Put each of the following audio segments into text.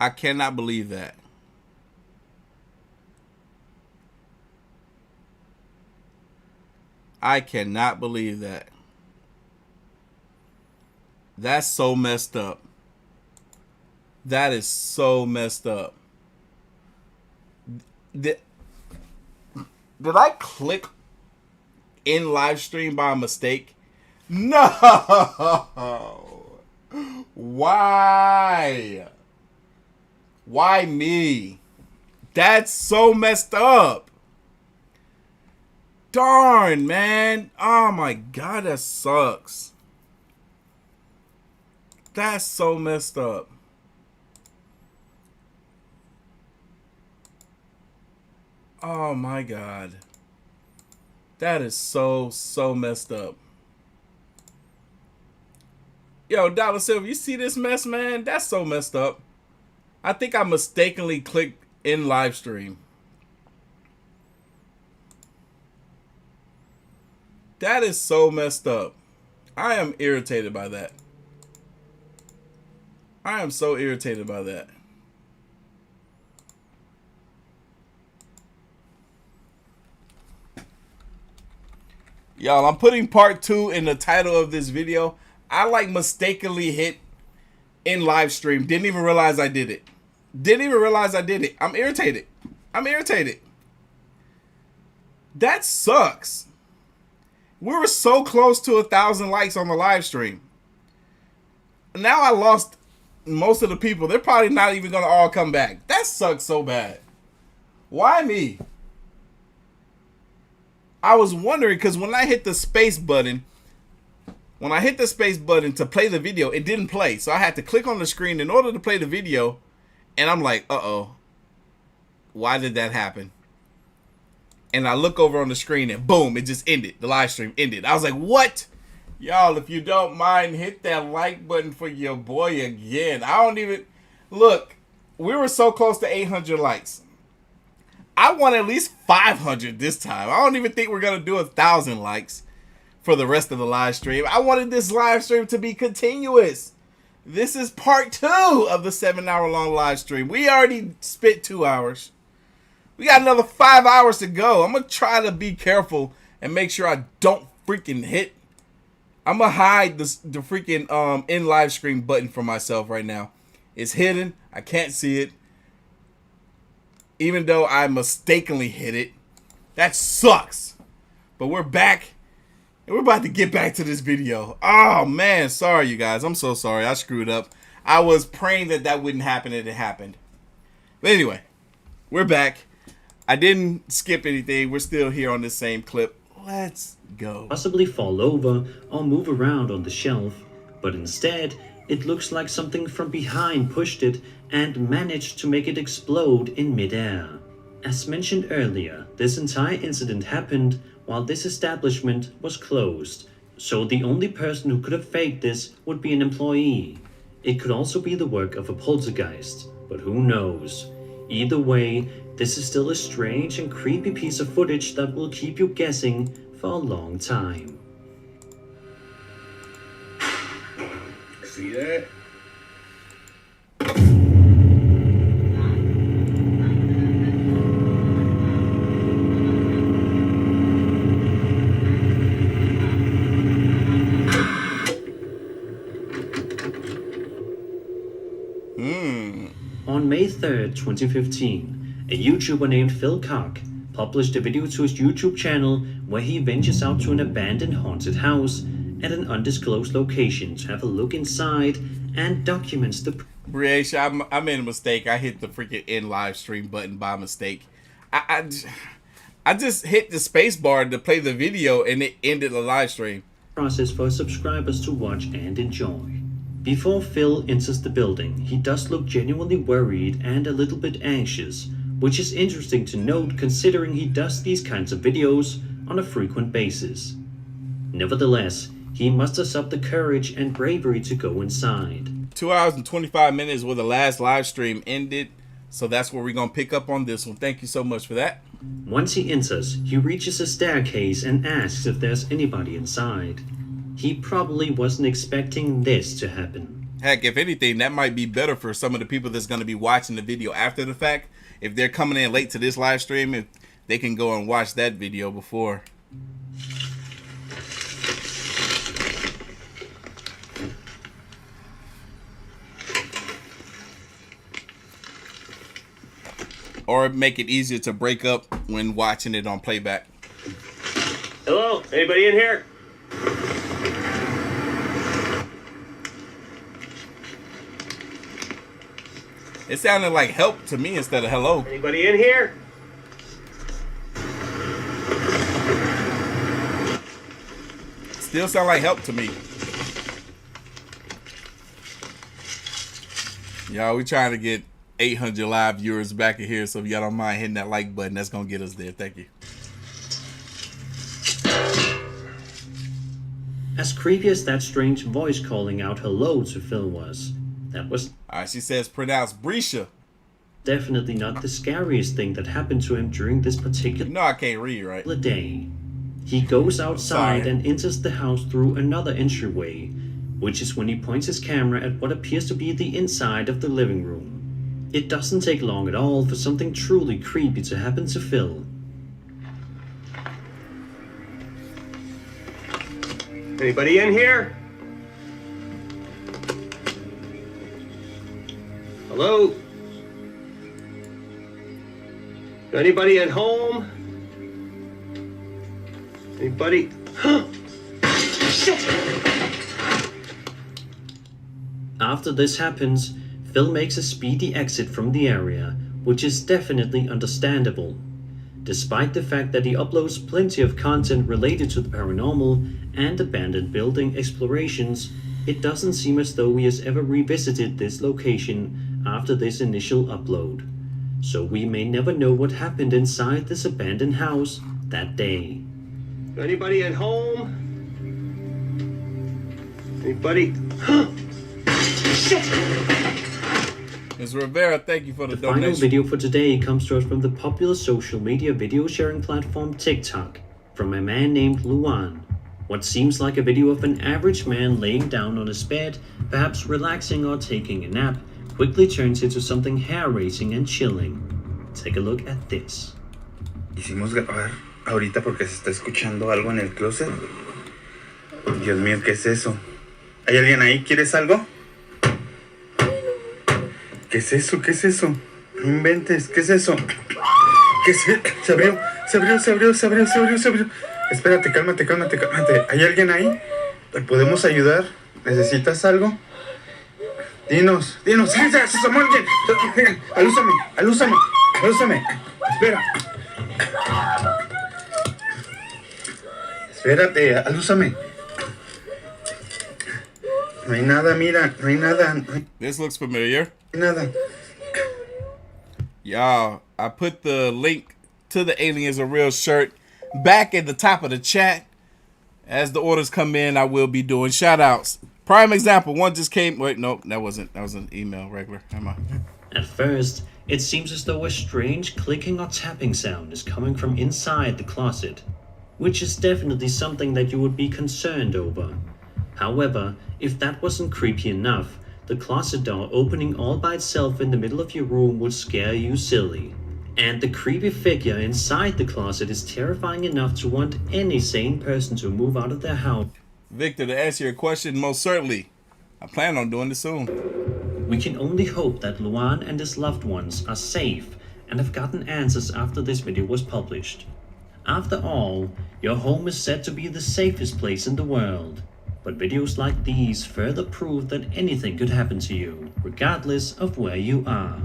I cannot believe that. I cannot believe that. That's so messed up. That is so messed up. Did I click in live stream by mistake? No. Why? Why me? That's so messed up. Darn, man. Oh my God, that sucks. That's so messed up. Oh my God. That is so messed up. Yo, Dollar Silver, you see this mess, man? That's so messed up. I think I mistakenly clicked in live stream. That is so messed up. I am irritated by that. I am so irritated by that. Y'all, I'm putting part 2 in the title of this video. I like mistakenly hit in live stream. Didn't even realize I did it. Didn't even realize I did it. I'm irritated. I'm irritated. That sucks. We were so close to 1,000 likes on the live stream. Now I lost most of the people. They're probably not even going to all come back. That sucks so bad. Why me? I was wondering because when I hit the space button, to play the video, it didn't play. So I had to click on the screen in order to play the video. And I'm like, uh-oh. Why did that happen? And I look over on the screen and boom, it just ended. The live stream ended. I was like, what? Y'all, if you don't mind, hit that like button for your boy again. I don't even... Look, we were so close to 800 likes. I want at least 500 this time. I don't even think we're going to do 1,000 likes for the rest of the live stream. I wanted this live stream to be continuous. This is part 2 of the 7-hour-long live stream. We already spent 2 hours. We got another 5 hours to go. I'm going to try to be careful and make sure I don't freaking hit. I'm going to hide the freaking in live stream button for myself right now. It's hidden. I can't see it. Even though I mistakenly hit it. That sucks. But we're back. And we're about to get back to this video. Oh, man. Sorry, you guys. I'm so sorry. I screwed up. I was praying that that wouldn't happen and it happened. But anyway. We're back. I didn't skip anything. We're still here on the same clip. Let's go. Possibly fall over or move around on the shelf. But instead, it looks like something from behind pushed it and managed to make it explode in midair. As mentioned earlier, this entire incident happened while this establishment was closed, so the only person who could have faked this would be an employee. It could also be the work of a poltergeist, but who knows. Either way, this is still a strange and creepy piece of footage that will keep you guessing for a long time. See that? On May 3rd, 2015, a YouTuber named Phil Cock published a video to his YouTube channel where he ventures out to an abandoned haunted house at an undisclosed location to have a look inside and documents the... Briacia, I made a mistake. I hit the freaking end live stream button by mistake. I just hit the space bar to play the video and it ended the live stream. Process for subscribers to watch and enjoy. Before Phil enters the building, he does look genuinely worried and a little bit anxious, which is interesting to note considering he does these kinds of videos on a frequent basis. Nevertheless, he musters up the courage and bravery to go inside. 2 hours and 25 minutes where the last live stream ended, so that's where we're going to pick up on this one. Thank you so much for that. Once he enters, he reaches a staircase and asks if there's anybody inside. He probably wasn't expecting this to happen. Heck, if anything, that might be better for some of the people that's going to be watching the video after the fact. If they're coming in late to this live stream, if they can go and watch that video before. Or make it easier to break up when watching it on playback. Hello? Anybody in here? It sounded like help to me instead of hello. Anybody in here? Still sound like help to me. Y'all, we trying to get 800 live viewers back in here, so if y'all don't mind hitting that like button, that's gonna get us there. Thank you. As creepy as that strange voice calling out hello to Phil was, that was Alright, she says pronounced Brescia. definitely not the scariest thing that happened to him during this particular You know I can't read, right? day. He goes outside Sorry. and enters the house through another entryway, which is when he points his camera at what appears to be the inside of the living room. It doesn't take long at all for something truly creepy to happen to Phil. Anybody in here? Hello? Anybody at home? Anybody? Shit! After this happens, Phil makes a speedy exit from the area, which is definitely understandable. Despite the fact that he uploads plenty of content related to the paranormal and abandoned building explorations, it doesn't seem as though he has ever revisited this location after this initial upload. So we may never know what happened inside this abandoned house that day. Anybody at home? Anybody? Shit! Ms. Rivera, thank you for the The final donation. video for today comes to us from the popular social media video sharing platform TikTok, from a man named Luan. What seems like a video of an average man laying down on his bed, perhaps relaxing or taking a nap, quickly turns into something hair-raising and chilling. Take a look at this. Hicimos grabar ahorita porque se está escuchando algo en el closet. Dios mío, ¿qué es eso? ¿Hay alguien ahí? ¿Quieres algo? ¿Qué es eso? ¿Qué es eso? No inventes, ¿qué es eso? ¿Qué es eso? Se abrió, se abrió, se abrió, se abrió, se abrió, se abrió. Espérate, cálmate, cálmate, cálmate. ¿Hay alguien ahí? ¿Te podemos ayudar? ¿Necesitas algo? Dinos, dinos. ¡Sí, se asomó alguien! ¡Alúzame, alúzame, alúzame! Espera. Espérate, alúzame. No hay nada, mira, no hay nada, no hay This looks familiar. nada. Y'all, I put the link to the Aliens Are Real shirt back at the top of the chat. As the orders come in, I will be doing shout outs. Prime example, one just came. Wait, no, that wasn't. That was an email, regular. Am I? At first, it seems as though a strange clicking or tapping sound is coming from inside the closet, which is definitely something that you would be concerned over. However, if that wasn't creepy enough, the closet door opening all by itself in the middle of your room would scare you silly. And the creepy figure inside the closet is terrifying enough to want any sane person to move out of their house. Victor, to answer your question, most certainly. I plan on doing this soon. We can only hope that Luan and his loved ones are safe and have gotten answers after this video was published. After all, your home is said to be the safest place in the world. But videos like these further prove that anything could happen to you, regardless of where you are.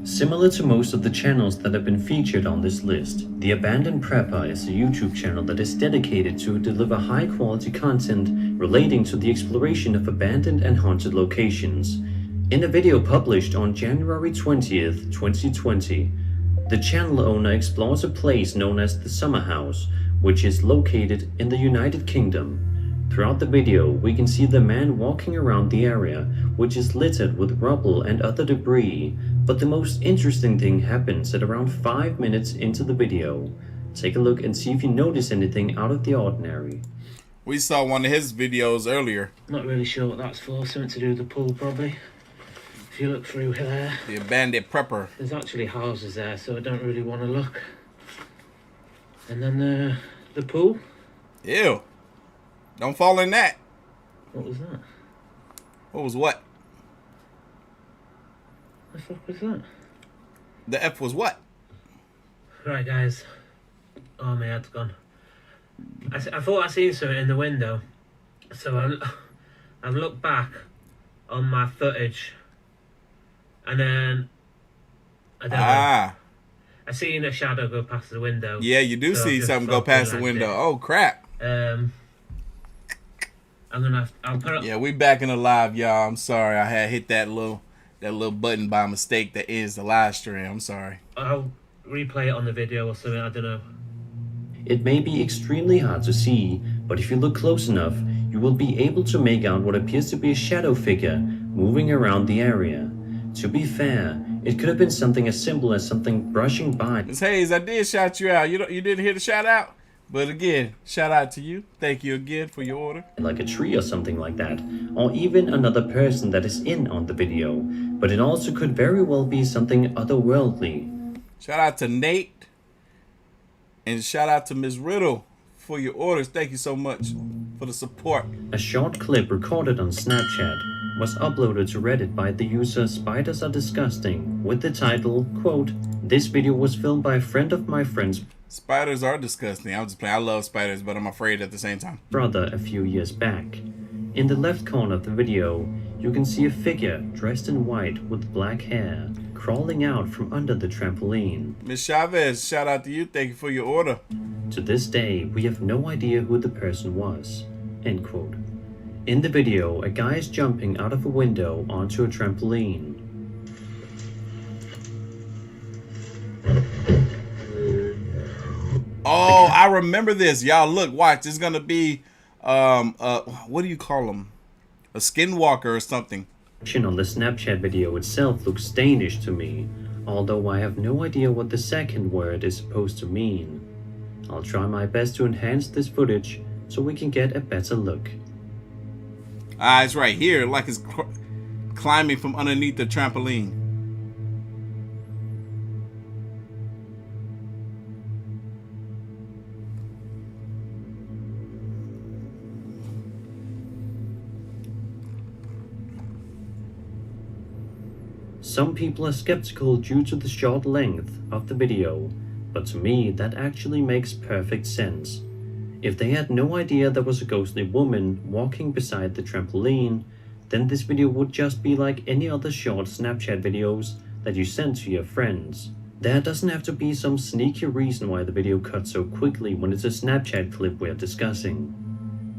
Similar to most of the channels that have been featured on this list, The Abandoned Prepper is a YouTube channel that is dedicated to deliver high-quality content relating to the exploration of abandoned and haunted locations. In a video published on January 20th, 2020, the channel owner explores a place known as the Summer House, which is located in the United Kingdom. Throughout the video, we can see the man walking around the area, which is littered with rubble and other debris, but the most interesting thing happens at around 5 minutes into the video. Take a look and see if you notice anything out of the ordinary. We saw one of his videos earlier. Not really sure what that's for. Something to do with the pool, probably. If you look through there, The abandoned prepper. there's actually houses there, so I don't really want to look. And then the pool. Ew. Don't fall in that. What was that? What was what? The fuck was that? The F was what? Right, guys. Oh, my head's gone. I thought I seen something in the window, so I've looked back on my footage, and then I don't know. I seen a shadow go past the window. Yeah, you do so see I've just something go past the fucking window. left Oh crap! it. I'll put it. Yeah, we back in the live, y'all. I'm sorry, I had hit that little button by mistake. That is the live stream. I'm sorry. I'll replay it on the video or something. I don't know. It may be extremely hard to see, but if you look close enough, you will be able to make out what appears to be a shadow figure moving around the area. To be fair, it could have been something as simple as something brushing by. Miss Hayes, I did shout you out. You didn't hear the shout out, but again, shout out to you. Thank you again for your order. Like a tree or something like that, or even another person that is in on the video, but it also could very well be something otherworldly. Shout out to Nate, and shout out to Ms. Riddle for your orders. Thank you so much for the support. A short clip recorded on Snapchat was uploaded to Reddit by the user Spiders Are Disgusting with the title, quote, "This video was filmed by a friend of my friend's Spiders are disgusting. I'm just playing. I love spiders, but I'm afraid at the same time. brother a few years back. In the left corner of the video, you can see a figure dressed in white with black hair crawling out from under the trampoline. Miss Chavez, shout out to you. Thank you for your order. To this day, we have no idea who the person was." End quote. In the video, a guy is jumping out of a window onto a trampoline. Oh, I remember this. Y'all look, watch. It's gonna be what do you call them? A skinwalker or something. On the Snapchat video itself looks Danish to me, although I have no idea what the second word is supposed to mean. I'll try my best to enhance this footage so we can get a better look. Ah, it's right here, like it's climbing from underneath the trampoline. Some people are skeptical due to the short length of the video, but to me that actually makes perfect sense. If they had no idea there was a ghostly woman walking beside the trampoline, then this video would just be like any other short Snapchat videos that you send to your friends. There doesn't have to be some sneaky reason why the video cuts so quickly when it's a Snapchat clip we're discussing.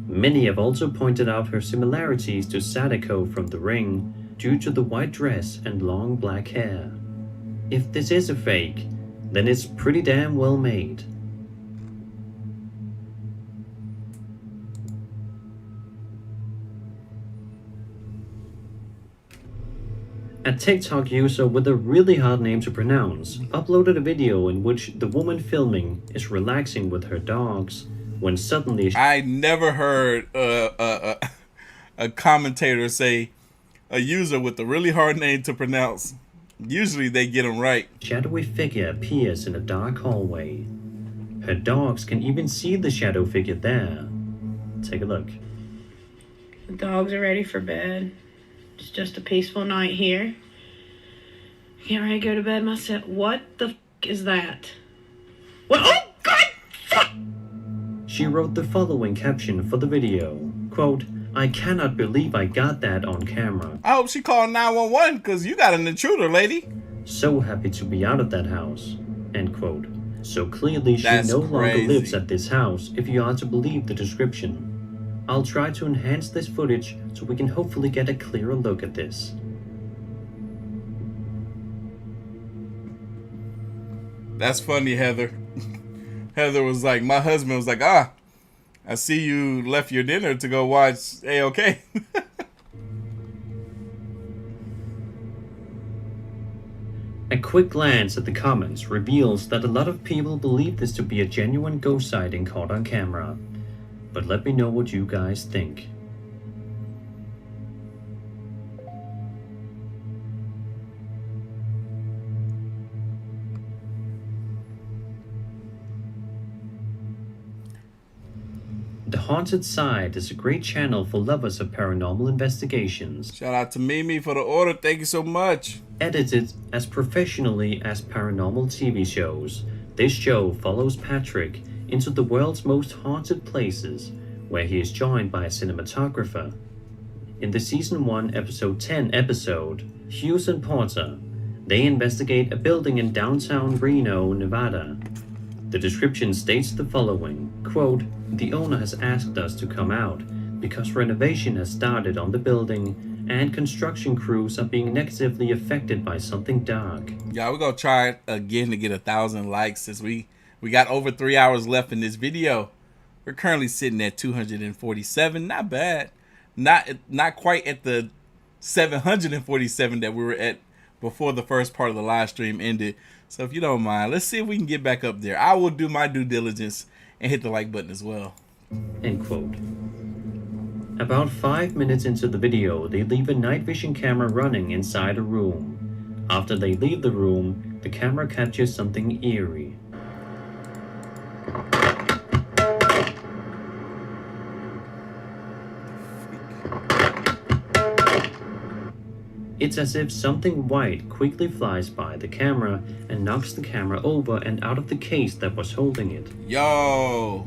Many have also pointed out her similarities to Sadako from The Ring due to the white dress and long black hair. If this is a fake, then it's pretty damn well made. A TikTok user with a really hard name to pronounce uploaded a video in which the woman filming is relaxing with her dogs when suddenly I never heard a commentator say a user with a really hard name to pronounce. Usually they get them right. a shadowy figure appears in a dark hallway. Her dogs can even see the shadow figure there. Take a look. The dogs are ready for bed. It's just a peaceful night here. Get ready to go to bed myself. What the f*** is that? What? Oh, God! Fuck! She wrote the following caption for the video, quote, "I cannot believe I got that on camera. I hope she called 911 because you got an intruder, lady. So happy to be out of that house." End quote. So clearly she That's no longer crazy. lives at this house if you are to believe the description. I'll try to enhance this footage so we can hopefully get a clearer look at this. That's funny, Heather. Heather was like, my husband was like, I see you left your dinner to go watch A-OK. A quick glance at the comments reveals that a lot of people believe this to be a genuine ghost sighting caught on camera. but let me know what you guys think. The Haunted Side is a great channel for lovers of paranormal investigations. Shout out to Mimi for the order. Thank you so much. Edited as professionally as paranormal TV shows, this show follows Patrick into the world's most haunted places, where he is joined by a cinematographer. In the Season 1 Episode 10 episode, Hughes and Porter, they investigate a building in downtown Reno, Nevada. The description states the following, quote, "The owner has asked us to come out because renovation has started on the building and construction crews are being negatively affected by something dark." Yeah, we're going to try again to get 1,000 likes since we got over 3 hours left in this video. We're currently sitting at 247. Not bad. Not quite at the 747 that we were at before the first part of the live stream ended. So if you don't mind, let's see if we can get back up there. I will do my due diligence and hit the like button as well. End quote. About 5 minutes into the video, they leave a night vision camera running inside a room. After they leave the room, the camera captures something eerie. It's as if something white quickly flies by the camera and knocks the camera over and out of the case that was holding it. Yo,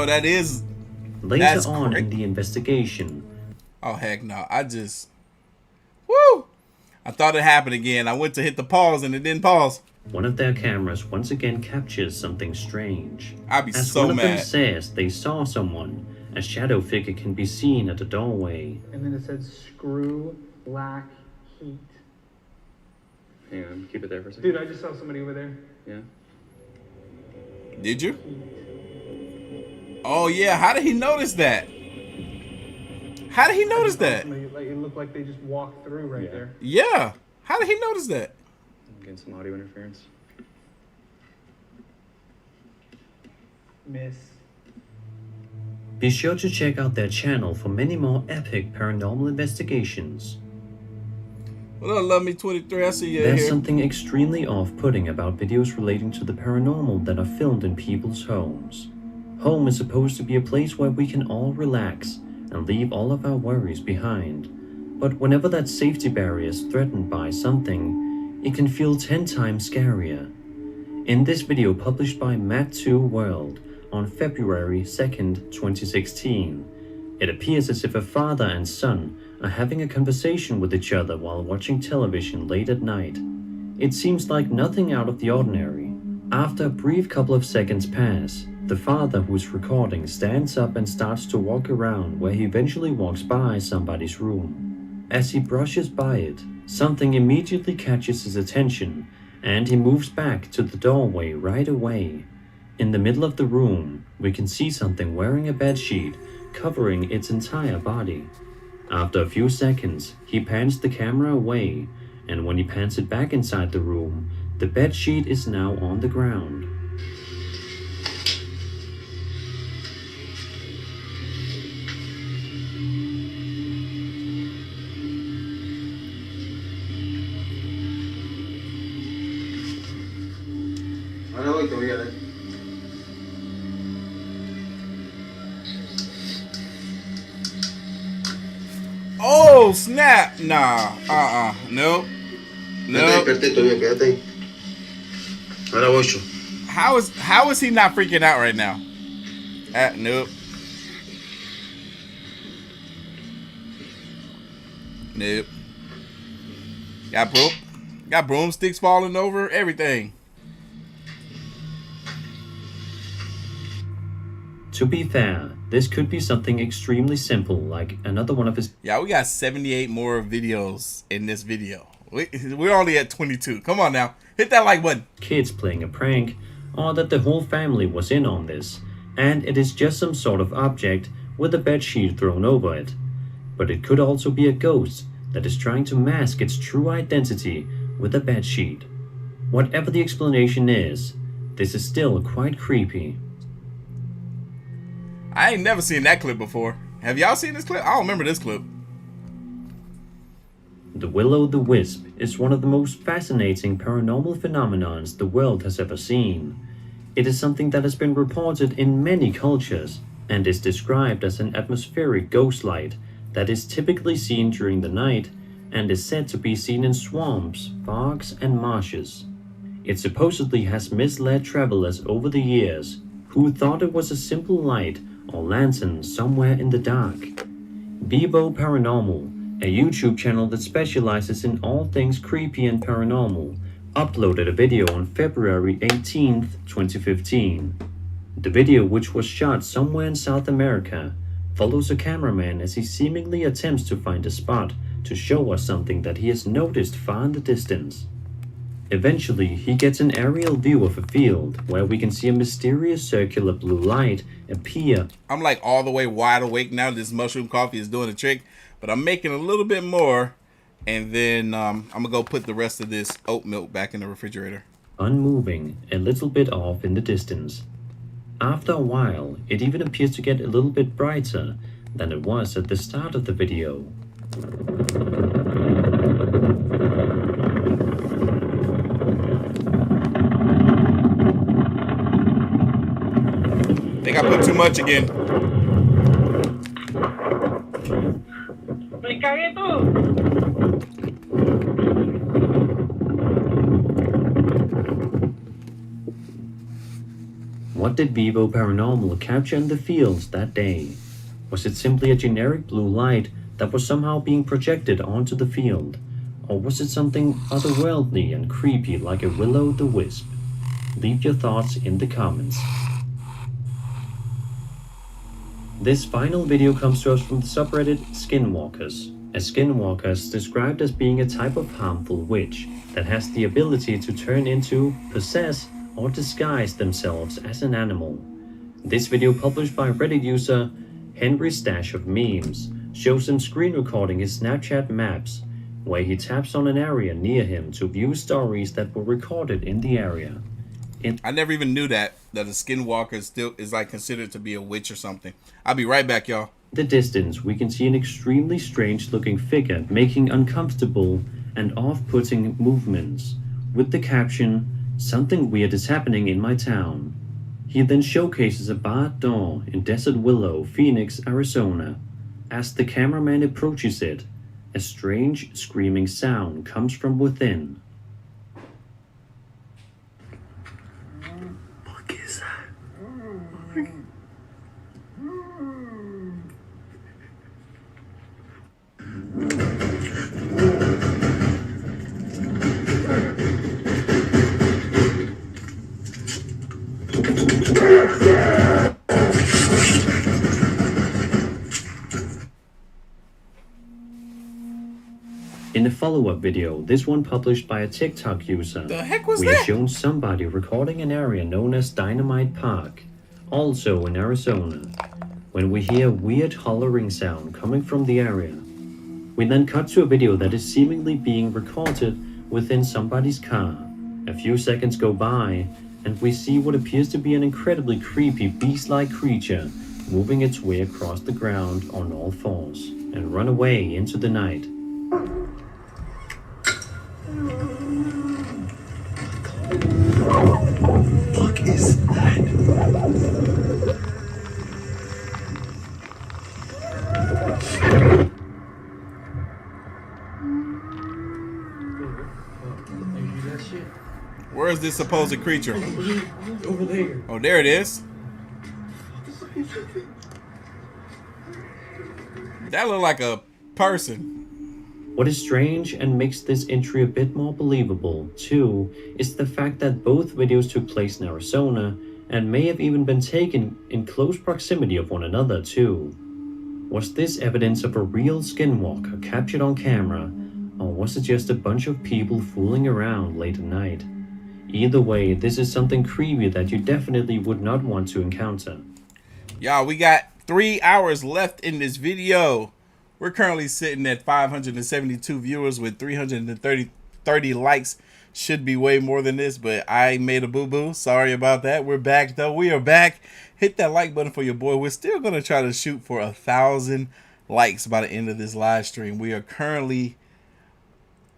that is... Later on in the investigation... Oh, heck no. Woo! I thought it happened again. I went to hit the pause and it didn't pause. One of their cameras once again captures something strange. I'd be As so one mad. of them says they saw someone, a shadow figure can be seen at the doorway. And then it said screw black heat. Hang on, keep it there for a second. Dude, I just saw somebody over there. Yeah. Did you? Oh, yeah. How did he notice that? How did he notice that? Somebody, like, it looked like they just walked through right there. Yeah. How did he notice that? I'm getting some audio interference. Miss. Be sure to check out their channel for many more epic paranormal investigations. What up, Love Me 23? I see you There's here. something extremely off-putting about videos relating to the paranormal that are filmed in people's homes. Home is supposed to be a place where we can all relax and leave all of our worries behind. But whenever that safety barrier is threatened by something, it can feel 10 times scarier. In this video published by Matt2 World on February 2nd, 2016, it appears as if a father and son are having a conversation with each other while watching television late at night. It seems like nothing out of the ordinary. After a brief couple of seconds pass, the father who's recording stands up and starts to walk around where he eventually walks by somebody's room. As he brushes by it, something immediately catches his attention and he moves back to the doorway right away. In the middle of the room, we can see something wearing a bedsheet covering its entire body. After a few seconds, he pans the camera away, and when he pans it back inside the room, the bedsheet is now on the ground. Oh, snap. Nah. Nope. Nope. How is he not freaking out right now? Nope. Nope. Got broomsticks falling over, everything. To be fair, this could be something extremely simple, like another one of his... Yeah, we got 78 more videos in this video. We're only at 22. Come on now. Hit that like button. ...kids playing a prank, or that the whole family was in on this, and it is just some sort of object with a bedsheet thrown over it. But it could also be a ghost that is trying to mask its true identity with a bedsheet. Whatever the explanation is, this is still quite creepy. I ain't never seen that clip before. Have y'all seen this clip? I don't remember this clip. The will-o'-the-wisp is one of the most fascinating paranormal phenomenons the world has ever seen. It is something that has been reported in many cultures and is described as an atmospheric ghost light that is typically seen during the night and is said to be seen in swamps, parks, and marshes. It supposedly has misled travelers over the years who thought it was a simple light or lantern somewhere in the dark. Bevo Paranormal, a YouTube channel that specializes in all things creepy and paranormal, uploaded a video on February 18th, 2015. The video, which was shot somewhere in South America, follows a cameraman as he seemingly attempts to find a spot to show us something that he has noticed far in the distance. Eventually, he gets an aerial view of a field where we can see a mysterious circular blue light appear. I'm like all the way wide awake now. This mushroom coffee is doing the trick, but I'm making a little bit more, and then I'm gonna go put the rest of this oat milk back in the refrigerator. Unmoving, a little bit off in the distance. After a while, it even appears to get a little bit brighter than it was at the start of the video. I think I put too much again. Me cagué todo. What did Bevo Paranormal capture in the fields that day? Was it simply a generic blue light that was somehow being projected onto the field? Or was it something otherworldly and creepy like a will-o'-the-wisp? Leave your thoughts in the comments. This final video comes to us from the subreddit Skinwalkers. A skinwalker is described as being a type of harmful witch that has the ability to turn into, possess, or disguise themselves as an animal. This video, published by Reddit user Henry's Stash of Memes, shows him screen recording his Snapchat maps, where he taps on an area near him to view stories that were recorded in the area. I never even knew that a skinwalker still is like considered to be a witch or something. I'll be right back, y'all. In the distance, we can see an extremely strange looking figure making uncomfortable and off-putting movements, with the caption, "Something weird is happening in my town." He then showcases a barred door in Desert Willow, Phoenix, Arizona. As the cameraman approaches it, a strange screaming sound comes from within. What is that? In a follow-up video, this one published by a TikTok user, The heck was we that? are shown somebody recording an area known as Dynamite Park, also in Arizona, when we hear a weird hollering sound coming from the area. We then cut to a video that is seemingly being recorded within somebody's car. A few seconds go by, and we see what appears to be an incredibly creepy beast-like creature moving its way across the ground on all fours and run away into the night. What is that? Where is this supposed creature? Over there. Oh, there it is. That looked like a person. What is strange and makes this entry a bit more believable, too, is the fact that both videos took place in Arizona and may have even been taken in close proximity of one another, too. Was this evidence of a real skinwalker captured on camera, or was it just a bunch of people fooling around late at night? Either way, this is something creepy that you definitely would not want to encounter. Y'all, we got 3 hours left in this video. We're currently sitting at 572 viewers with 330 likes. should be way more than this, but I made a boo-boo. Sorry about that. We're back, though. We are back. Hit that like button for your boy. We're still going to try to shoot for 1,000 likes by the end of this live stream. We are currently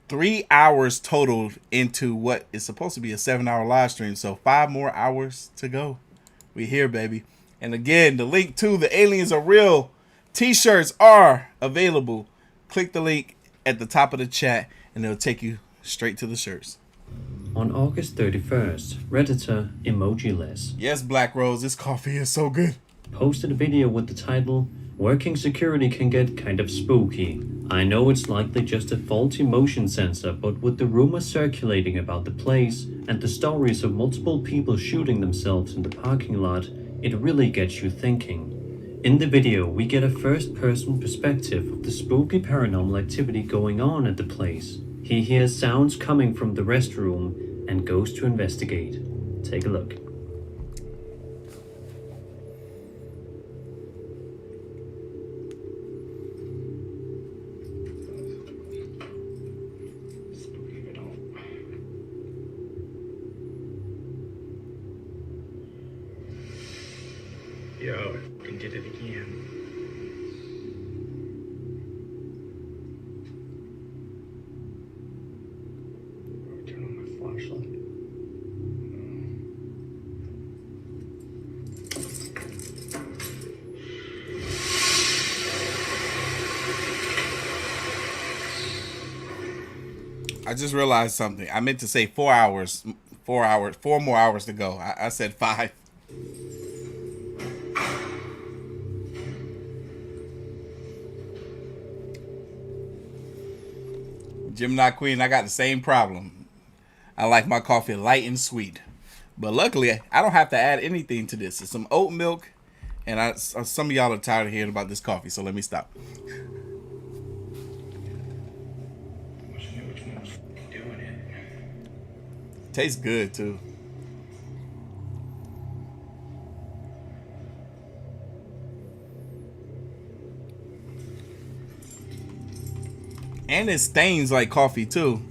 3 hours total into what is supposed to be a 7-hour live stream. So 5 more hours to go. We here, baby. And again, the link to the Aliens Are Real t-shirts are available. Click the link at the top of the chat and it'll take you straight to the shirts. On August 31st, Redditor Emojiless Yes, Black Rose, this coffee is so good. posted a video with the title, "Working security can get kind of spooky. I know it's likely just a faulty motion sensor, but with the rumors circulating about the place and the stories of multiple people shooting themselves in the parking lot, it really gets you thinking." In the video, we get a first-person perspective of the spooky paranormal activity going on at the place. He hears sounds coming from the restroom and goes to investigate. Take a look. Yo, they did it again. Turn on my flashlight. I just realized something. I meant to say 4 hours. 4 hours. 4 more hours to go. I said 5. Gemini Queen, I got the same problem. I like my coffee light and sweet. But luckily, I don't have to add anything to this. It's some oat milk. And some of y'all are tired of hearing about this coffee, so let me stop. Tastes good, too. And it stains like coffee, too.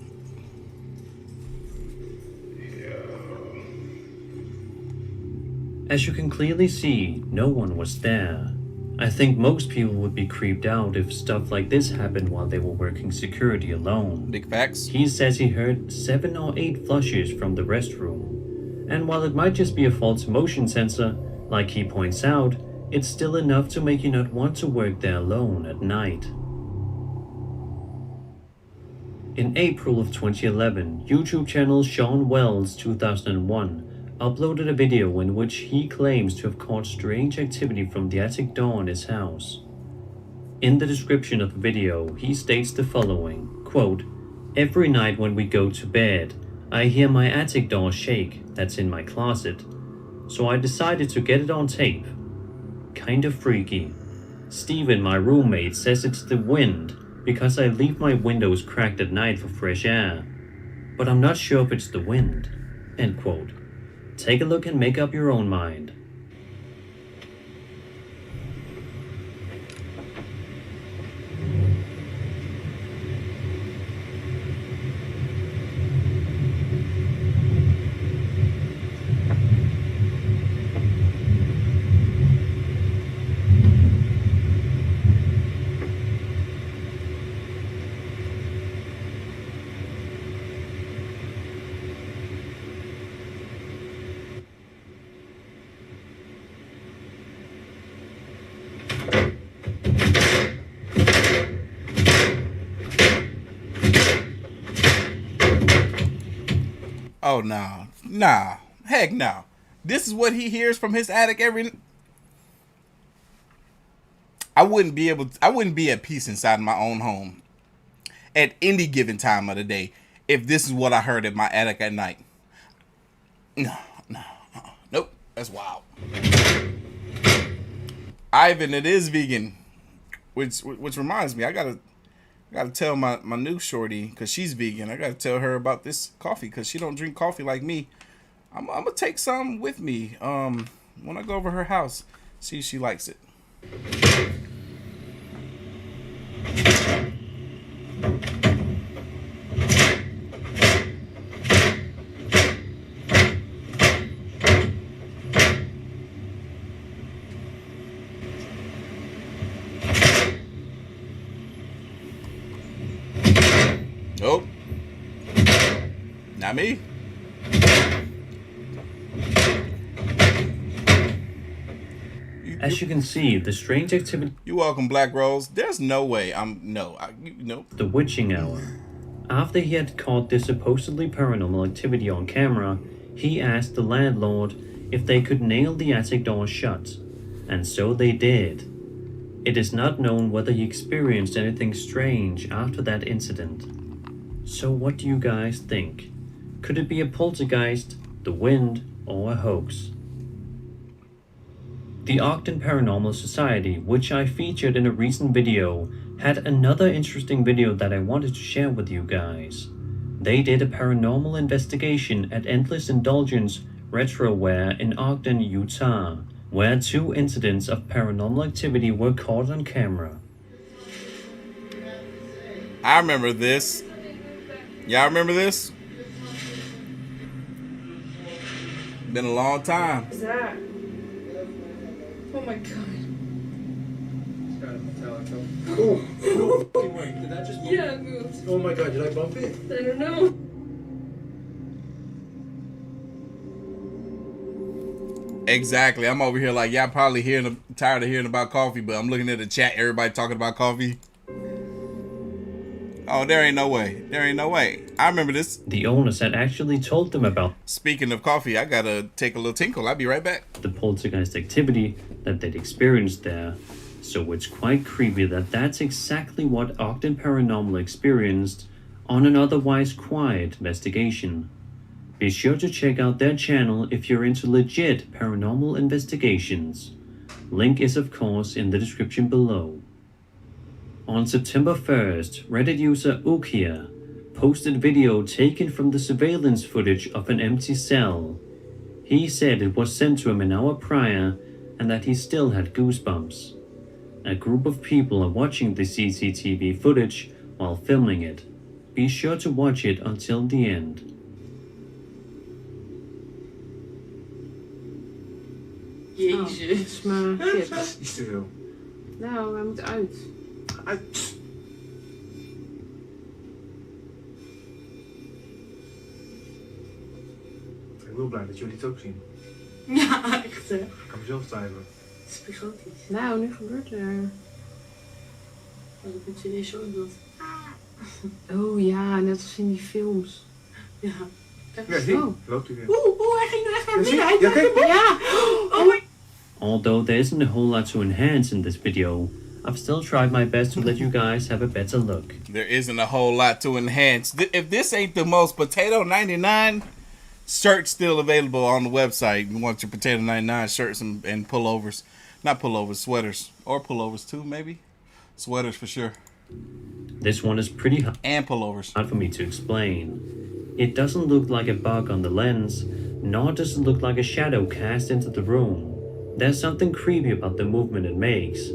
As you can clearly see, no one was there. I think most people would be creeped out if stuff like this happened while they were working security alone. Big facts. He says he heard 7 or 8 flushes from the restroom. And while it might just be a false motion sensor, like he points out, it's still enough to make you not want to work there alone at night. In April of 2011, YouTube channel Sean Wells 2001 uploaded a video in which he claims to have caught strange activity from the attic door in his house. In the description of the video, he states the following, quote, "Every night when we go to bed, I hear my attic door shake, that's in my closet. So I decided to get it on tape. Kind of freaky. Steven, my roommate, says it's the wind because I leave my windows cracked at night for fresh air. But I'm not sure if it's the wind." End quote. Take a look and make up your own mind. Oh, no. Nah. Heck no. This is what he hears from his attic every... I wouldn't be at peace inside my own home at any given time of the day if this is what I heard at my attic at night. No. Nope. That's wild. Ivan, it is vegan. Which reminds me, I gotta tell my new shorty, because she's vegan. I gotta tell her about this coffee because she don't drink coffee like me. I'm gonna take some with me when I go over her house, see if she likes it. Not me. As you can see, the strange activity. You're welcome, Black Rose. There's no way. Nope. The witching hour. After he had caught this supposedly paranormal activity on camera, he asked the landlord if they could nail the attic door shut, and so they did. It is not known whether he experienced anything strange after that incident. So what do you guys think? Could it be a poltergeist, the wind, or a hoax? The Ogden Paranormal Society, which I featured in a recent video, had another interesting video that I wanted to share with you guys. They did a paranormal investigation at Endless Indulgence Retroware in Ogden, Utah, where 2 incidents of paranormal activity were caught on camera. I remember this. Y'all remember this? Been a long time. What's that? Oh my god. Oh, wait, did that just move? Yeah, it moved. Oh my god, did I bump it? I don't know. Exactly. I'm over here like y'all probably tired of hearing about coffee, but I'm looking at the chat. Everybody talking about coffee. Oh, there ain't no way. There ain't no way. I remember this. The owners had actually told them about. Speaking of coffee, I gotta take a little tinkle. I'll be right back. The poltergeist activity that they'd experienced there, so it's quite creepy that that's exactly what Ogden Paranormal experienced on an otherwise quiet investigation. Be sure to check out their channel if you're into legit paranormal investigations. Link is of course in the description below. On September 1st, Reddit user Ukia posted video taken from the surveillance footage of an empty cell. He said it was sent to him an hour prior and that he still had goosebumps. A group of people are watching the CCTV footage while filming it. Be sure to watch it until the end. Jezus, maar shit. Dat is iets te veel. Nou, hij moet uit. Ik ben heel blij dat jullie het ook zien. Ja, echt hè. Ik kan mezelf twijfelen. Het is psychotisch. Nou, nu gebeurt er. Wat ik het serieus zo doet. Oh ja, net als in die films. Ja. Kijk Ja, eens. zie. Oh. Loopt u weer. Hij ging nu echt naar binnen. Ja, kijk. Ja. Oh my. Although there isn't a whole lot to enhance in this video, I've still tried my best to let you guys have a better look. There isn't a whole lot to enhance. If this ain't the most Potato 99 shirts still available on the website, you want your Potato 99 shirts and pullovers. Not pullovers, sweaters. Or pullovers too, maybe. Sweaters for sure. This one is pretty And pullovers. hard for me to explain. It doesn't look like a bug on the lens, nor does it look like a shadow cast into the room. There's something creepy about the movement it makes.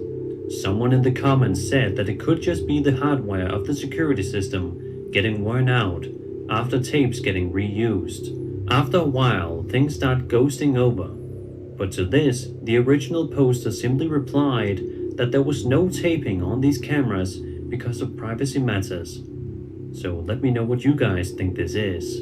Someone in the comments said that it could just be the hardware of the security system getting worn out after tapes getting reused. After a while, things start ghosting over. But to this, the original poster simply replied that there was no taping on these cameras because of privacy matters. So let me know what you guys think this is.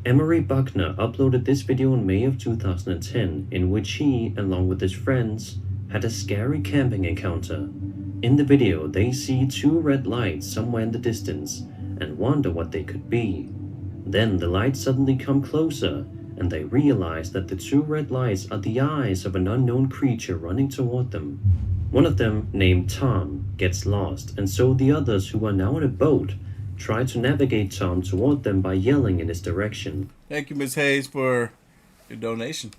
Emery Buckner uploaded this video in May of 2010 in which he, along with his friends, had a scary camping encounter. In the video, they see 2 red lights somewhere in the distance and wonder what they could be. Then the lights suddenly come closer and they realize that the 2 red lights are the eyes of an unknown creature running toward them. One of them, named Tom, gets lost, and so the others, who are now in a boat, try to navigate Tom toward them by yelling in his direction. Thank you, Ms. Hayes, for your donation.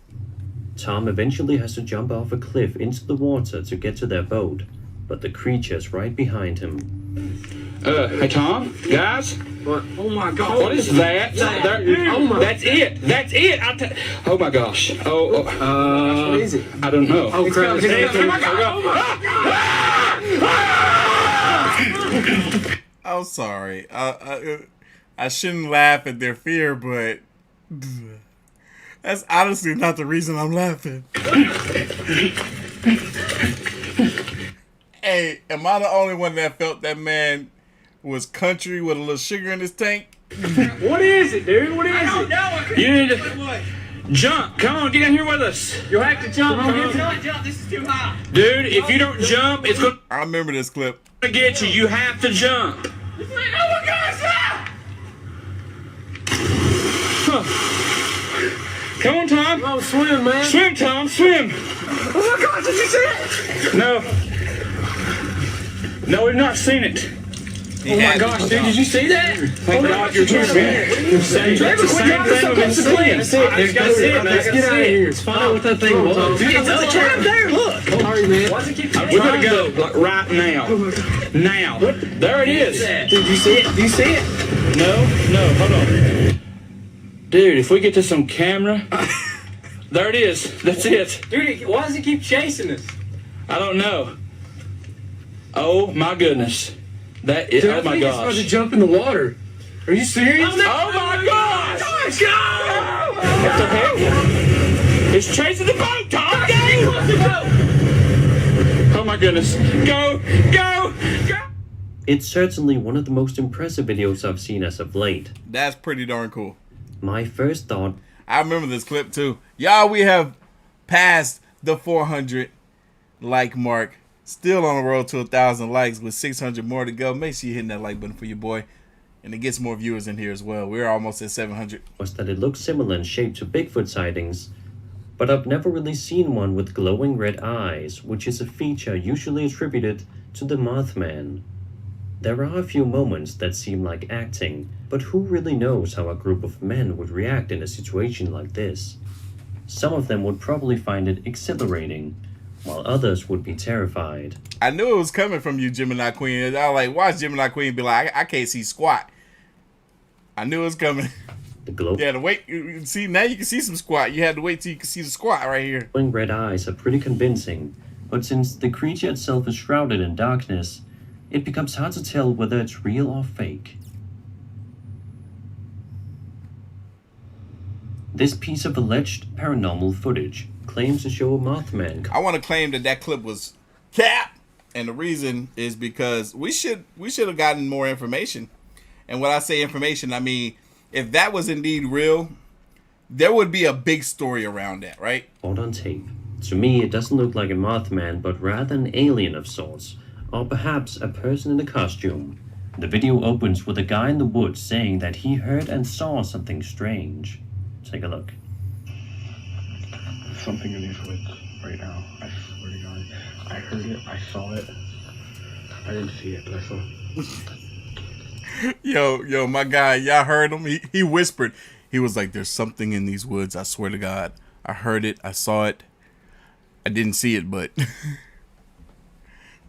Tom eventually has to jump off a cliff into the water to get to their boat, but the creature's right behind him. Hey Tom, guys. What? Oh my god. What is that? Oh my. That's it. That's it. Oh my gosh. What is it? I don't know. Oh crap. Oh my god. I'm sorry. I shouldn't laugh at their fear, but that's honestly not the reason I'm laughing. Hey, am I the only one that felt that man was country with a little sugar in his tank? What is it, dude? What is it? You need to jump. Come on, get in here with us. You'll have to jump. Don't jump. This is too high. Dude, if you don't jump, it's going I remember this clip. to get you. You have to jump. Oh my gosh! Come on, Tom. Oh, swim, man. Swim, Tom. Swim. Oh my gosh, did you see it? No. No, we've not seen it. Oh my gosh, dude, did you see that? Thank God you're too bad. It's the same thing with the swing. That's it, dude. That's it, man. Let's get out of here. Let's find out what that thing was. Dude, it's a trap there. Look. Sorry, man. We gotta go like, right now. Now. There it is. Did you see it? Do you see it? No, hold on. Dude, if we get to some camera, there it is. That's it. Dude, why does he keep chasing us? I don't know. Oh my goodness. That is, Dude, oh my I think it's about to gosh. jump in the water. Are you serious? Oh my gosh! Go! What the heck? It's chasing the boat, Tom! Go! Oh my goodness. Go! Go! Go! It's certainly one of the most impressive videos I've seen as of late. That's pretty darn cool. My first thought, I remember this clip too. Y'all, we have passed the 400 like mark. Still on the road to 1,000 likes with 600 more to go. Make sure you hit that like button for your boy. And it gets more viewers in here as well. We're almost at 700. was that it looks similar in shape to Bigfoot sightings, but I've never really seen one with glowing red eyes, which is a feature usually attributed to the Mothman. There are a few moments that seem like acting, but who really knows how a group of men would react in a situation like this? Some of them would probably find it exhilarating, while others would be terrified. I knew it was coming from you, Gemini Queen. I was like, watch Gemini Queen be like, I can't see squat. I knew it was coming. The glow You had to wait. See, now you can see some squat. You had to wait till you could see the squat right here. glowing red eyes are pretty convincing, but since the creature itself is shrouded in darkness, it becomes hard to tell whether it's real or fake. This piece of alleged paranormal footage claims to show a Mothman I want to claim that clip was cap, and the reason is because we should have gotten more information. And when I say information, I mean if that was indeed real, there would be a big story around that, right? caught on tape. To me, it doesn't look like a Mothman, but rather an alien of sorts, or perhaps a person in a costume. The video opens with a guy in the woods saying that he heard and saw something strange. Take a look. Something in these woods right now. I swear to God. I heard it. I saw it. I didn't see it, but I saw it. Yo, my guy, y'all heard him? He whispered. He was like, there's something in these woods. I swear to God. I heard it. I saw it. I didn't see it, but...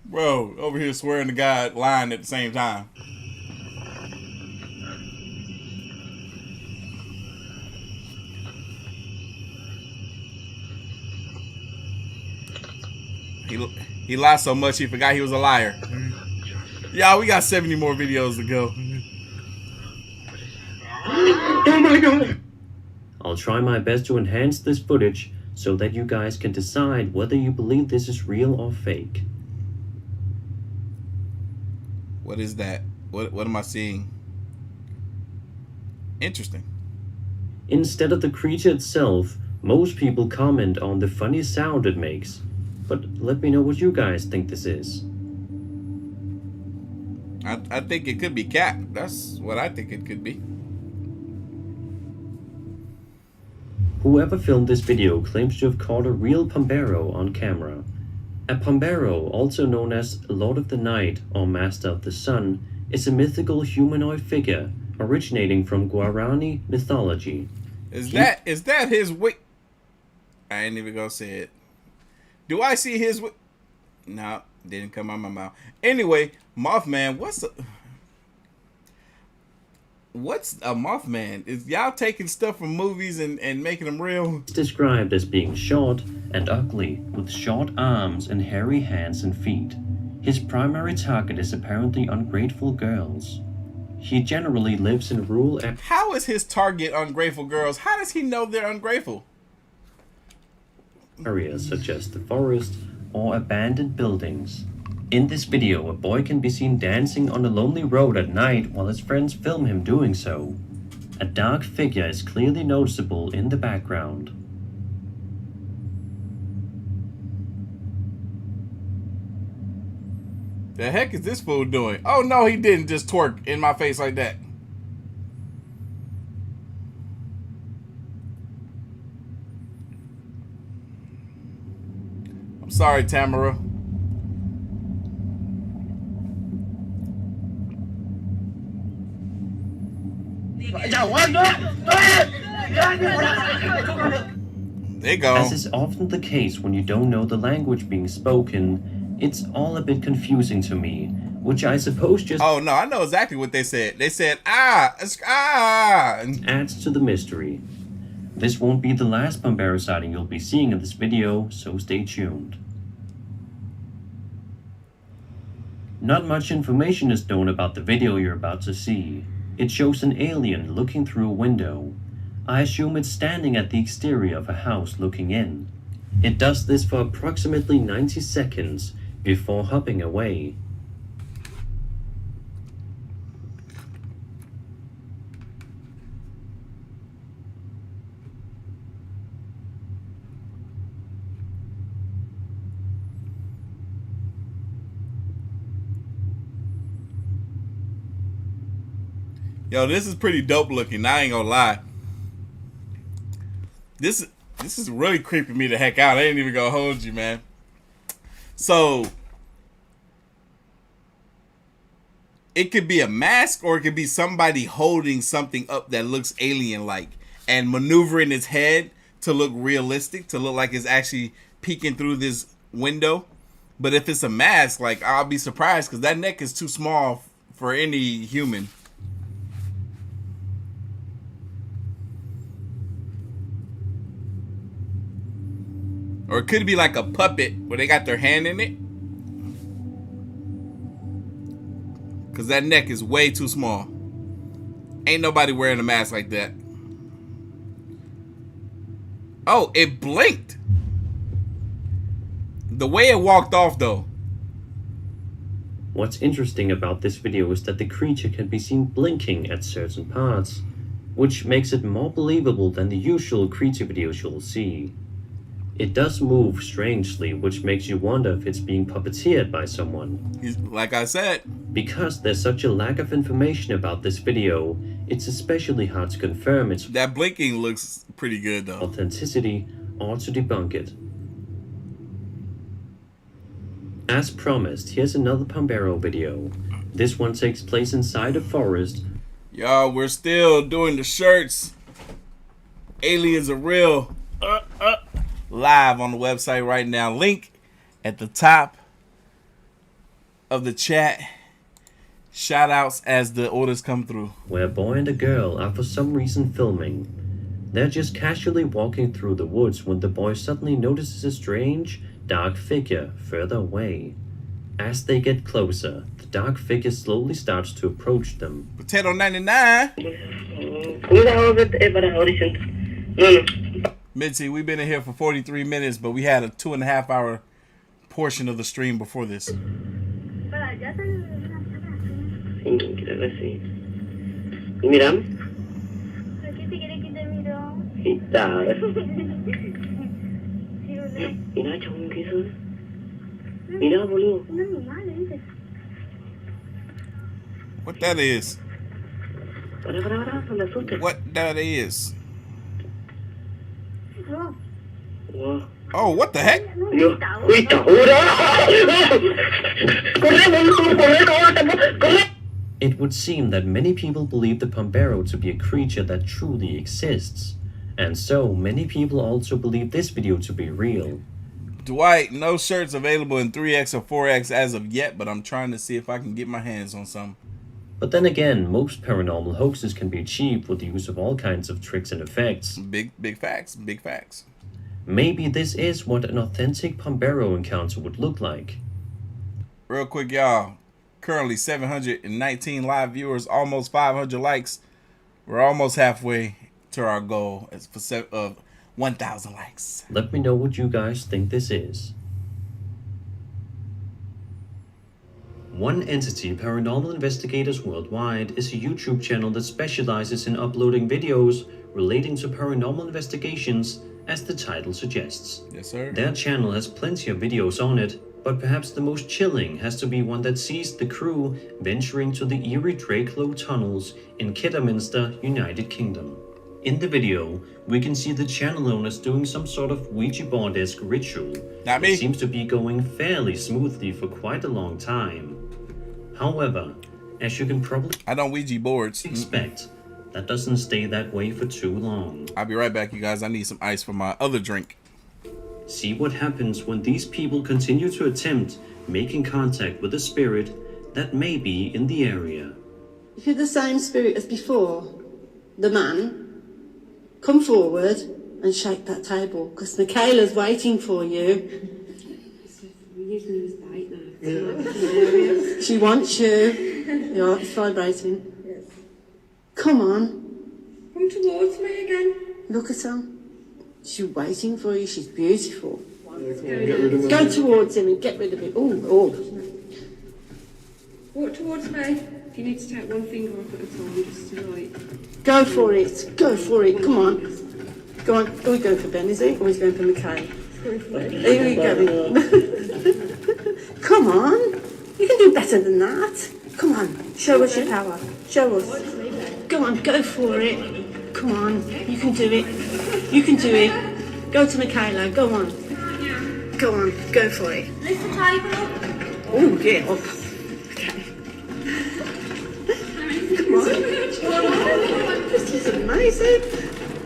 Bro, over here swearing to God, lying at the same time. He lied so much he forgot he was a liar. Y'all, we got 70 more videos to go. Oh my God! I'll try my best to enhance this footage so that you guys can decide whether you believe this is real or fake. What is that? What am I seeing? Interesting. Instead of the creature itself, most people comment on the funny sound it makes. But let me know what you guys think this is. I think it could be cat. That's what I think it could be. Whoever filmed this video claims to have caught a real Pombero on camera. A Pombero, also known as Lord of the Night or Master of the Sun, is a mythical humanoid figure originating from Guarani mythology. Is that his wig? I ain't even gonna say it. Do I see his wig? No, didn't come out my mouth. Anyway, Mothman, what's a Mothman? Is y'all taking stuff from movies and making them real? It's described as being short and ugly, with short arms and hairy hands and feet. His primary target is apparently ungrateful girls. He generally lives in rural How is his target ungrateful girls? How does he know they're ungrateful? areas such as the forest or abandoned buildings. In this video, a boy can be seen dancing on a lonely road at night while his friends film him doing so. A dark figure is clearly noticeable in the background. The heck is this fool doing? Oh no, he didn't just twerk in my face like that. I'm sorry, Tamara. They go. As is often the case when you don't know the language being spoken, it's all a bit confusing to me, which I suppose just Oh no, I know exactly what they said. They said, it's adds to the mystery. This won't be the last Pombero sighting you'll be seeing in this video, so stay tuned. Not much information is known about the video you're about to see. It shows an alien looking through a window. I assume it's standing at the exterior of a house looking in. It does this for approximately 90 seconds before hopping away. Yo, this is pretty dope looking. I ain't gonna lie. This is really creeping me the heck out. I ain't even gonna hold you, man. So it could be a mask or it could be somebody holding something up that looks alien-like and maneuvering its head to look realistic, to look like it's actually peeking through this window. But if it's a mask, like, I'll be surprised because that neck is too small for any human. Or it could be like a puppet where they got their hand in it. Because that neck is way too small. Ain't nobody wearing a mask like that. Oh, it blinked. The way it walked off, though. What's interesting about this video is that the creature can be seen blinking at certain parts, which makes it more believable than the usual creature videos you'll see. It does move strangely, which makes you wonder if it's being puppeteered by someone. Like I said. Because there's such a lack of information about this video, it's especially hard to confirm its that blinking looks pretty good though. Authenticity or to debunk it. As promised, here's another Pombero video. This one takes place inside a forest. Y'all, we're still doing the shirts. Aliens are real. Live on the website right now. Link at the top of the chat. Shout outs as the orders come through. Where a boy and a girl are for some reason filming. They're just casually walking through the woods when the boy suddenly notices a strange, dark figure further away. As they get closer, the dark figure slowly starts to approach them. Potato 99. Mitzi, we've been in here for 43 minutes, but we had a 2.5 hour portion of the stream before this. What that is? What that is? Oh, what the heck? It would seem that many people believe the Pombero to be a creature that truly exists, and so many people also believe this video to be real. Dwight, no shirts available in 3X or 4X as of yet, but I'm trying to see if I can get my hands on some. But then again, most paranormal hoaxes can be achieved with the use of all kinds of tricks and effects. Big facts, big facts. Maybe this is what an authentic Pombero encounter would look like. Real quick, y'all. Currently 719 live viewers, almost 500 likes. We're almost halfway to our goal of 1,000 likes. Let me know what you guys think this is. One Entity Paranormal Investigators Worldwide is a YouTube channel that specializes in uploading videos relating to paranormal investigations, as the title suggests. Yes, sir. Their channel has plenty of videos on it, but perhaps the most chilling has to be one that sees the crew venturing to the eerie Drakelow tunnels in Kidderminster, United Kingdom. In the video, we can see the channel owners doing some sort of Ouija board-esque ritual. Not me. It seems to be going fairly smoothly for quite a long time. However, as you can probably I don't Ouija boards. expect, that doesn't stay that way for too long. I'll be right back, you guys. I need some ice for my other drink. See what happens when these people continue to attempt making contact with a spirit that may be in the area. If you're the same spirit as before, the man, come forward and shake that table, because Michaela's waiting for you. She wants you. Yeah, it's vibrating. Yes. Come on. Come towards me again. Look at her. She's waiting for you. She's beautiful. Go towards him and get rid of it. Oh. Walk towards me. You need to take one finger off at a time, just to like. Go for it. Go for it. Come on. Go on. Are we going for Ben, is he? Or is he going for Michaela? Here we go. Come on. You can do better than that. Come on. Show us your power. Show us. Go on. Go for it. Come on. You can do it. You can do it. Go to Michaela. Go on. Go on. Go for it. Lift the table up. Oh, get up. Okay. Come on. This is amazing.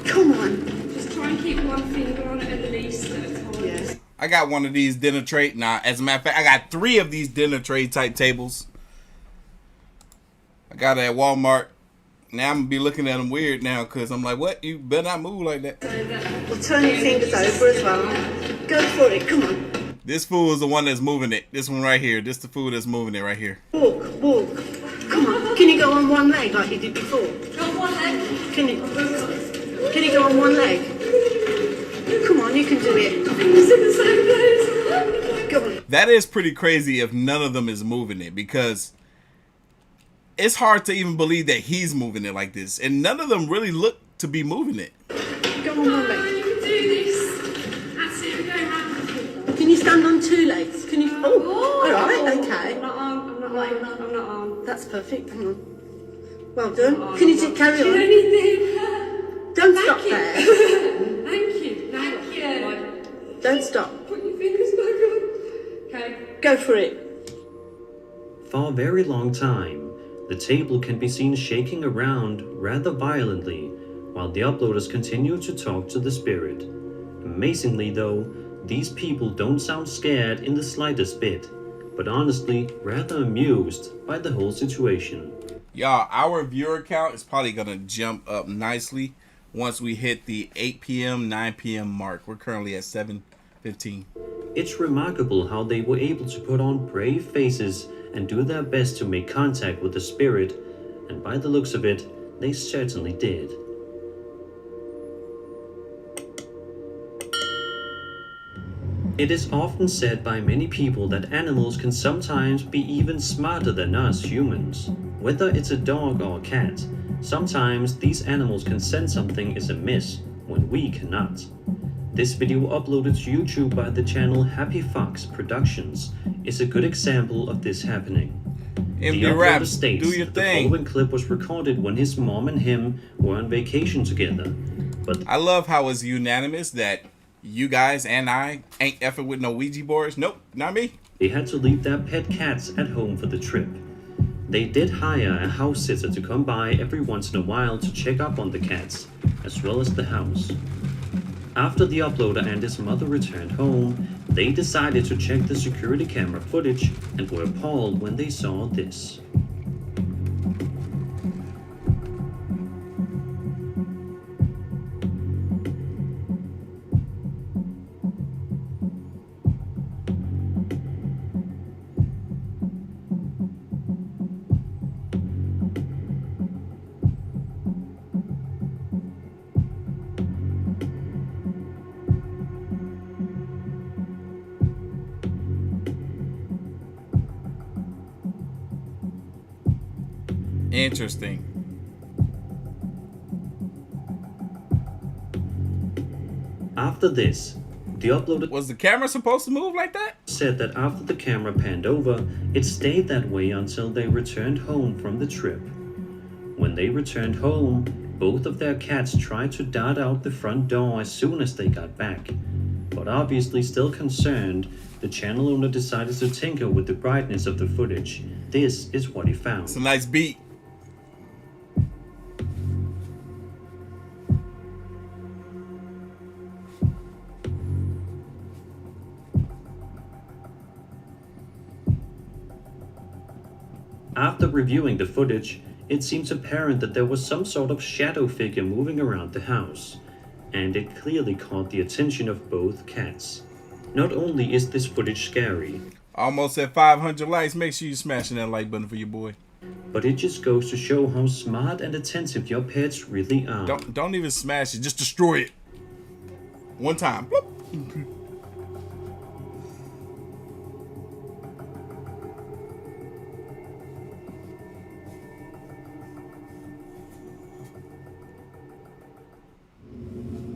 Come on. Just try and keep one finger on it at least at a time. Yes. I got one of these dinner tray. Nah, as a matter of fact, I got 3 of these dinner tray type tables. I got it at Walmart. Now I'm going to be looking at them weird now because I'm like, what? You better not move like that. We'll turn your fingers over as well. Go for it. Come on. This fool is the one that's moving it. This one right here. This the fool that's moving it right here. Walk. Come on. Can you go on one leg like you did before? Go on one leg. Can you go on one leg? Come on, you can do it. It's in the same place. Go on. That is pretty crazy if none of them is moving it, because it's hard to even believe that he's moving it like this. And none of them really look to be moving it. Go on one leg. You can do this. That's it. Go round. Can you stand on 2 legs? Can you? Oh, all right, okay. I'm not on. That's perfect. Come on. Well done. Can you carry on? Anything? Don't stop there. Thank you. Don't stop. Put your fingers back on. Okay. Go for it. For a very long time, the table can be seen shaking around rather violently while the uploaders continue to talk to the spirit. Amazingly though, these people don't sound scared in the slightest bit, but honestly rather amused by the whole situation. Y'all, our viewer count is probably going to jump up nicely once we hit the 8 p.m., 9 p.m. mark. We're currently at 7:15. It's remarkable how they were able to put on brave faces and do their best to make contact with the spirit, and by the looks of it, they certainly did. It is often said by many people that animals can sometimes be even smarter than us humans. Whether it's a dog or a cat, sometimes these animals can sense something is amiss when we cannot. This video uploaded to YouTube by the channel Happy Fox Productions is a good example of this happening. MD The uploader Raps, states do your that the thing. following clip was recorded when his mom and him were on vacation together. But I love how it's unanimous that you guys and I ain't effing with no Ouija boards. Nope, not me. they had to leave their pet cats at home for the trip. They did hire a house sitter to come by every once in a while to check up on the cats, as well as the house. After the uploader and his mother returned home, they decided to check the security camera footage and were appalled when they saw this. Interesting. After this, the uploader Was the camera supposed to move like that? said that after the camera panned over, it stayed that way until they returned home from the trip. When they returned home, both of their cats tried to dart out the front door as soon as they got back. But obviously still concerned, the channel owner decided to tinker with the brightness of the footage. This is what he found. It's a nice beat. After reviewing the footage, it seems apparent that there was some sort of shadow figure moving around the house, and it clearly caught the attention of both cats. Not only is this footage scary, Almost at 500 likes. Make sure you smashing that like button for your boy. but it just goes to show how smart and attentive your pets really are. Don't even smash it. Just destroy it. One time. Bloop.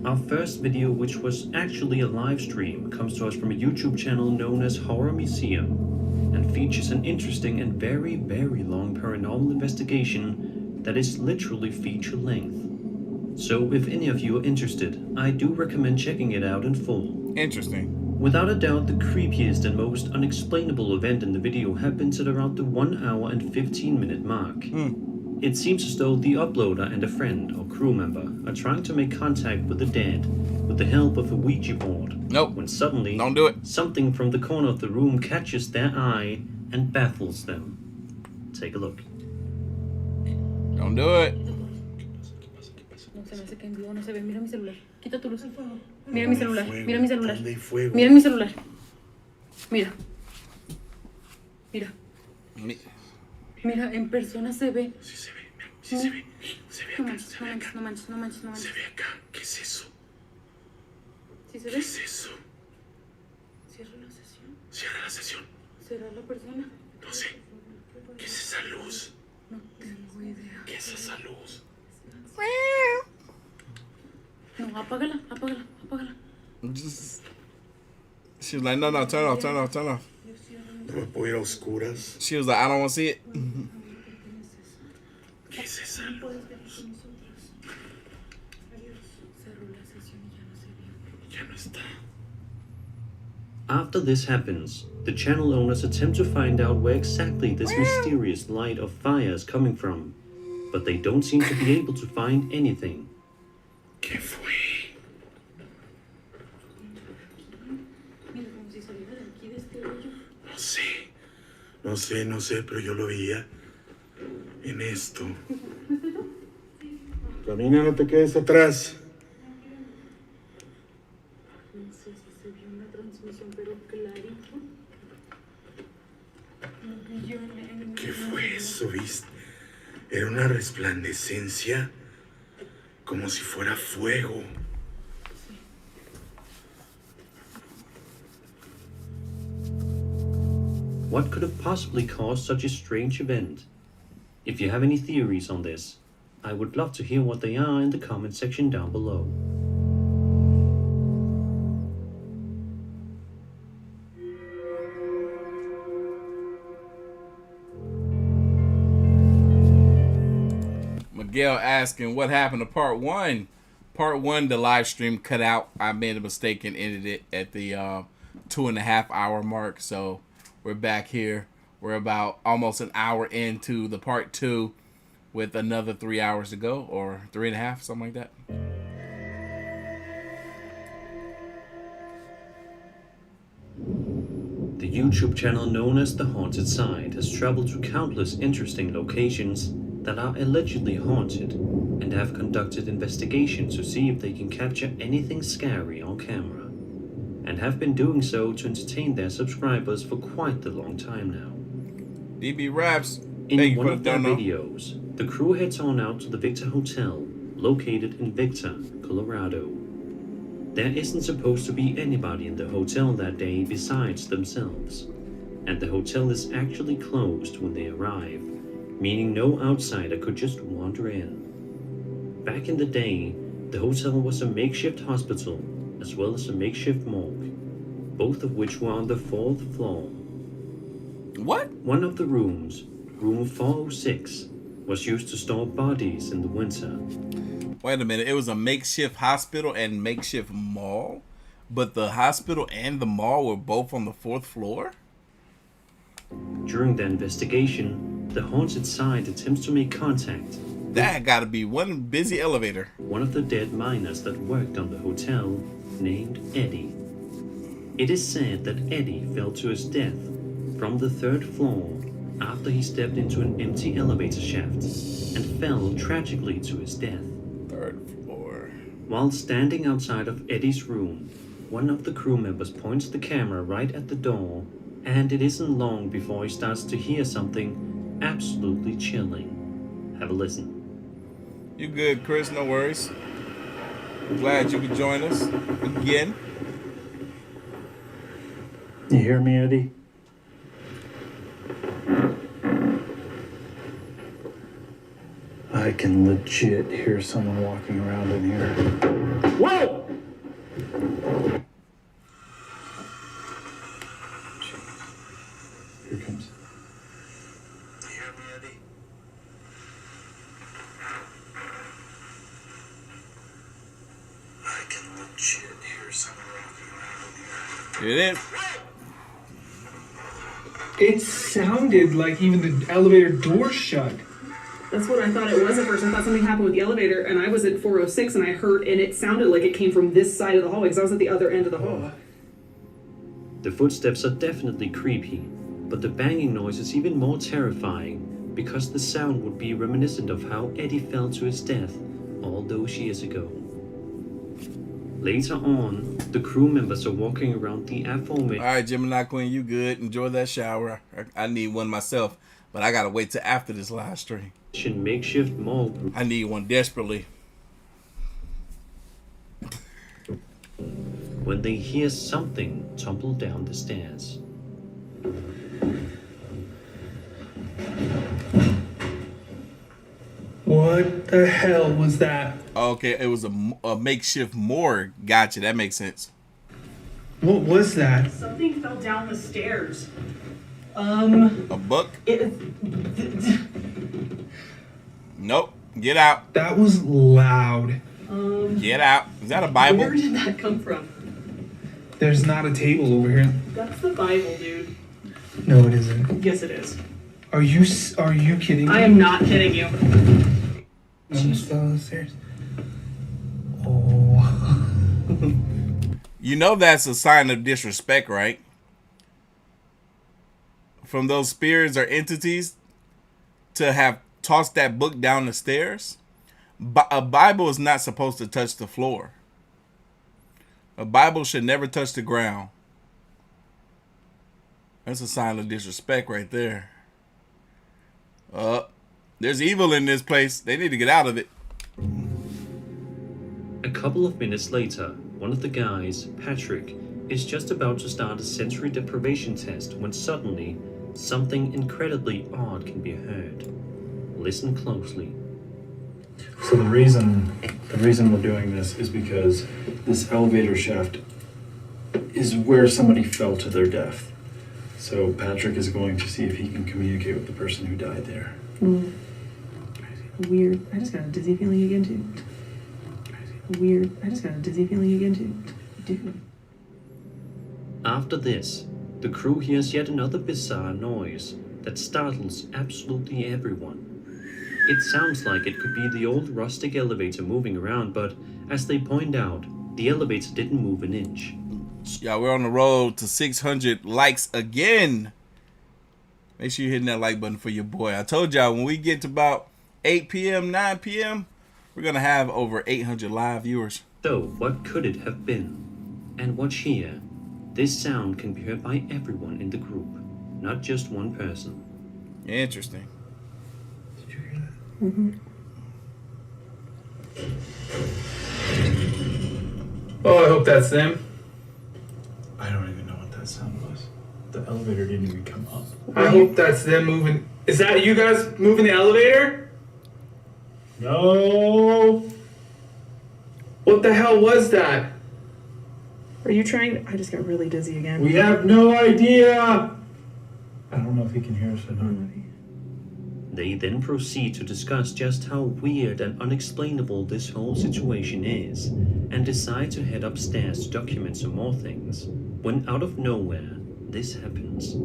Our first video, which was actually a live stream, comes to us from a YouTube channel known as Horror Museum and features an interesting and very, very long paranormal investigation that is literally feature length. So if any of you are interested, I do recommend checking it out in full. Interesting. Without a doubt, the creepiest and most unexplainable event in the video happens at around the 1 hour and 15-minute mark. It seems as though the uploader and a friend or crew member are trying to make contact with the dead with the help of a Ouija board. Nope. When suddenly, Don't do it. something from the corner of the room catches their eye and baffles them. Take a look. Don't do it. No se me hace que en vivo no se ve. Mira mi celular. Quita tu luz. Mira mi celular. Mira mi celular. Mira mi celular. Mira. Mira. Mira, en persona se ve. Sí se ve, sí se ve. Se ve No acá, manches, se no ve manches, acá. no manches, no manches, no manches. Se ve acá. ¿Qué es eso? ¿Sí se ¿Qué ve? es eso? Cierra la sesión. Cierra la sesión. ¿Será la persona? No sé. ¿Qué es esa luz? No tengo idea. ¿Qué es esa luz? No, apágala, apágala, apágala. She was like, no, turn off, turn off, turn off. No me puedo ir a oscuras. She was like, I don't want to see it. ¿Qué es esa luz? Ya no está. After this happens, the channel owners attempt to find out where exactly this mysterious light of fire is coming from, but they don't seem to be able to find anything. ¿Qué fue? No sé. No sé, pero yo lo veía en esto. Camina, no te quedes atrás. No sé si se vio una transmisión, pero clarito. ¿Qué fue eso, viste? Era una resplandecencia como si fuera fuego. What could have possibly caused such a strange event? If you have any theories on this, I would love to hear what they are in the comment section down below. Miguel asking what happened to part one. Part one, the live stream cut out. I made a mistake and ended it at the 2.5 hour mark. So we're back here. We're about almost an hour into the part two with another 3 hours to go, or 3.5, something like that. The YouTube channel known as The Haunted Side has traveled to countless interesting locations that are allegedly haunted and have conducted investigations to see if they can capture anything scary on camera, and have been doing so to entertain their subscribers for quite a long time now. DB Raps. In one of their videos, the crew heads on out to the Victor Hotel, located in Victor, Colorado. There isn't supposed to be anybody in the hotel that day besides themselves, and the hotel is actually closed when they arrive, meaning no outsider could just wander in. Back in the day, the hotel was a makeshift hospital as well as a makeshift morgue, both of which were on the 4th floor. What? One of the rooms, room 406, was used to store bodies in the winter. Wait a minute, it was a makeshift hospital and makeshift mall? But the hospital and the mall were both on the 4th floor? During the investigation, the haunted side attempts to make contact. That gotta be one busy elevator. One of the dead miners that worked on the hotel, named Eddie. It is said that Eddie fell to his death from the 3rd floor after he stepped into an empty elevator shaft and fell tragically to his death. 3rd floor. While standing outside of Eddie's room, one of the crew members points the camera right at the door, and it isn't long before he starts to hear something absolutely chilling. Have a listen. You good, Chris? No worries. Glad you could join us again. You hear me, Eddie? I can legit hear someone walking around in here. Whoa! Here comes. You hear me, Eddie? I can legit hear someone walking around in here. It is. It sounded like even the elevator door shut. That's what I thought it was at first. I thought something happened with the elevator, and I was at 406, and I heard, and it sounded like it came from this side of the hallway, because I was at the other end of the hall. The footsteps are definitely creepy, but the banging noise is even more terrifying because the sound would be reminiscent of how Eddie fell to his death all those years ago. Later on, the crew members are walking around the aforementioned... Alright, Gemini Queen, you good. Enjoy that shower. I need one myself, but I gotta wait till after this live stream. Makeshift morgue. I need one desperately. When they hear something tumble down the stairs. What the hell was that? Okay, it was a makeshift morgue. Gotcha, that makes sense. What was that? Something fell down the stairs. A book? Nope. Get out. That was loud. Get out. Is that a Bible? Where did that come from? There's not a table over here. That's the Bible, dude. No, it isn't. Yes, it is. Are you kidding me? I am not kidding you. Almost fell down the stairs. Oh. You know that's a sign of disrespect, right? From those spirits or entities to have tossed that book down the stairs. A Bible is not supposed to touch the floor. A Bible should never touch the ground. That's a sign of disrespect right there. There's evil in this place. They need to get out of it. A couple of minutes later, one of the guys, Patrick, is just about to start a sensory deprivation test when suddenly something incredibly odd can be heard. Listen closely. So the reason we're doing this is because this elevator shaft is where somebody fell to their death. So Patrick is going to see if he can communicate with the person who died there. Weird. I just got a dizzy feeling again, too. Weird. I just got a dizzy feeling again, too. Dude. After this, the crew hears yet another bizarre noise that startles absolutely everyone. It sounds like it could be the old rustic elevator moving around, but as they point out, the elevator didn't move an inch. Yeah, we're on the road to 600 likes again. Make sure you're hitting that like button for your boy. I told y'all when we get to about 8 p.m., 9 p.m., we're going to have over 800 live viewers. So, what could it have been? And watch here. This sound can be heard by everyone in the group, not just one person. Interesting. Did you hear that? Mm-hmm. Oh, I hope that's them. I don't even know what that sound was. The The elevator didn't even come up. I hope that's them moving. Is that you guys moving the elevator? No. What the hell was that? Are you trying? I just got really dizzy again. We have no idea. I don't know if he can hear us or not. They then proceed to discuss just how weird and unexplainable this whole situation is, and decide to head upstairs to document some more things, when out of nowhere, this happens.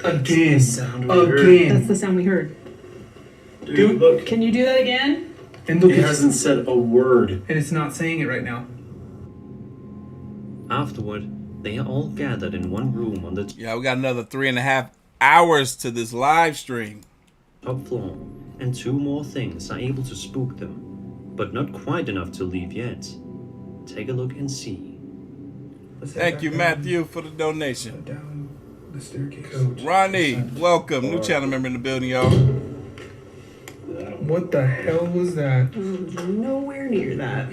Again. That's the sound we heard. Dude, look. Can you do that again? And look, He hasn't said a word. and it's not saying it right now. Afterward, they are all gathered in one room on the Yeah, we got another 3.5 hours to this live stream. top floor, and 2 more things are able to spook them, but not quite enough to leave yet. Take a look and see. Thank you, Matthew, for the donation. Down the staircase. Ronnie, welcome. New channel member in the building, y'all. What the hell was that? Nowhere near that.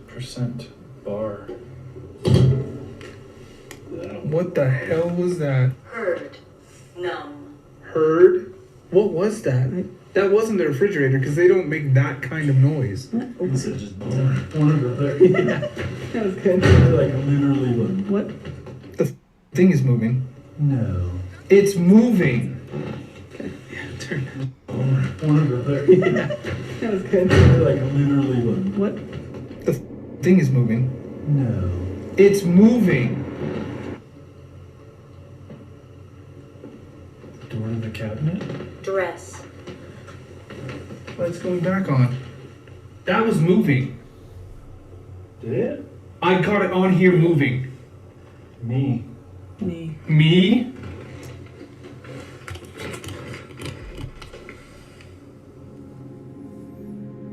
Percent bar. What the hell was that? Heard. Numb. Heard? What was that? That wasn't the refrigerator because they don't make that kind of noise. He said just one of the other. That was good. Like literally one. What? The thing is moving. No. It's moving. Turn. One of the other. That was good. Like literally one. What? The thing is moving. No. It's moving. Door to the cabinet. Dress. What's going back on? That was moving. Did it? I got it on here moving. Me. Me?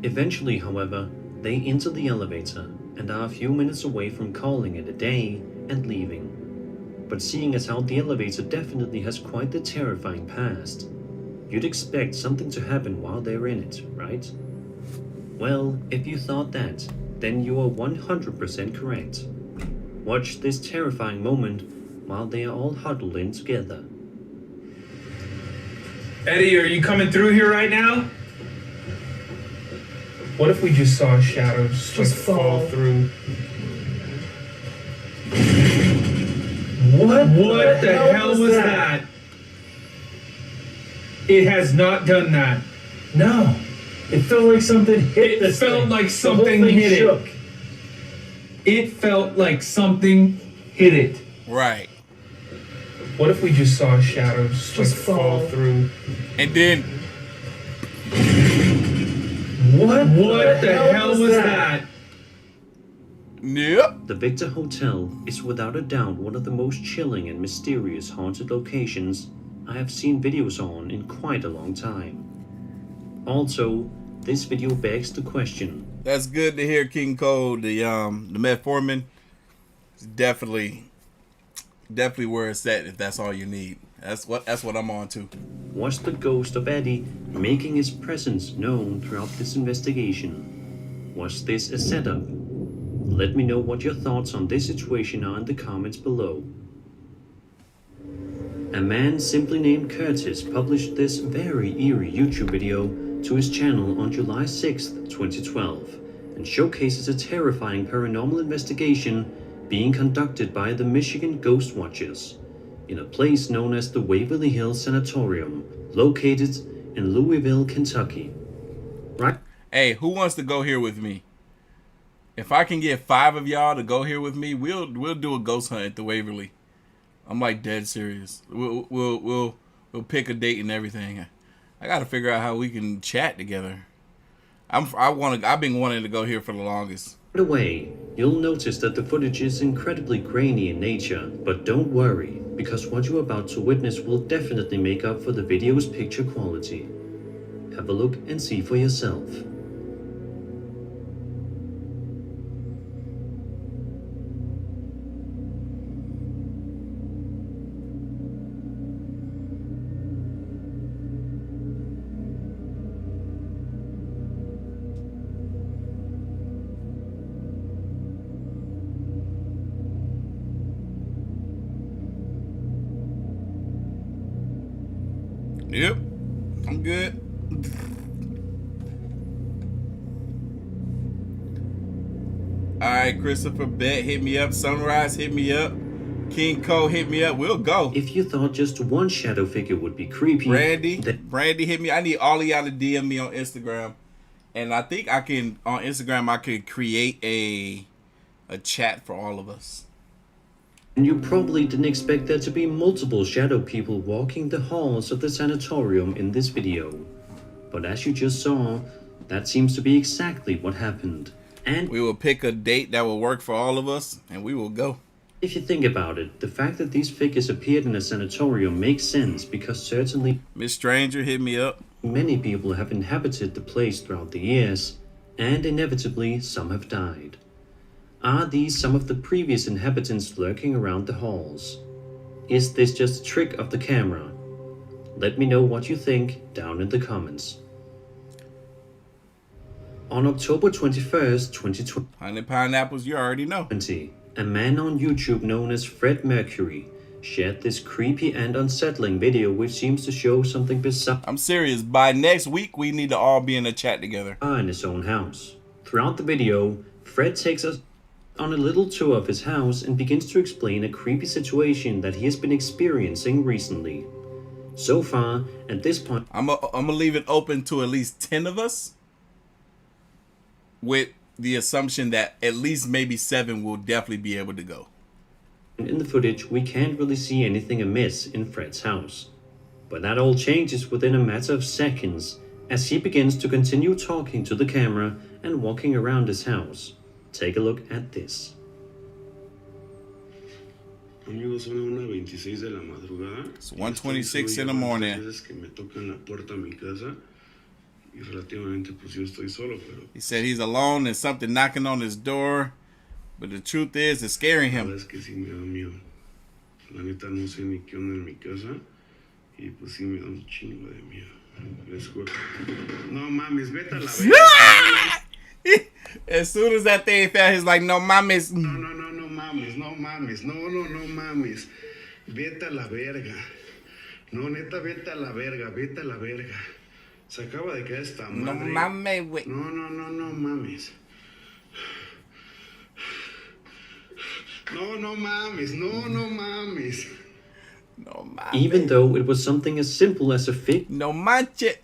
Eventually, however, they enter the elevator and are a few minutes away from calling it a day and leaving. But seeing as how the elevator definitely has quite the terrifying past, you'd expect something to happen while they're in it, right? Well, if you thought that, then you are 100% correct. Watch this terrifying moment while they are all huddled in together. Eddie, are you coming through here right now? What if we just saw shadows just fall through? What the hell was that? It has not done that. No. It felt like something hit It felt like something hit it. It felt like something hit it. Right. What if we just saw shadows just fall through? And then What the hell was that? Yep. The Victor Hotel is without a doubt one of the most chilling and mysterious haunted locations I have seen videos on in quite a long time. Also, this video begs the question. That's good to hear, King Cole. The metformin is definitely where it's at if that's all you need. That's what I'm on to. Was the ghost of Eddie making his presence known throughout this investigation? Was this a setup? Let me know what your thoughts on this situation are in the comments below. A man simply named Curtis published this very eerie YouTube video to his channel on July 6th, 2012, and showcases a terrifying paranormal investigation being conducted by the Michigan Ghost Watchers in a place known as the Waverly Hills Sanatorium, located in Louisville, Kentucky. Right? Hey, who wants to go here with me? If I can get 5 of y'all to go here with me, we'll do a ghost hunt at the Waverly. I'm like dead serious. We'll pick a date and everything. I got to figure out how we can chat together. I've been wanting to go here for the longest. Right away, you'll notice that the footage is incredibly grainy in nature, but don't worry, because what you're about to witness will definitely make up for the video's picture quality. Have a look and see for yourself. Yep. I'm good. All right, Christopher Bet, hit me up. Sunrise, hit me up. King Cole, hit me up. We'll go. If you thought just one shadow figure would be creepy, Brandy, hit me. I need all of y'all to DM me on Instagram, and I think I can on Instagram. I could create a chat for all of us. And you probably didn't expect there to be multiple shadow people walking the halls of the sanatorium in this video. But as you just saw, that seems to be exactly what happened. And we will pick a date that will work for all of us, and we will go. If you think about it, the fact that these figures appeared in a sanatorium makes sense because certainly Miss Stranger, hit me up. Many people have inhabited the place throughout the years, and inevitably some have died. Are these some of the previous inhabitants lurking around the halls? Is this just a trick of the camera? Let me know what you think down in the comments. On October 21st, 2020, Honey Pineapples, you already know. A man on YouTube known as Fred Mercury shared this creepy and unsettling video which seems to show something bizarre. I'm serious. By next week, we need to all be in a chat together. In his own house. Throughout the video, Fred takes us on a little tour of his house and begins to explain a creepy situation that he has been experiencing recently. So far, at this point, I'm gonna leave it open to at least 10 of us, with the assumption that at least maybe 7 will definitely be able to go. In the footage, we can't really see anything amiss in Fred's house. But that all changes within a matter of seconds as he begins to continue talking to the camera and walking around his house. Take a look at this. Amigos, son una 26 de la madrugada. It's 1:26 in the morning. Que me tocan la puerta a mi casa. Y relativamente pues yo estoy solo, pero he said he's alone and something knocking on his door, but the truth is it's scaring him. Es que sí me da miedo. La neta no sé ni qué onda en mi casa y pues sí me da un chingo de miedo. No mames, vete a la verga. As soon as that thing fell, he's like, no mames. No mames, no mames, no mames. Vete a la verga. No, neta, vete a la verga, vete a la verga. Se acaba de quedar esta madre. No mames, güey. No mames. No mames, no mames. No mames. Even though it was something as simple as a fig. No manches.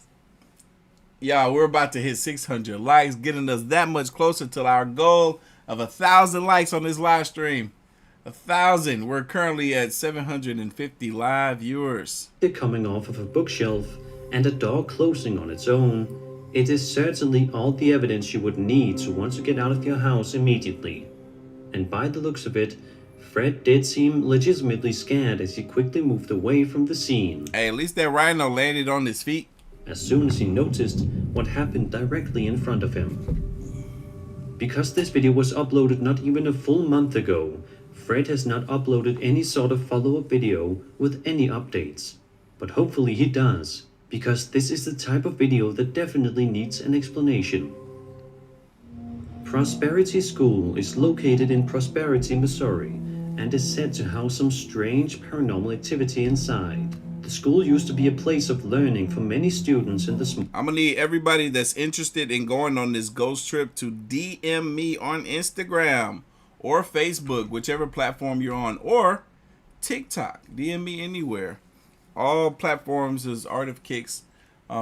Y'all, we're about to hit 600 likes, getting us that much closer to our goal of 1,000 likes on this live stream. 1,000. We're currently at 750 live viewers. Coming off of a bookshelf and a door closing on its own, it is certainly all the evidence you would need to want to get out of your house immediately. And by the looks of it, Fred did seem legitimately scared as he quickly moved away from the scene. Hey, at least that rhino landed on his feet. As soon as he noticed what happened directly in front of him. Because this video was uploaded not even a full month ago, Fred has not uploaded any sort of follow-up video with any updates. But hopefully he does, because this is the type of video that definitely needs an explanation. Prosperity School is located in Prosperity, Missouri, and is said to house some strange paranormal activity inside. The school used to be a place of learning for many students in the I'm gonna need everybody that's interested in going on this ghost trip to DM me on Instagram or Facebook, whichever platform you're on, or TikTok. DM me anywhere. All platforms is Artofkickz.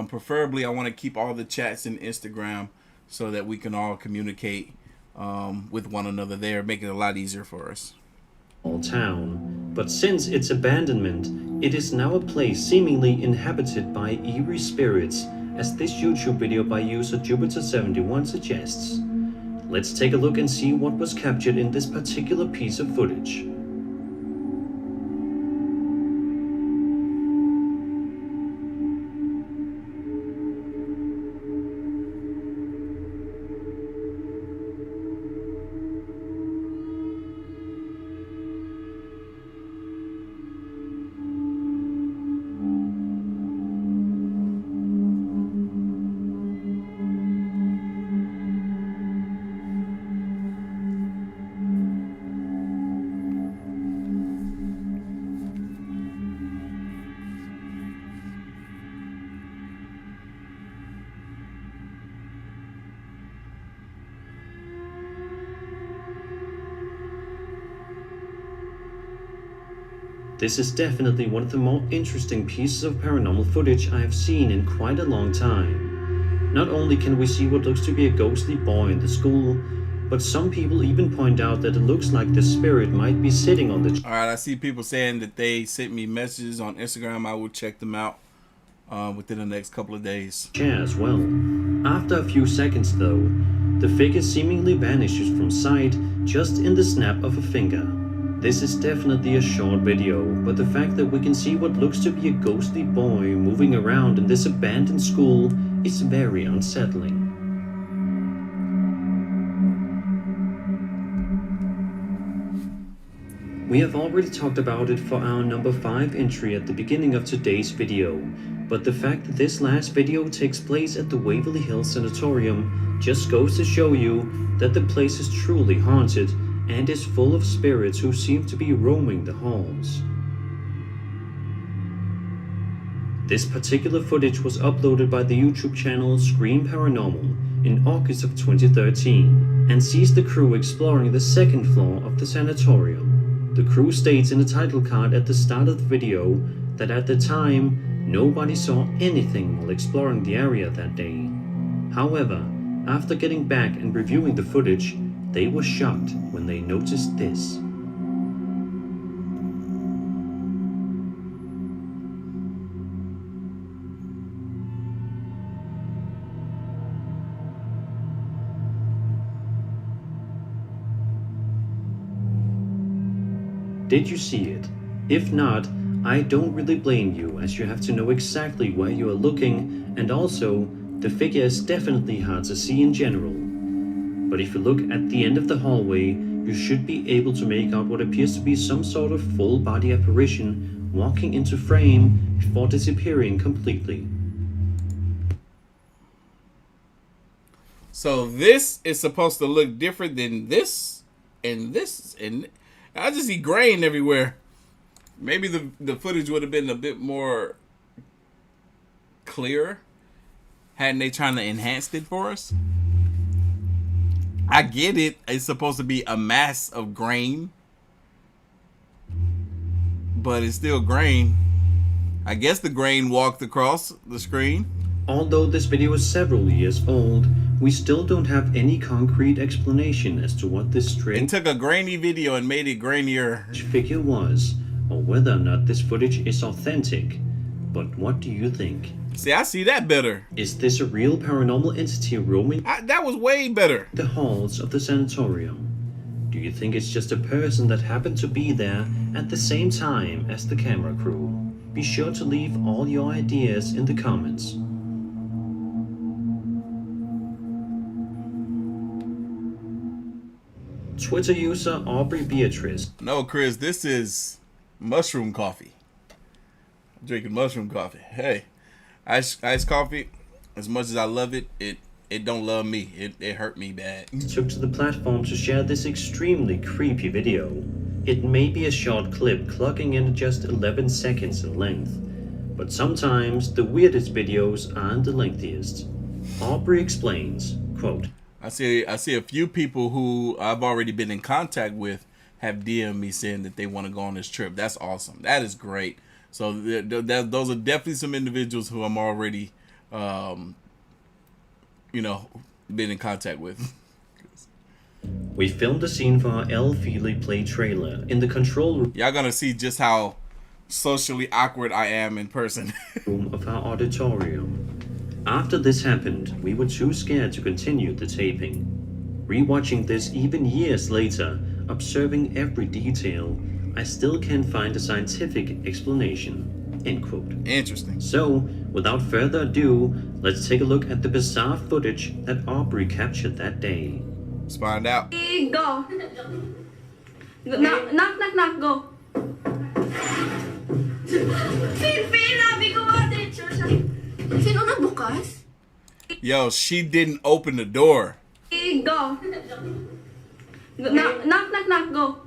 Preferably, I want to keep all the chats in Instagram so that we can all communicate with one another there, make it a lot easier for us. Town, but since its abandonment, it is now a place seemingly inhabited by eerie spirits, as this YouTube video by user Jupiter71 suggests. Let's take a look and see what was captured in this particular piece of footage. This is definitely one of the more interesting pieces of paranormal footage I have seen in quite a long time. Not only can we see what looks to be a ghostly boy in the school, but some people even point out that it looks like the spirit might be sitting on the Alright, I see people saying that they sent me messages on Instagram. I will check them out within the next couple of days. chair as well. After a few seconds though, the figure seemingly vanishes from sight just in the snap of a finger. This is definitely a short video, but the fact that we can see what looks to be a ghostly boy moving around in this abandoned school is very unsettling. We have already talked about it for our number 5 entry at the beginning of today's video, but the fact that this last video takes place at the Waverly Hills Sanatorium just goes to show you that the place is truly haunted and is full of spirits who seem to be roaming the halls. This particular footage was uploaded by the YouTube channel Scream Paranormal in August of 2013 and sees the crew exploring the second floor of the sanatorium. The crew states in the title card at the start of the video that at the time, nobody saw anything while exploring the area that day. However, after getting back and reviewing the footage, they were shocked when they noticed this. Did you see it? If not, I don't really blame you, as you have to know exactly where you are looking, and also, the figure is definitely hard to see in general. But if you look at the end of the hallway, you should be able to make out what appears to be some sort of full-body apparition walking into frame before disappearing completely. So this is supposed to look different than this, and I just see grain everywhere. Maybe the footage would have been a bit more clear hadn't they trying to enhance it for us. I get it. It's supposed to be a mass of grain, but it's still grain. I guess the grain walked across the screen. Although this video is several years old, we still don't have any concrete explanation as to what this strange It took a grainy video and made it grainier figure was, or whether or not this footage is authentic. But what do you think? See, I see that better. Is this a real paranormal entity roaming that was way better. the halls of the sanatorium? Do you think it's just a person that happened to be there at the same time as the camera crew? Be sure to leave all your ideas in the comments. Twitter user Aubrey Beatrice. No, Chris, this is mushroom coffee. I'm drinking mushroom coffee. Hey, iced coffee, as much as I love it, it don't love me. It hurt me bad. Took to the platform to share this extremely creepy video. It may be a short clip clocking in at just 11 seconds in length, but sometimes the weirdest videos aren't the lengthiest. Aubrey explains, quote, I see a few people who I've already been in contact with have DM'd me saying that they want to go on this trip. That's awesome. That is great. So those are definitely some individuals who I'm already, been in contact with. We filmed a scene for our El Feely Play trailer in the control room. Y'all gonna see just how socially awkward I am in person. room of our auditorium. After this happened, we were too scared to continue the taping. Rewatching this even years later, observing every detail, I still can't find a scientific explanation. End quote. Interesting. So, without further ado, let's take a look at the bizarre footage that Aubrey captured that day. Let's find out. Go. Knock, knock, knock, go. Sino nagbukas? Yo, she didn't open the door. Go. Knock, knock, knock, go.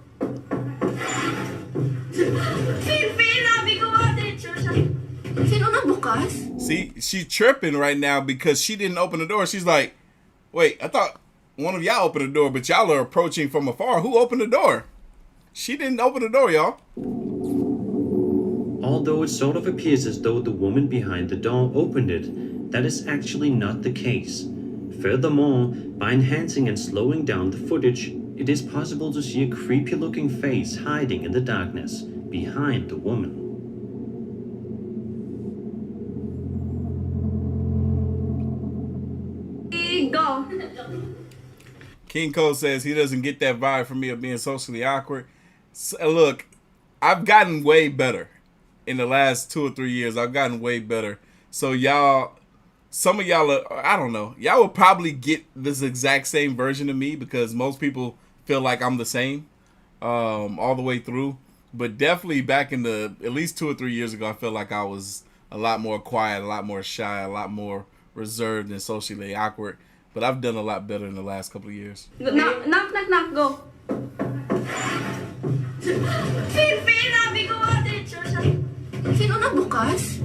Sino nagbukas? See, she's tripping right now because she didn't open the door. She's like, wait, I thought one of y'all opened the door, but y'all are approaching from afar. Who opened the door? She didn't open the door, y'all. although it sort of appears as though the woman behind the door opened it, that is actually not the case. Furthermore, by enhancing and slowing down the footage, it is possible to see a creepy looking face hiding in the darkness behind the woman. Go. King Cole says he doesn't get that vibe from me of being socially awkward. So, look, I've gotten way better in the last 2 or 3 years. I've gotten way better. So y'all, some of y'all are, I don't know, y'all will probably get this exact same version of me because most people feel like I'm the same all the way through. But definitely back in at least 2 or 3 years ago, I felt like I was a lot more quiet, a lot more shy, a lot more reserved and socially awkward. But I've done a lot better in the last couple of years. Knock, knock, knock, go. Sino nagbukas?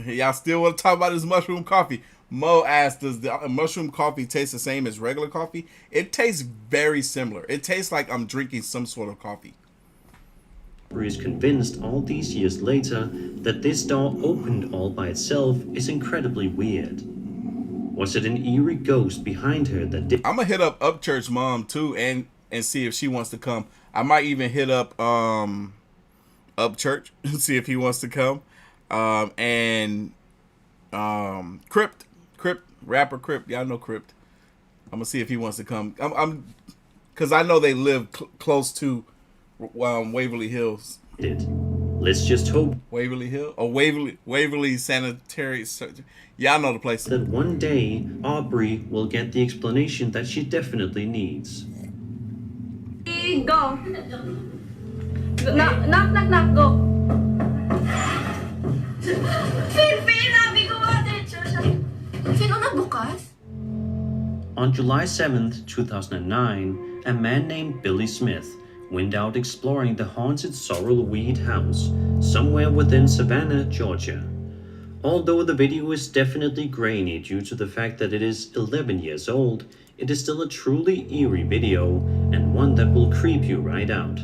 Y'all still want to talk about this mushroom coffee? Mo asked, does the mushroom coffee taste the same as regular coffee? It tastes very similar. It tastes like I'm drinking some sort of coffee. Is convinced all these years later that this door opened all by itself is incredibly weird. Was it an eerie ghost behind her that did? I'm gonna hit up Upchurch Mom too and see if she wants to come. I might even hit up Upchurch and see if he wants to come. Crypt rapper Crypt. Y'all know Crypt. I'm gonna see if he wants to come. I'm because I know they live close to Waverly Hills. Let's just hope Waverly Hill or Waverly Sanatorium. Y'all know the place. That one day Aubrey will get the explanation that she definitely needs. Go. Knock, knock, knock, knock, go. Sino nagbukas? On July 7th, 2009, a man named Billy Smith went out exploring the haunted Sorrel Weed house somewhere within Savannah, Georgia. Although the video is definitely grainy due to the fact that it is 11 years old, it is still a truly eerie video and one that will creep you right out.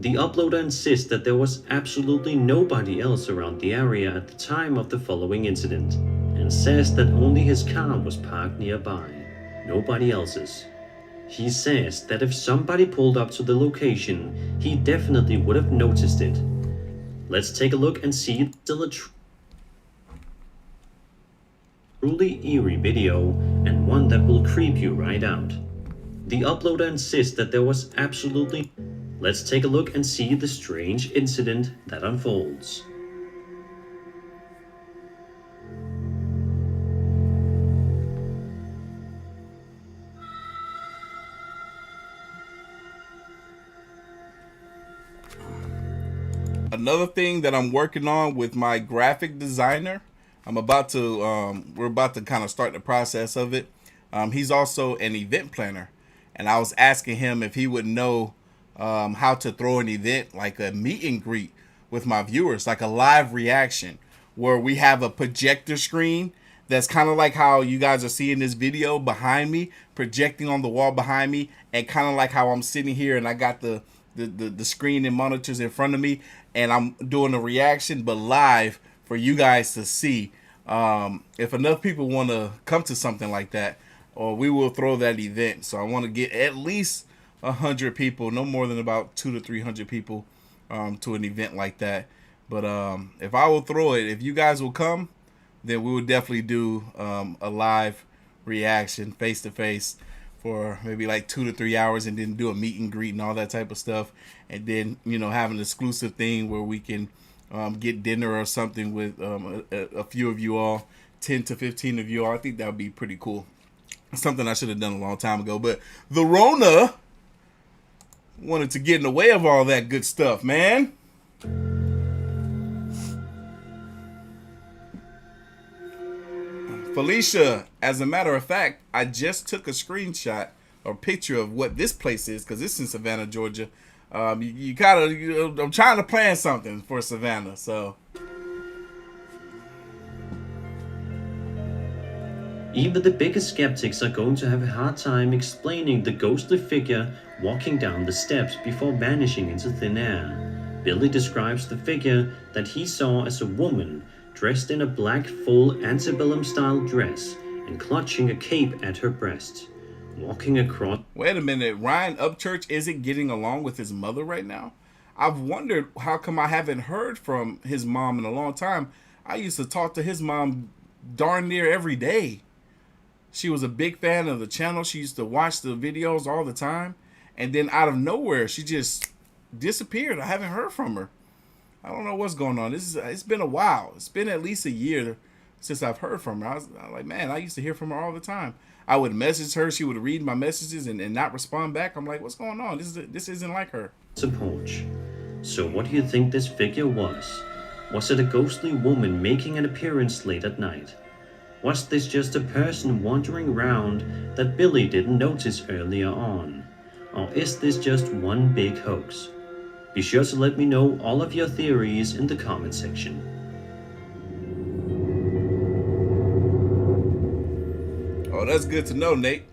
The uploader insists that there was absolutely nobody else around the area at the time of the following incident, and says that only his car was parked nearby, nobody else's. He says that if somebody pulled up to the location, he definitely would have noticed it. Let's take a look and see it's still a truly eerie video and one that will creep you right out. The uploader insists that there was absolutely... Let's take a look and see the strange incident that unfolds. Another thing that I'm working on with my graphic designer, we're about to kind of start the process of it. He's also an event planner, and I was asking him if he would know how to throw an event like a meet and greet with my viewers, like a live reaction where we have a projector screen that's kind of like how you guys are seeing this video behind me, projecting on the wall behind me, and kind of like how I'm sitting here and I got the screen and monitors in front of me and I'm doing a reaction, but live for you guys to see. If enough people want to come to something like that, or we will throw that event. So I want to get at least 100 people, no more than about 200 to 300 people to an event like that. But if I will throw it, if you guys will come, then we will definitely do a live reaction face to face for maybe like 2 to 3 hours, and then do a meet and greet and all that type of stuff, and then have an exclusive thing where we can get dinner or something with a few of you all, 10 to 15 of you all. I think that would be pretty cool. Something I should have done a long time ago, but the Rona wanted to get in the way of all that good stuff, man. Felicia, as a matter of fact, I just took a screenshot or picture of what this place is, because it's in Savannah, Georgia. I'm trying to plan something for Savannah, so. Even the biggest skeptics are going to have a hard time explaining the ghostly figure walking down the steps before vanishing into thin air. Billy describes the figure that he saw as a woman dressed in a black full antebellum-style dress and clutching a cape at her breast, walking across... Wait a minute, Ryan Upchurch isn't getting along with his mother right now? I've wondered how come I haven't heard from his mom in a long time. I used to talk to his mom darn near every day. She was a big fan of the channel. She used to watch the videos all the time. And then out of nowhere, she just disappeared. I haven't heard from her. I don't know what's going on. It's been a while. It's been at least a year since I've heard from her. I was like, man, I used to hear from her all the time. I would message her. She would read my messages and not respond back. I'm like, what's going on? This isn't like her. ...a porch. So what do you think this figure was? Was it a ghostly woman making an appearance late at night? Was this just a person wandering around that Billy didn't notice earlier on? Or is this just one big hoax? Be sure to let me know all of your theories in the comment section. Oh, that's good to know, Nate.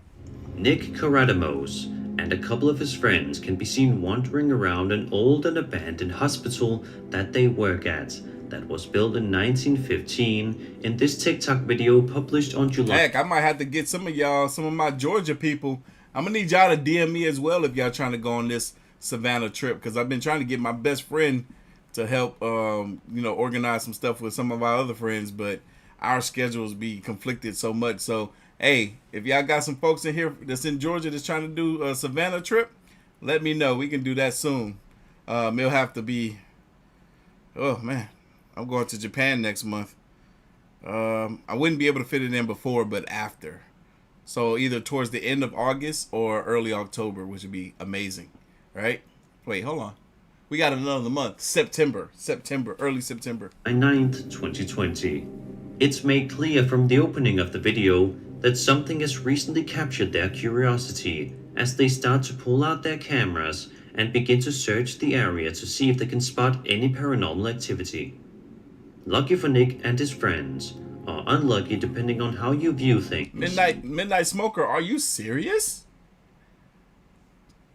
Nick Karadamos and a couple of his friends can be seen wandering around an old and abandoned hospital that they work at, that was built in 1915 in this TikTok video published on July... Heck, I might have to get some of my Georgia people. I'm gonna need y'all to DM me as well if y'all trying to go on this Savannah trip, because I've been trying to get my best friend to help organize some stuff with some of our other friends, but our schedules be conflicted so much. So hey, if y'all got some folks in here that's in Georgia that's trying to do a Savannah trip, let me know. We can do that soon. It'll have to be, oh man, I'm going to Japan next month. I wouldn't be able to fit it in before, but after. So either towards the end of August or early October, which would be amazing, right? Wait, hold on. We got another month. September, early September. 9th, 2020. It's made clear from the opening of the video that something has recently captured their curiosity as they start to pull out their cameras and begin to search the area to see if they can spot any paranormal activity. Lucky for Nick and his friends, or unlucky depending on how you view things. Midnight Smoker, are you serious?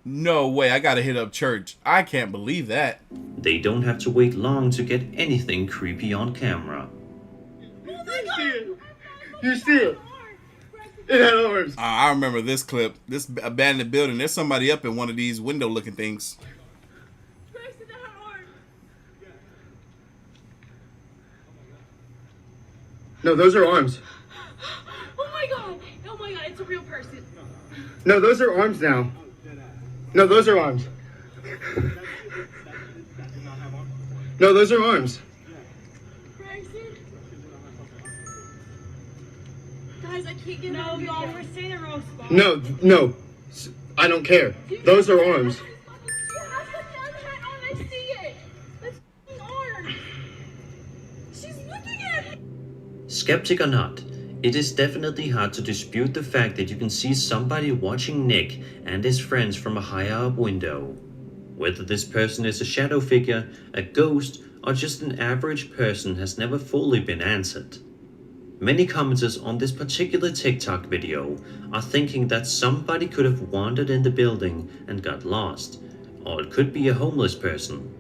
No way, I gotta hit up church. I can't believe that. They don't have to wait long to get anything creepy on camera. Oh my God! You see it? It had arms. I remember this clip. This abandoned building. There's somebody up in one of these window-looking things. No, those are arms. Oh my God! Oh my God! It's a real person. No, those are arms now. No, those are arms. No, those are arms. Guys, I can't get out. No, y'all, we're staying in the wrong spot. No, I don't care. Those are arms. She has the sun hat on. I see it. That's arms. She's looking at it. Skeptic or not, it is definitely hard to dispute the fact that you can see somebody watching Nick and his friends from a higher up window. Whether this person is a shadow figure, a ghost, or just an average person has never fully been answered. Many commenters on this particular TikTok video are thinking that somebody could have wandered in the building and got lost, or it could be a homeless person.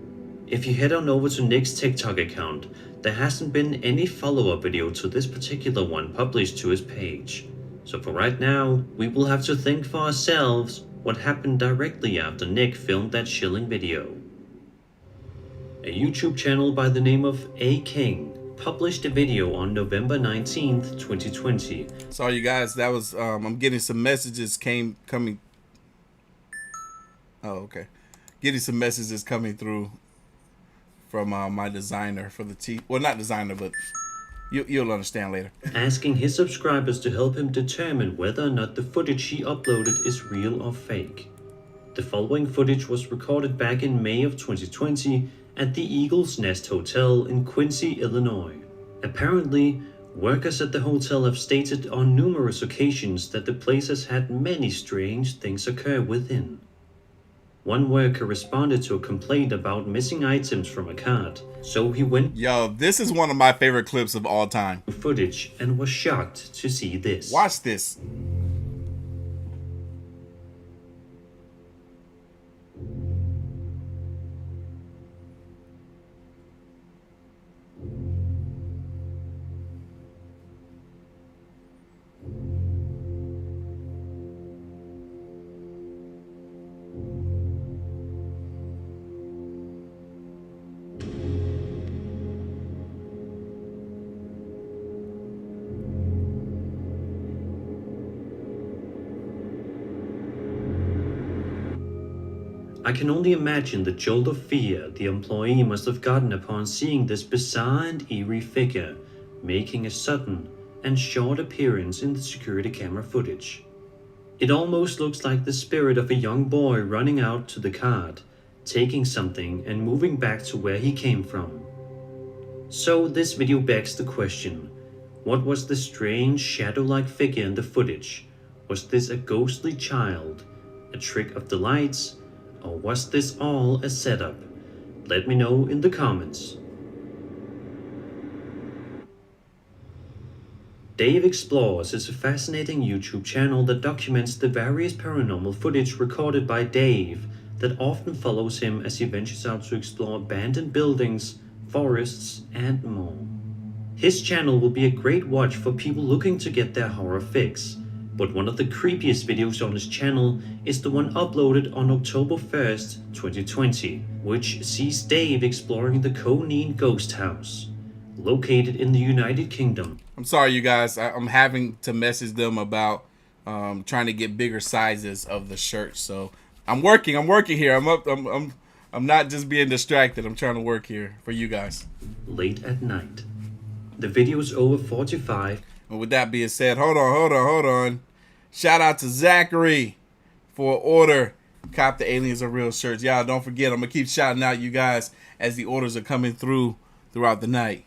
If you head on over to Nick's TikTok account, there hasn't been any follow-up video to this particular one published to his page. So for right now, we will have to think for ourselves what happened directly after Nick filmed that chilling video. A YouTube channel by the name of A King published a video on November 19th, 2020. Sorry you guys, that was I'm getting some messages coming. Oh, okay. Getting some messages coming through from my designer for the T. Well, not designer, but you'll understand later. Asking his subscribers to help him determine whether or not the footage he uploaded is real or fake. The following footage was recorded back in May of 2020 at the Eagle's Nest Hotel in Quincy, Illinois. Apparently, workers at the hotel have stated on numerous occasions that the place has had many strange things occur within. One worker responded to a complaint about missing items from a cart, so he went... Yo, this is one of my favorite clips of all time. ...footage and was shocked to see this. Watch this. I can only imagine the jolt of fear the employee must have gotten upon seeing this bizarre and eerie figure making a sudden and short appearance in the security camera footage. It almost looks like the spirit of a young boy running out to the cart, taking something and moving back to where he came from. So this video begs the question, what was the strange shadow-like figure in the footage? Was this a ghostly child, a trick of the lights, or was this all a setup? Let me know in the comments. Dave Explores is a fascinating YouTube channel that documents the various paranormal footage recorded by Dave that often follows him as he ventures out to explore abandoned buildings, forests, and more. His channel will be a great watch for people looking to get their horror fix, but one of the creepiest videos on his channel is the one uploaded on October 1st, 2020, which sees Dave exploring the Conan ghost house, located in the United Kingdom. I'm sorry, you guys. I'm having to message them about trying to get bigger sizes of the shirt. So I'm working here. I'm not just being distracted. I'm trying to work here for you guys. Late at night. The video's over 45. And with that being said, hold on. Shout out to Zachary for order. Cop the Aliens Are Real shirts. Y'all don't forget, I'm gonna keep shouting out you guys as the orders are coming throughout the night.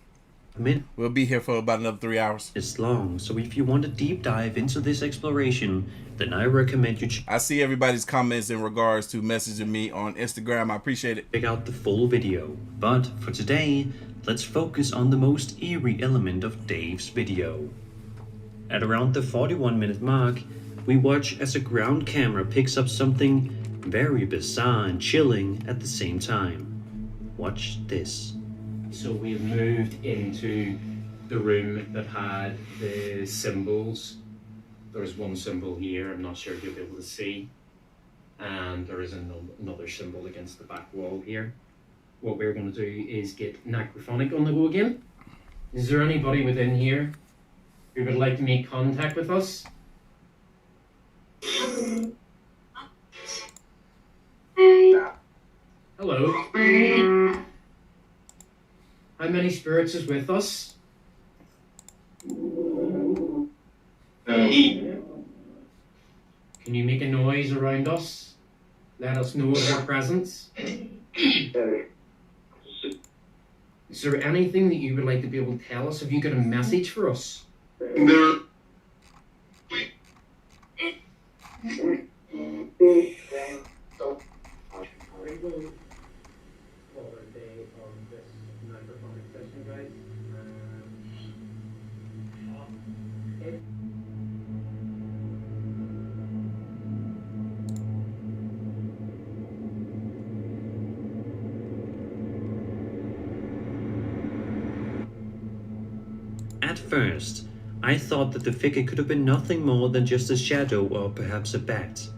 We'll be here for about another 3 hours. It's long, so if you want a deep dive into this exploration, then I recommend you I see everybody's comments in regards to messaging me on Instagram. I appreciate it. Check out the full video. But for today, let's focus on the most eerie element of Dave's video. At around the 41-minute mark, we watch as a ground camera picks up something very bizarre and chilling at the same time. Watch this. So we've moved into the room that had the symbols. There's one symbol here, I'm not sure if you'll be able to see. And there is another symbol against the back wall here. What we're going to do is get necrophonic on the go again. Is there anybody within here who would like to make contact with us? Hello. How many spirits is with us? Can you make a noise around us? Let us know of your presence. Is there anything that you would like to be able to tell us? Have you got a message for us? At first, I thought that the figure could have been nothing more than just a shadow or perhaps a bat.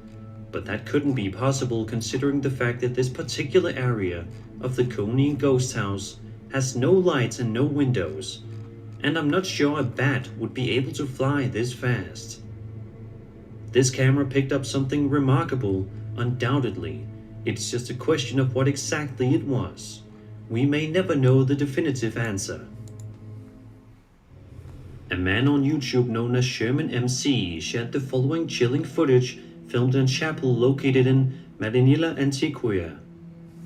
But that couldn't be possible considering the fact that this particular area of the Conan ghost house has no lights and no windows, and I'm not sure a bat would be able to fly this fast. This camera picked up something remarkable, undoubtedly. It's just a question of what exactly it was. We may never know the definitive answer. A man on YouTube known as Sherman MC shared the following chilling footage filmed in a chapel located in Marinilla, Antioquia.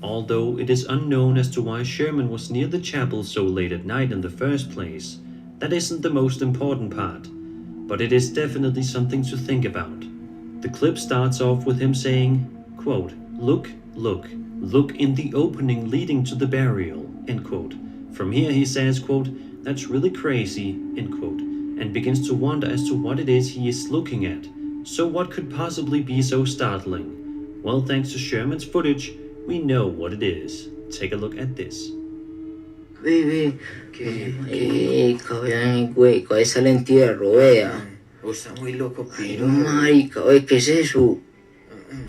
Although it is unknown as to why Sherman was near the chapel so late at night in the first place, that isn't the most important part, but it is definitely something to think about. The clip starts off with him saying, quote, look in the opening leading to the burial, end quote. From here he says, quote, that's really crazy, end quote, and begins to wonder as to what it is he is looking at. So what could possibly be so startling? Well, thanks to Sherman's footage, we know what it is. Take a look at this. Güey, cabeza al entierro, vea. Está muy loco, pero marica, oye, ¿qué es eso?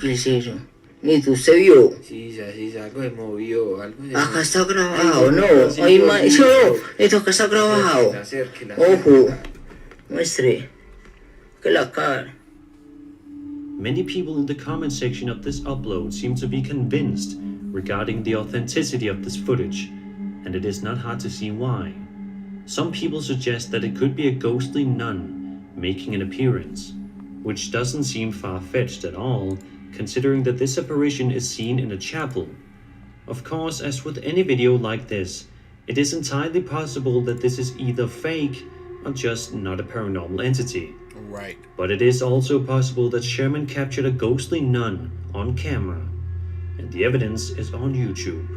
¿Qué es eso? Ni tú se vio. Sí, algo se movió, algo se acá está grabado, no. Ay, maestro, esto acá está grabado. Ojo, muestre. Que la cara. Many people in the comment section of this upload seem to be convinced regarding the authenticity of this footage, and it is not hard to see why. Some people suggest that it could be a ghostly nun making an appearance, which doesn't seem far-fetched at all, considering that this apparition is seen in a chapel. Of course, as with any video like this, it is entirely possible that this is either fake or just not a paranormal entity. Right. But it is also possible that Sherman captured a ghostly nun on camera, and the evidence is on YouTube.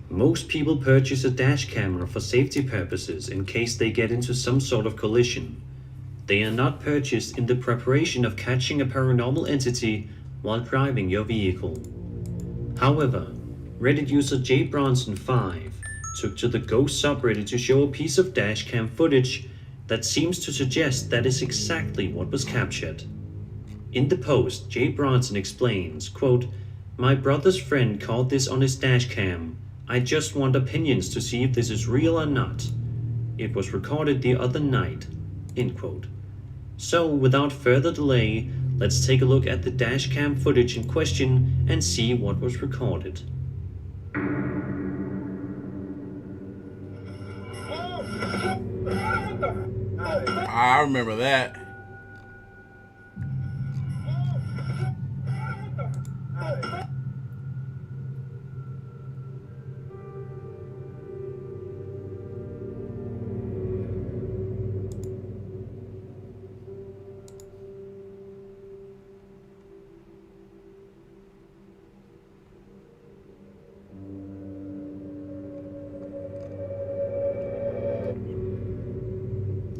Most people purchase a dash camera for safety purposes in case they get into some sort of collision. They are not purchased in the preparation of catching a paranormal entity while driving your vehicle. However, Reddit user JBronson5 took to the Ghost subreddit to show a piece of dashcam footage that seems to suggest that is exactly what was captured. In the post, Jay Bronson explains, quote, "My brother's friend caught this on his dashcam. I just want opinions to see if this is real or not. It was recorded the other night." End quote. So, without further delay, let's take a look at the dashcam footage in question and see what was recorded. I remember that.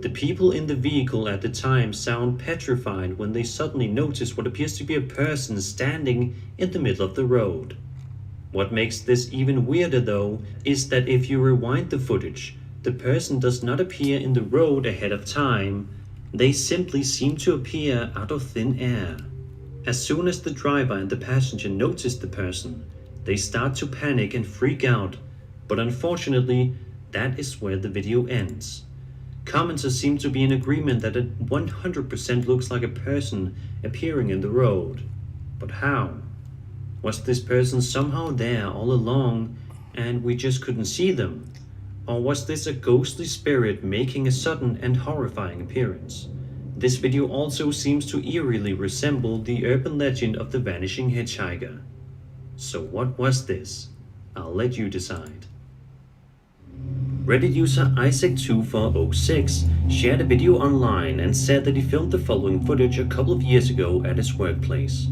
The people in the vehicle at the time sound petrified when they suddenly notice what appears to be a person standing in the middle of the road. What makes this even weirder though is that if you rewind the footage, the person does not appear in the road ahead of time, they simply seem to appear out of thin air. As soon as the driver and the passenger notice the person, they start to panic and freak out, but unfortunately, that is where the video ends. Commenters seem to be in agreement that it 100% looks like a person appearing in the road. But how? Was this person somehow there all along and we just couldn't see them? Or was this a ghostly spirit making a sudden and horrifying appearance? This video also seems to eerily resemble the urban legend of the Vanishing hitchhiker. So what was this? I'll let you decide. Reddit user Isaac2406 shared a video online and said that he filmed the following footage a couple of years ago at his workplace.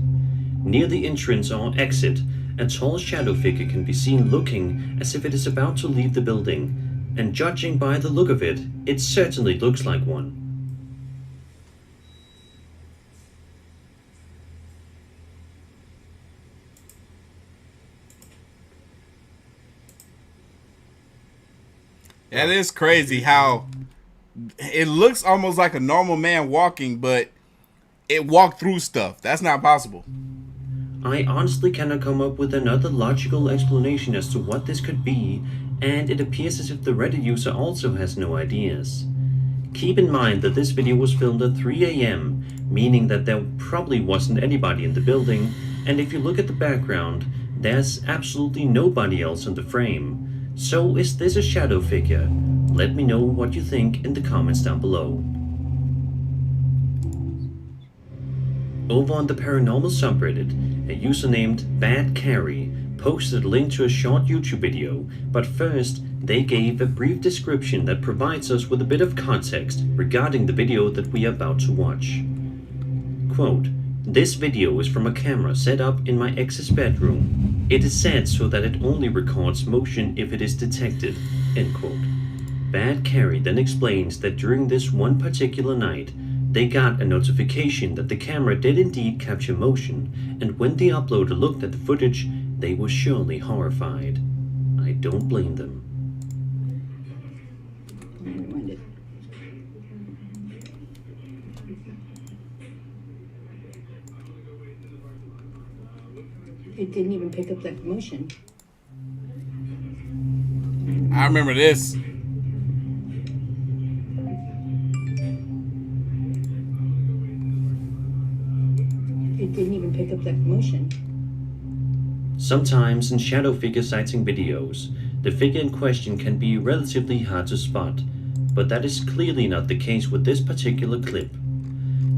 Near the entrance or exit, a tall shadow figure can be seen looking as if it is about to leave the building, and judging by the look of it, it certainly looks like one. That is crazy how it looks almost like a normal man walking, but it walked through stuff. That's not possible. I honestly cannot come up with another logical explanation as to what this could be, and it appears as if the Reddit user also has no ideas. Keep in mind that this video was filmed at 3 AM, meaning that there probably wasn't anybody in the building, and if you look at the background, there's absolutely nobody else in the frame. So is this a shadow figure? Let me know what you think in the comments down below. Over on the Paranormal subreddit, a user named Bad Carrie posted a link to a short YouTube video, but first they gave a brief description that provides us with a bit of context regarding the video that we are about to watch. Quote, "This video is from a camera set up in my ex's bedroom. It is set so that it only records motion if it is detected." End quote. Bad Carrie then explains that during this one particular night, they got a notification that the camera did indeed capture motion, and when the uploader looked at the footage, they were surely horrified. I don't blame them. It didn't even pick up that motion. I remember this. Sometimes in shadow figure sighting videos, the figure in question can be relatively hard to spot, but that is clearly not the case with this particular clip.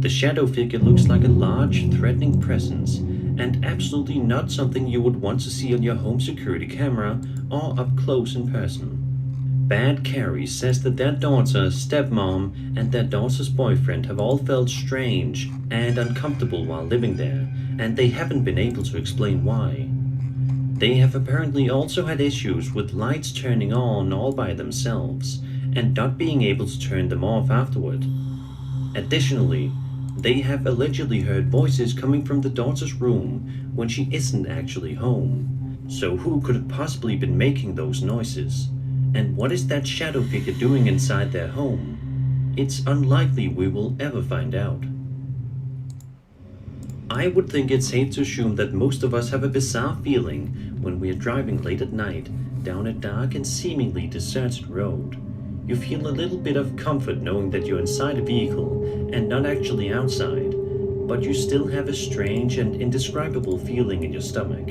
The shadow figure looks like a large, threatening presence, and absolutely not something you would want to see on your home security camera or up close in person. Bad Carrie says that their daughter, stepmom, and their daughter's boyfriend have all felt strange and uncomfortable while living there, and they haven't been able to explain why. They have apparently also had issues with lights turning on all by themselves, and not being able to turn them off afterward. Additionally, they have allegedly heard voices coming from the daughter's room when she isn't actually home. So who could have possibly been making those noises? And what is that shadow figure doing inside their home? It's unlikely we will ever find out. I would think it's safe to assume that most of us have a bizarre feeling when we are driving late at night down a dark and seemingly deserted road. You feel a little bit of comfort knowing that you're inside a vehicle and not actually outside, but you still have a strange and indescribable feeling in your stomach.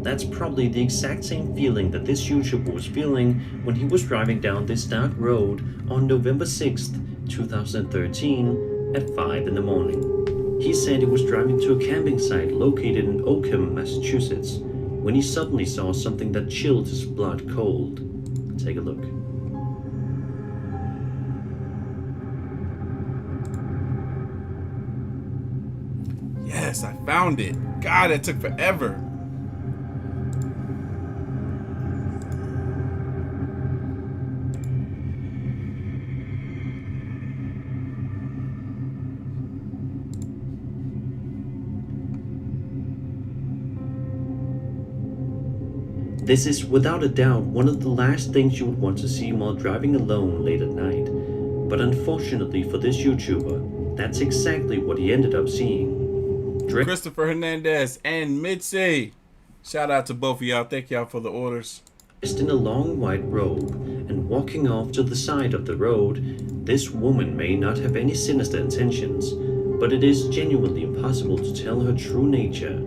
That's probably the exact same feeling that this YouTuber was feeling when he was driving down this dark road on November 6th, 2013 at 5 in the morning. He said he was driving to a camping site located in Oakham, Massachusetts, when he suddenly saw something that chilled his blood cold. Take a look. Yes, I found it. God, that took forever. This is without a doubt one of the last things you would want to see while driving alone late at night. But unfortunately for this YouTuber, that's exactly what he ended up seeing. Christopher Hernandez and Mitzi. Shout out to both of y'all. Thank y'all for the orders. Dressed in a long white robe and walking off to the side of the road, this woman may not have any sinister intentions, but it is genuinely impossible to tell her true nature.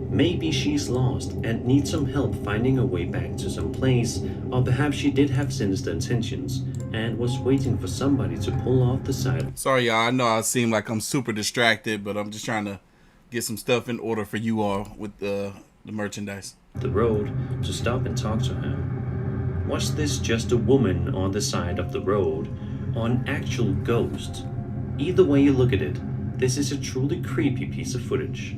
Maybe she's lost and needs some help finding her way back to some place, or perhaps she did have sinister intentions and was waiting for somebody to pull off the side. Sorry y'all, I know I seem like I'm super distracted, but I'm just trying to get some stuff in order for you all with the merchandise. The road to stop and talk to her. Was this just a woman on the side of the road, or an actual ghost? Either way you look at it, this is a truly creepy piece of footage.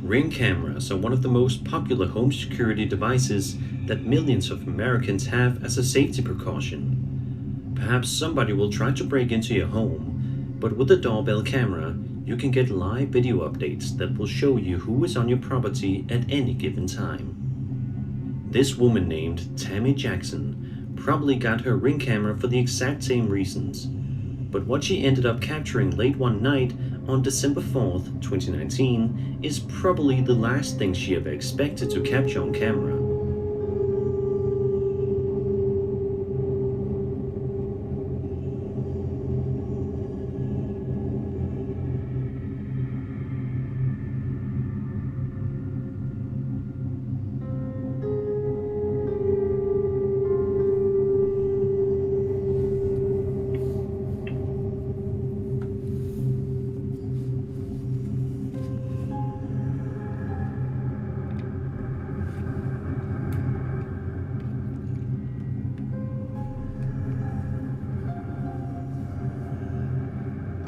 Ring cameras are one of the most popular home security devices that millions of Americans have as a safety precaution. Perhaps somebody will try to break into your home, but with a doorbell camera, you can get live video updates that will show you who is on your property at any given time. This woman named Tammy Jackson probably got her Ring camera for the exact same reasons, but what she ended up capturing late one night on December 4th, 2019, is probably the last thing she ever expected to capture on camera.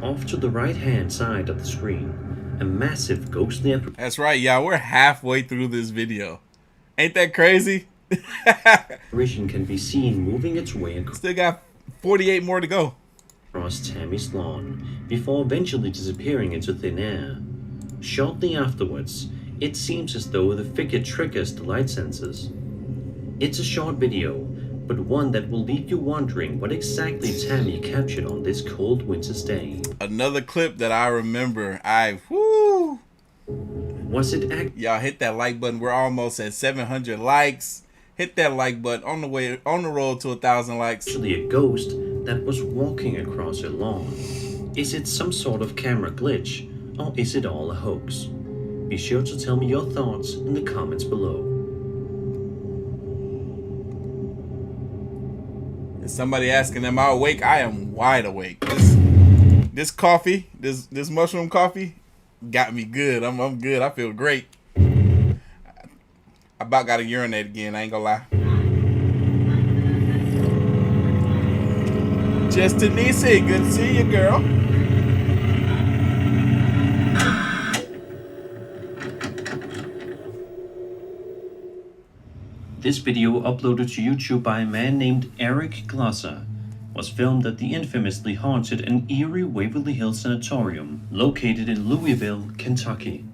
Off to the right-hand side of the screen, a massive ghostly apparition. That's right, y'all. We're halfway through this video. Ain't that crazy? Apparition can be seen moving its way Still got 48 more to go. Across Tammy's lawn, before eventually disappearing into thin air. Shortly afterwards, it seems as though the figure triggers the light sensors. It's a short video, but one that will leave you wondering what exactly Tammy captured on this cold winter's day. Another clip that I remember. Was it y'all hit that like button. We're almost at 700 likes. Hit that like button on the road to 1,000 likes. Actually a ghost that was walking across her lawn. Is it some sort of camera glitch, or is it all a hoax? Be sure to tell me your thoughts in the comments below. Is somebody asking, am I awake? I am wide awake. This coffee, this mushroom coffee, got me good. I'm good. I feel great. I about got to urinate again. I ain't gonna lie. Just Denise, good to see you, girl. This video, uploaded to YouTube by a man named Eric Glasser, was filmed at the infamously haunted and eerie Waverly Hills Sanatorium, located in Louisville, Kentucky.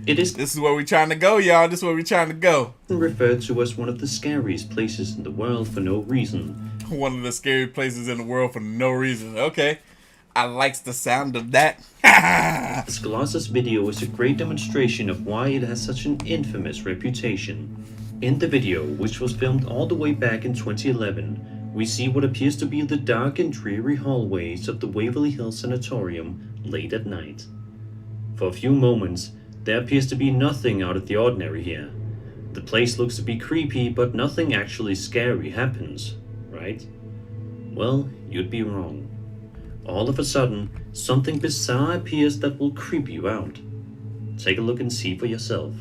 This is where we're trying to go, y'all. This is where we're trying to go. Referred to as one of the scariest places in the world for no reason. One of the scariest places in the world for no reason. Okay. I likes the sound of that. This Glasser's video is a great demonstration of why it has such an infamous reputation. In the video, which was filmed all the way back in 2011, we see what appears to be the dark and dreary hallways of the Waverly Hills Sanatorium late at night. For a few moments, there appears to be nothing out of the ordinary here. The place looks to be creepy, but nothing actually scary happens, right? Well, you'd be wrong. All of a sudden, something bizarre appears that will creep you out. Take a look and see for yourself.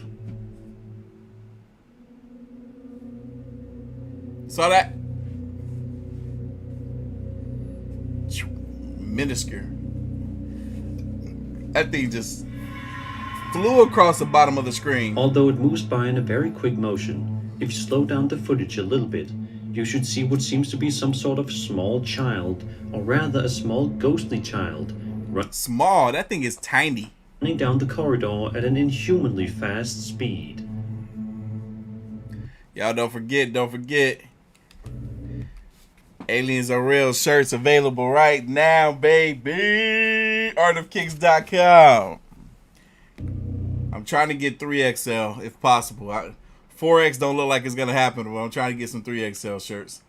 Saw that? Minuscule. That thing just flew across the bottom of the screen. Although it moves by in a very quick motion, if you slow down the footage a little bit, you should see what seems to be some sort of small child, or rather a small ghostly child. Small? That thing is tiny. Running down the corridor at an inhumanly fast speed. Y'all don't forget. Aliens Are Real shirts available right now, baby. Artofkickz.com. I'm trying to get 3XL if possible. 4X don't look like it's gonna happen, but I'm trying to get some 3XL shirts.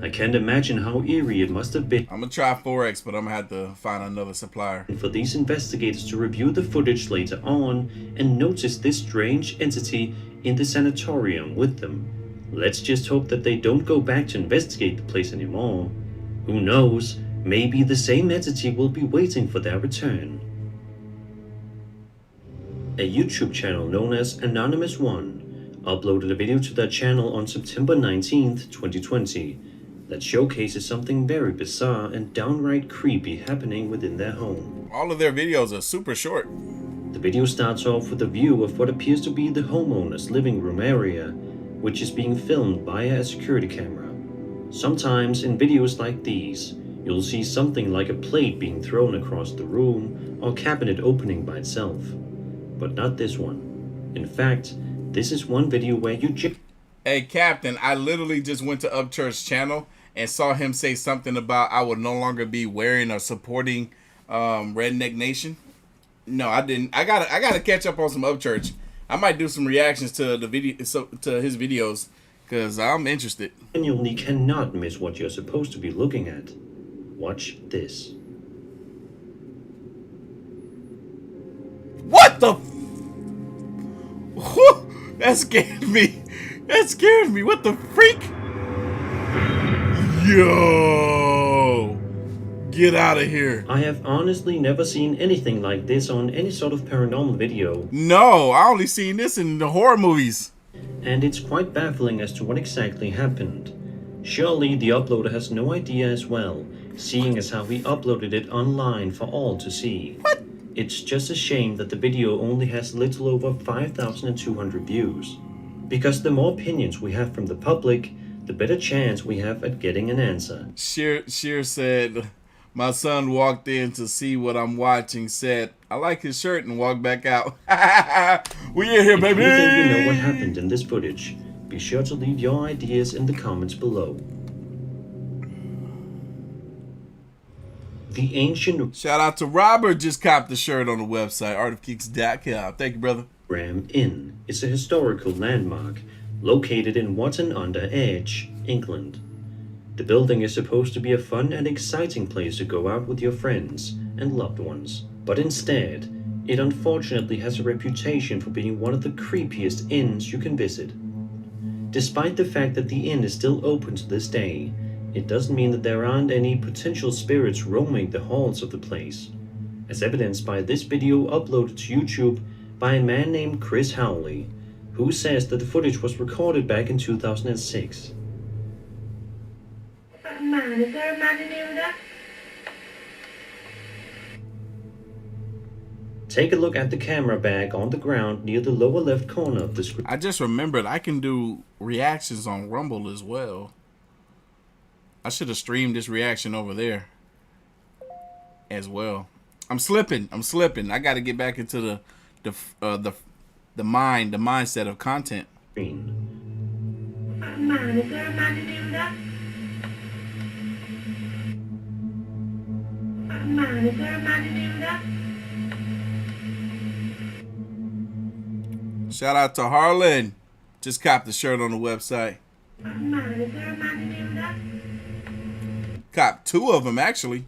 I can't imagine how eerie it must have been. I'm gonna try 4X, but I'm gonna have to find another supplier. For these investigators to review the footage later on and notice this strange entity in the sanatorium with them. Let's just hope that they don't go back to investigate the place anymore. Who knows, maybe the same entity will be waiting for their return. A YouTube channel known as Anonymous One uploaded a video to their channel on September 19th, 2020 that showcases something very bizarre and downright creepy happening within their home. All of their videos are super short. The video starts off with a view of what appears to be the homeowner's living room area, which is being filmed via a security camera. Sometimes in videos like these, you'll see something like a plate being thrown across the room or cabinet opening by itself. But not this one. In fact, this is one video where you Hey Captain, I literally just went to Upchurch's channel and saw him say something about I would no longer be wearing or supporting Redneck Nation. No, I didn't. I gotta catch up on some Upchurch. I might do some reactions to the video, to his videos, because I'm interested. Genuinely cannot miss what you're supposed to be looking at. Watch this. What the? That scared me. That scared me. What the freak? Yo! Get out of here. I have honestly never seen anything like this on any sort of paranormal video. No, I only seen this in the horror movies. And it's quite baffling as to what exactly happened. Surely the uploader has no idea as well, seeing as how he uploaded it online for all to see. What? It's just a shame that the video only has little over 5,200 views. Because the more opinions we have from the public, the better chance we have at getting an answer. Sheer said, my son walked in to see what I'm watching, said, I like his shirt, and walked back out. We in here, baby! If you think you know what happened in this footage, be sure to leave your ideas in the comments below. The ancient Shout out to Robert, just copped the shirt on the website, Artofkickz.com. Thank you, brother. Ram Inn is a historical landmark located in Watton-under-Edge, England. The building is supposed to be a fun and exciting place to go out with your friends and loved ones, but instead, it unfortunately has a reputation for being one of the creepiest inns you can visit. Despite the fact that the inn is still open to this day, it doesn't mean that there aren't any potential spirits roaming the halls of the place, as evidenced by this video uploaded to YouTube by a man named Chris Howley, who says that the footage was recorded back in 2006. Man, is there a man in here with that? Take a look at the camera bag on the ground near the lower left corner of the screen. I just remembered I can do reactions on Rumble as well. I should have streamed this reaction over there as well. I'm slipping. I got to get back into the mindset of content. Man, is there a man in here with that? Man, is there a man in here with that? Shout out to Harlan. Just copped the shirt on the website. Man, is there a man in here with that? Copped 2 of them, actually.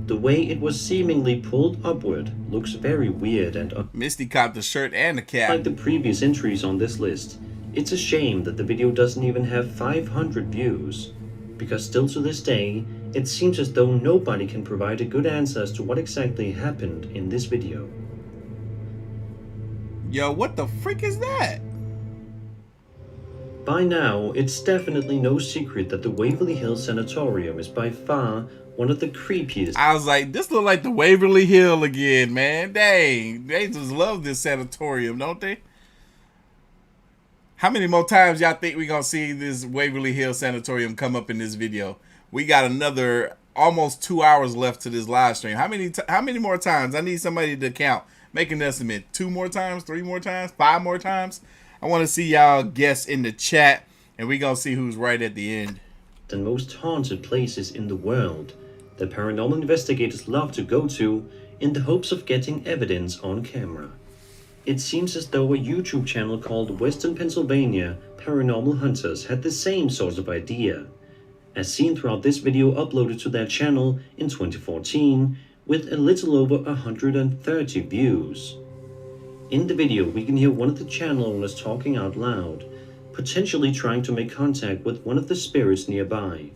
The way it was seemingly pulled upward looks very weird and Misty copped the shirt and the cap. Like the previous entries on this list, it's a shame that the video doesn't even have 500 views, because still to this day, it seems as though nobody can provide a good answer as to what exactly happened in this video. Yo, what the freak is that? By now, it's definitely no secret that the Waverly Hills Sanatorium is by far one of the creepiest. I was like, this look like the Waverly Hill again, man. Dang, they just love this sanatorium, don't they? How many more times y'all think we gonna see this Waverly Hill Sanatorium come up in this video? We got another almost 2 hours left to this live stream. How many more times? I need somebody to count. Make an estimate. 2 more times, 3 more times, 5 more times. I want to see y'all guess in the chat, and we gonna see who's right at the end. The most haunted places in the world that paranormal investigators love to go to in the hopes of getting evidence on camera. It seems as though a YouTube channel called Western Pennsylvania Paranormal Hunters had the same sort of idea, as seen throughout this video uploaded to their channel in 2014 with a little over 130 views. In the video, we can hear one of the channel owners talking out loud, potentially trying to make contact with one of the spirits nearby.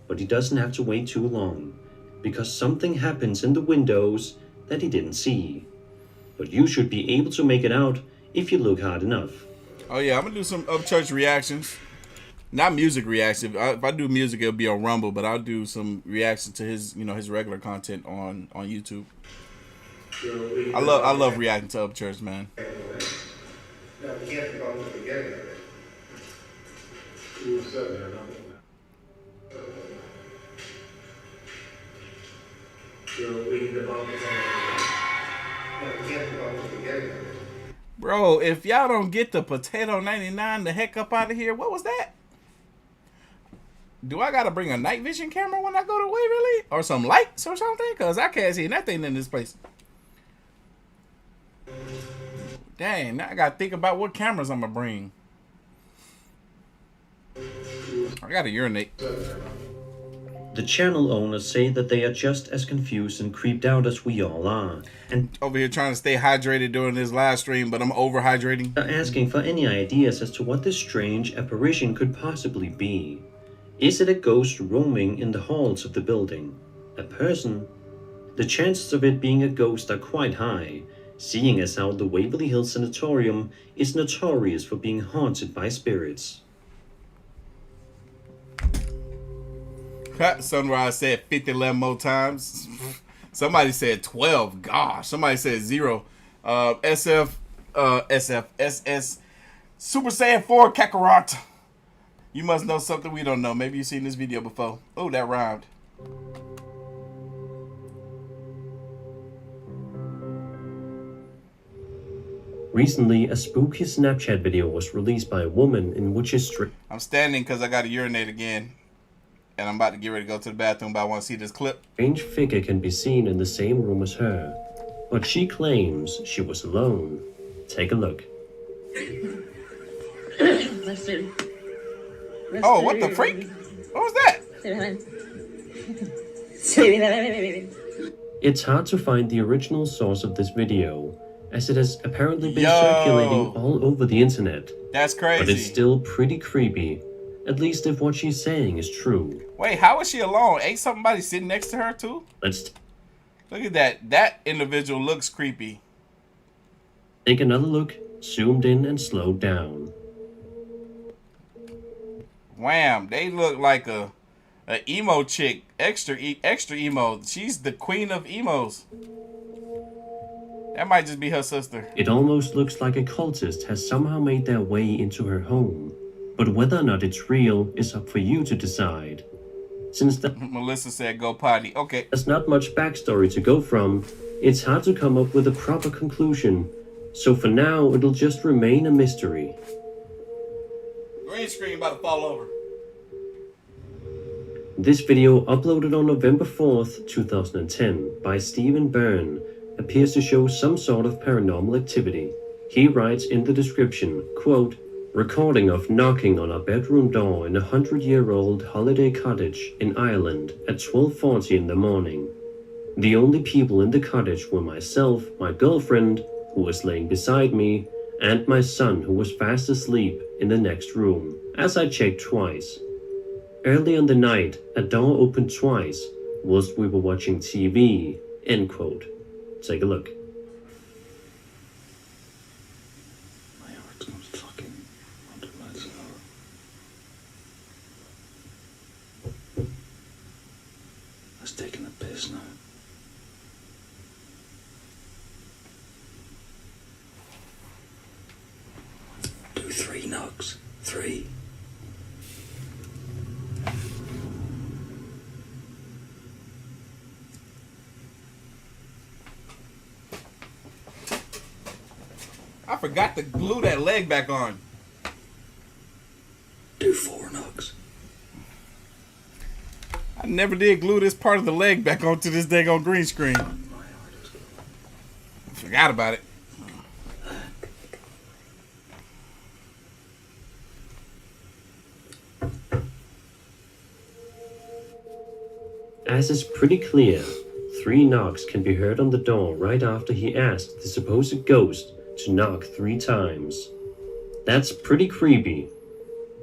But he doesn't have to wait too long, because something happens in the windows that he didn't see. But you should be able to make it out if you look hard enough. Oh yeah, I'm gonna do some Upchurch reactions. Not music reaction. If I do music, it'll be on Rumble, but I'll do some reaction to his, his regular content on YouTube. I love reacting to Upchurch, man. Bro, if y'all don't get the potato 99 the heck up out of here, what was that? Do I gotta bring a night vision camera when I go to Waverly? Or some lights or something? Because I can't see nothing in this place. Dang, now I gotta think about what cameras I'm gonna bring. I gotta urinate. The channel owners say that they are just as confused and creeped out as we all are. And over here trying to stay hydrated during this live stream, but I'm overhydrating. Are asking for any ideas as to what this strange apparition could possibly be. Is it a ghost roaming in the halls of the building? A person? The chances of it being a ghost are quite high, seeing as how the Waverly Hills Sanatorium is notorious for being haunted by spirits. Sunrise said 11 more times. Somebody said 12. Gosh, somebody said 0. SF, SS, Super Saiyan 4 Kakarot. You must know something we don't know. Maybe you've seen this video before. Oh, that rhymed. Recently, a spooky Snapchat video was released by a woman in which is I'm standing because I got to urinate again. And I'm about to get ready to go to the bathroom, but I want to see this clip. Strange figure can be seen in the same room as her, but she claims she was alone. Take a look. Listen. Oh, what the freak? What was that? It's hard to find the original source of this video, as it has apparently been circulating all over the internet. That's crazy. But it's still pretty creepy, at least if what she's saying is true. Wait, how is she alone? Ain't somebody sitting next to her too? Look at that. That individual looks creepy. Take another look, zoomed in and slowed down. Wham, they look like a emo chick, extra emo. She's the queen of emos. That might just be her sister. It almost looks like a cultist has somehow made their way into her home. But whether or not it's real is up for you to decide. Since Melissa said go potty. Okay. There's not much backstory to go from, it's hard to come up with a proper conclusion. So for now, it'll just remain a mystery. Green screen about to fall over. This video, uploaded on November 4th, 2010, by Stephen Byrne, appears to show some sort of paranormal activity. He writes in the description, quote, "Recording of knocking on a bedroom door in a 100-year-old holiday cottage in Ireland at 12:40 in the morning. The only people in the cottage were myself, my girlfriend, who was laying beside me, and my son, who was fast asleep in the next room, as I checked twice. Early on the night, a door opened twice whilst we were watching TV." End quote. Take a look. My heart's not fucking under myself. I was taking a piss now. Do 3 knocks. 3. I forgot to glue that leg back on. Do 4 knocks. I never did glue this part of the leg back onto this daggone green screen. Forgot about it. As is pretty clear, 3 knocks can be heard on the door right after he asked the supposed ghost to knock 3 times. That's pretty creepy.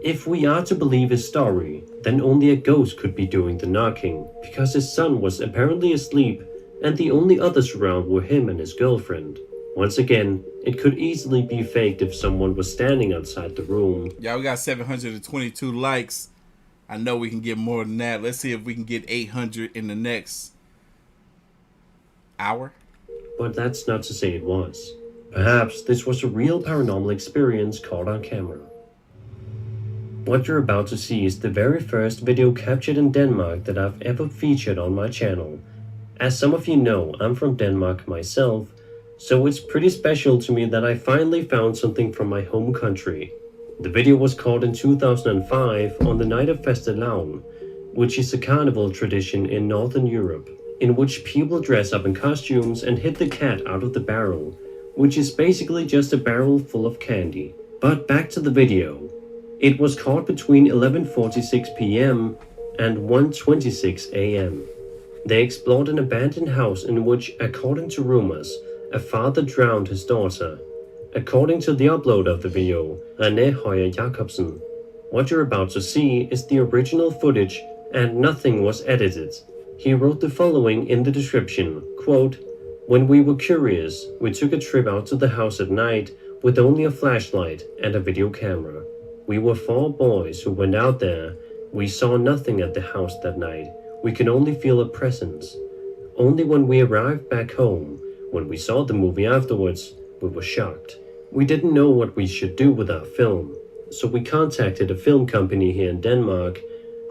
If we are to believe his story, then only a ghost could be doing the knocking, because his son was apparently asleep and the only others around were him and his girlfriend. Once again, it could easily be faked if someone was standing outside the room. Yeah, we got 722 likes. I know we can get more than that. Let's see if we can get 800 in the next hour. But that's not to say it was. Perhaps this was a real paranormal experience caught on camera. What you're about to see is the very first video captured in Denmark that I've ever featured on my channel. As some of you know, I'm from Denmark myself, so it's pretty special to me that I finally found something from my home country. The video was caught in 2005 on the night of Fastelavn, which is a carnival tradition in Northern Europe, in which people dress up in costumes and hit the cat out of the barrel, which is basically just a barrel full of candy. But back to the video. It was caught between 11:46 p.m. and 1:26 a.m. They explored an abandoned house in which, according to rumors, a father drowned his daughter. According to the upload of the video, René Høyer Jacobsen, what you're about to see is the original footage and nothing was edited. He wrote the following in the description, quote, "When we were curious, we took a trip out to the house at night with only a flashlight and a video camera. We were 4 boys who went out there. We saw nothing at the house that night. We could only feel a presence. Only when we arrived back home, when we saw the movie afterwards, we were shocked. We didn't know what we should do with our film, so we contacted a film company here in Denmark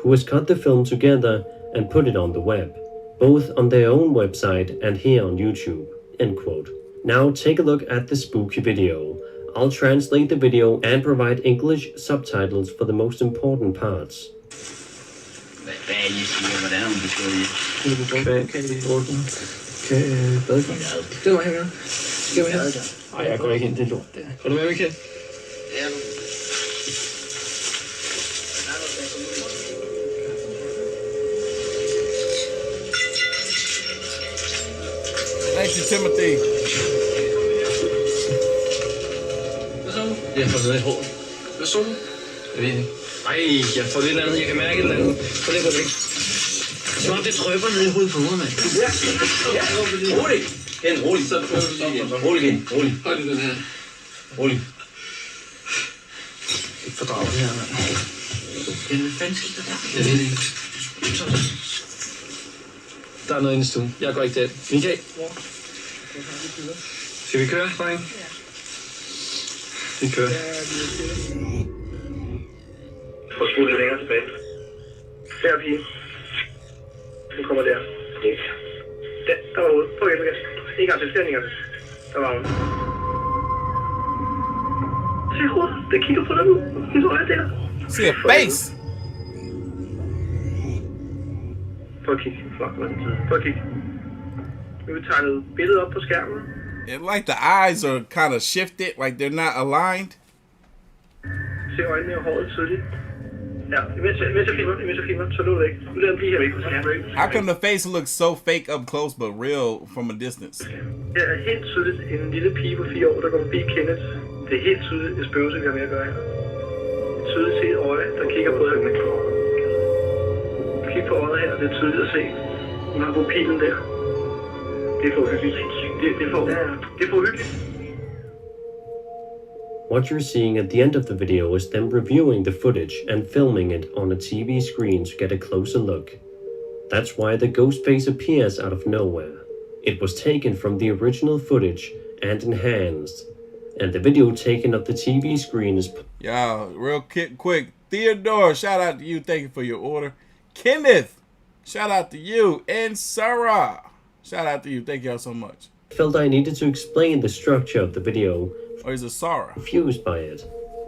who has cut the film together and put it on the web, both on their own website and here on YouTube." End quote. Now take a look at the spooky video. I'll translate the video and provide English subtitles for the most important parts. The jeg siger, hvordan hun består det. Kan badekar? Det var her. Skal vi her? Nej, jeg går ikke ind, det er lort der. Går du med, Michael? Ja, Thank you, Timothy. Hvad så? Jeg får noget i håret. Hvad så? Jeg ved ikke. Ej, jeg får det eller andet. Jeg kan mærke et eller andet. Få det på det. Som om det drøber ned i hovedet på hovedet, mand. Ja. Rolig. Hen, rolig. Så prøver vi lige igen. Rolig igen. Rolig. Hold lige den her. Rolig. Ikke fordrage det her, mand. Hvad fanden skete der? Jeg ved det ikke. Der er noget inde i stuen. Jeg går ikke der. Michael. Skal vi køre, dreng? Vi kører. Prøv at spole lidt længere tilbage. Der, pige. Nu kommer der. Der var ude. Prøv igen, Lukas. En gang til. En gang til. Der var hun. Se hovedet. Det kigger på dig nu. Hendes øje der. See a face. Prøv at kigge. Prøv at kigge. Nu har vi tegnet billedet op på skærmen. It like the eyes are kind of shifted, like they're not aligned. Se øjnene og håret tydeligt. Ja, imens jeg filmer, så nu er det ikke. Nu lader den blive her væk. How come the face looks so fake up close but real from a distance? Det er helt tydeligt en lille pige på 4 år, der går forbi Kenneth. Det er helt tydeligt et spøgelse, vi har med at gøre her. Tydeligt set øje, der kigger på dig. Kig på øjet her, det er tydeligt at se. Hun har pupillen der. Det er for uhyggeligt. Det er for uhyggeligt. What you're seeing at the end of the video is them reviewing the footage and filming it on a TV screen to get a closer look. That's why the ghost face appears out of nowhere. It was taken from the original footage and enhanced. And the video taken of the TV screen is... Y'all, real quick. Theodore, shout out to you. Thank you for your order. Kenneth, shout out to you. And Sarah, shout out to you. Thank y'all so much. Felt I needed to explain the structure of the video. Or is it Sarah? Confused by it.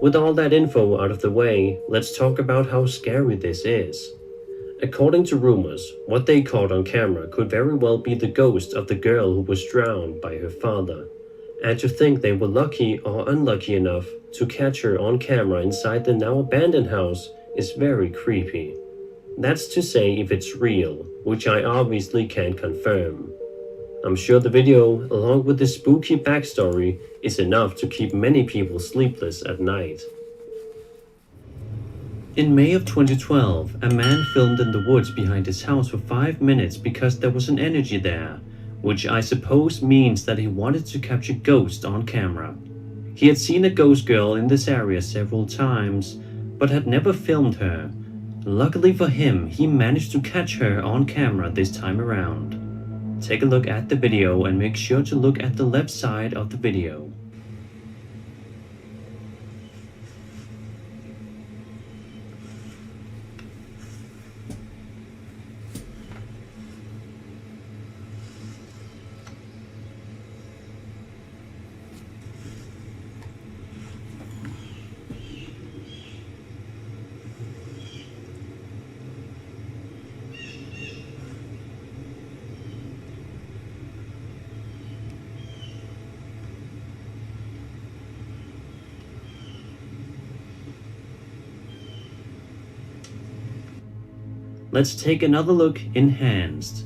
With all that info out of the way, let's talk about how scary this is. According to rumors, what they caught on camera could very well be the ghost of the girl who was drowned by her father. And to think they were lucky or unlucky enough to catch her on camera inside the now abandoned house is very creepy. That's to say if it's real, which I obviously can't confirm. I'm sure the video, along with the spooky backstory, is enough to keep many people sleepless at night. In May of 2012, a man filmed in the woods behind his house for 5 minutes because there was an energy there, which I suppose means that he wanted to capture ghosts on camera. He had seen a ghost girl in this area several times, but had never filmed her. Luckily for him, he managed to catch her on camera this time around. Take a look at the video and make sure to look at the left side of the video. Let's take another look enhanced.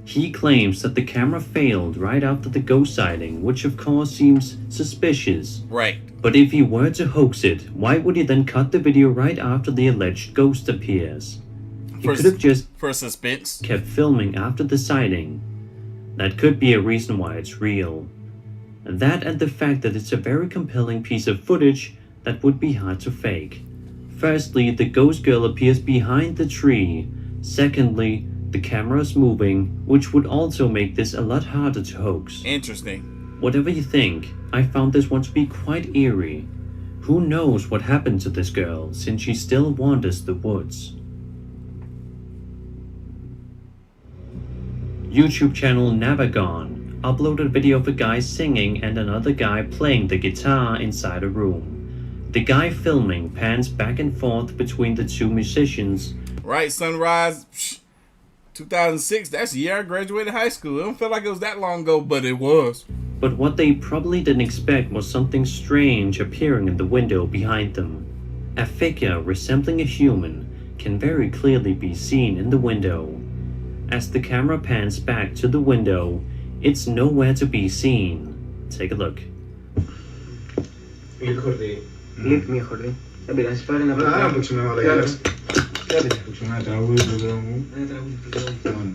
He claims that the camera failed right after the ghost sighting, which of course seems suspicious. Right. But if he were to hoax it, why would he then cut the video right after the alleged ghost appears? He could have just for suspense kept filming after the sighting. That could be a reason why it's real. That and the fact that it's a very compelling piece of footage that would be hard to fake. Firstly, the ghost girl appears behind the tree. Secondly, the camera is moving, which would also make this a lot harder to hoax. Interesting. Whatever you think, I found this one to be quite eerie. Who knows what happened to this girl, since she still wanders the woods. YouTube channel Navagon uploaded a video of a guy singing and another guy playing the guitar inside a room. The guy filming pans back and forth between the two musicians. Right, Sunrise, 2006, that's the year I graduated high school. It don't feel like it was that long ago, but it was. But what they probably didn't expect was something strange appearing in the window behind them. A figure resembling a human can very clearly be seen in the window. As the camera pans back to the window, it's nowhere to be seen. Take a look.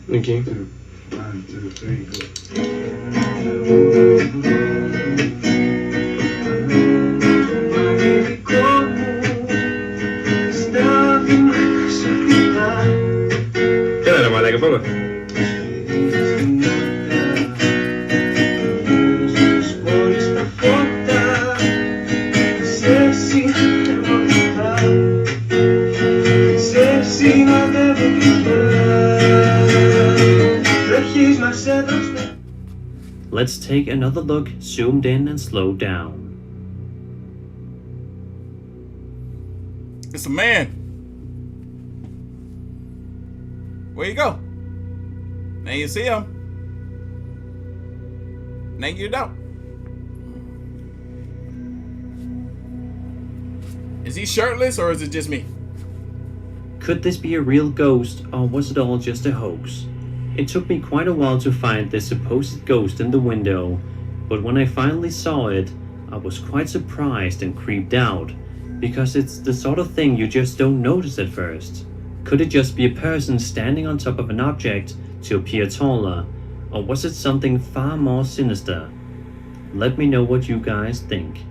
Okay. 1, 2, 3, go. Quédale, mala, que pongo. Let's take another look, zoomed in and slowed down. It's a man. Where you go? Now you see him. Now you don't. Is he shirtless or is it just me? Could this be a real ghost or was it all just a hoax? It took me quite a while to find this supposed ghost in the window, but when I finally saw it, I was quite surprised and creeped out, because it's the sort of thing you just don't notice at first. Could it just be a person standing on top of an object to appear taller, or was it something far more sinister? Let me know what you guys think.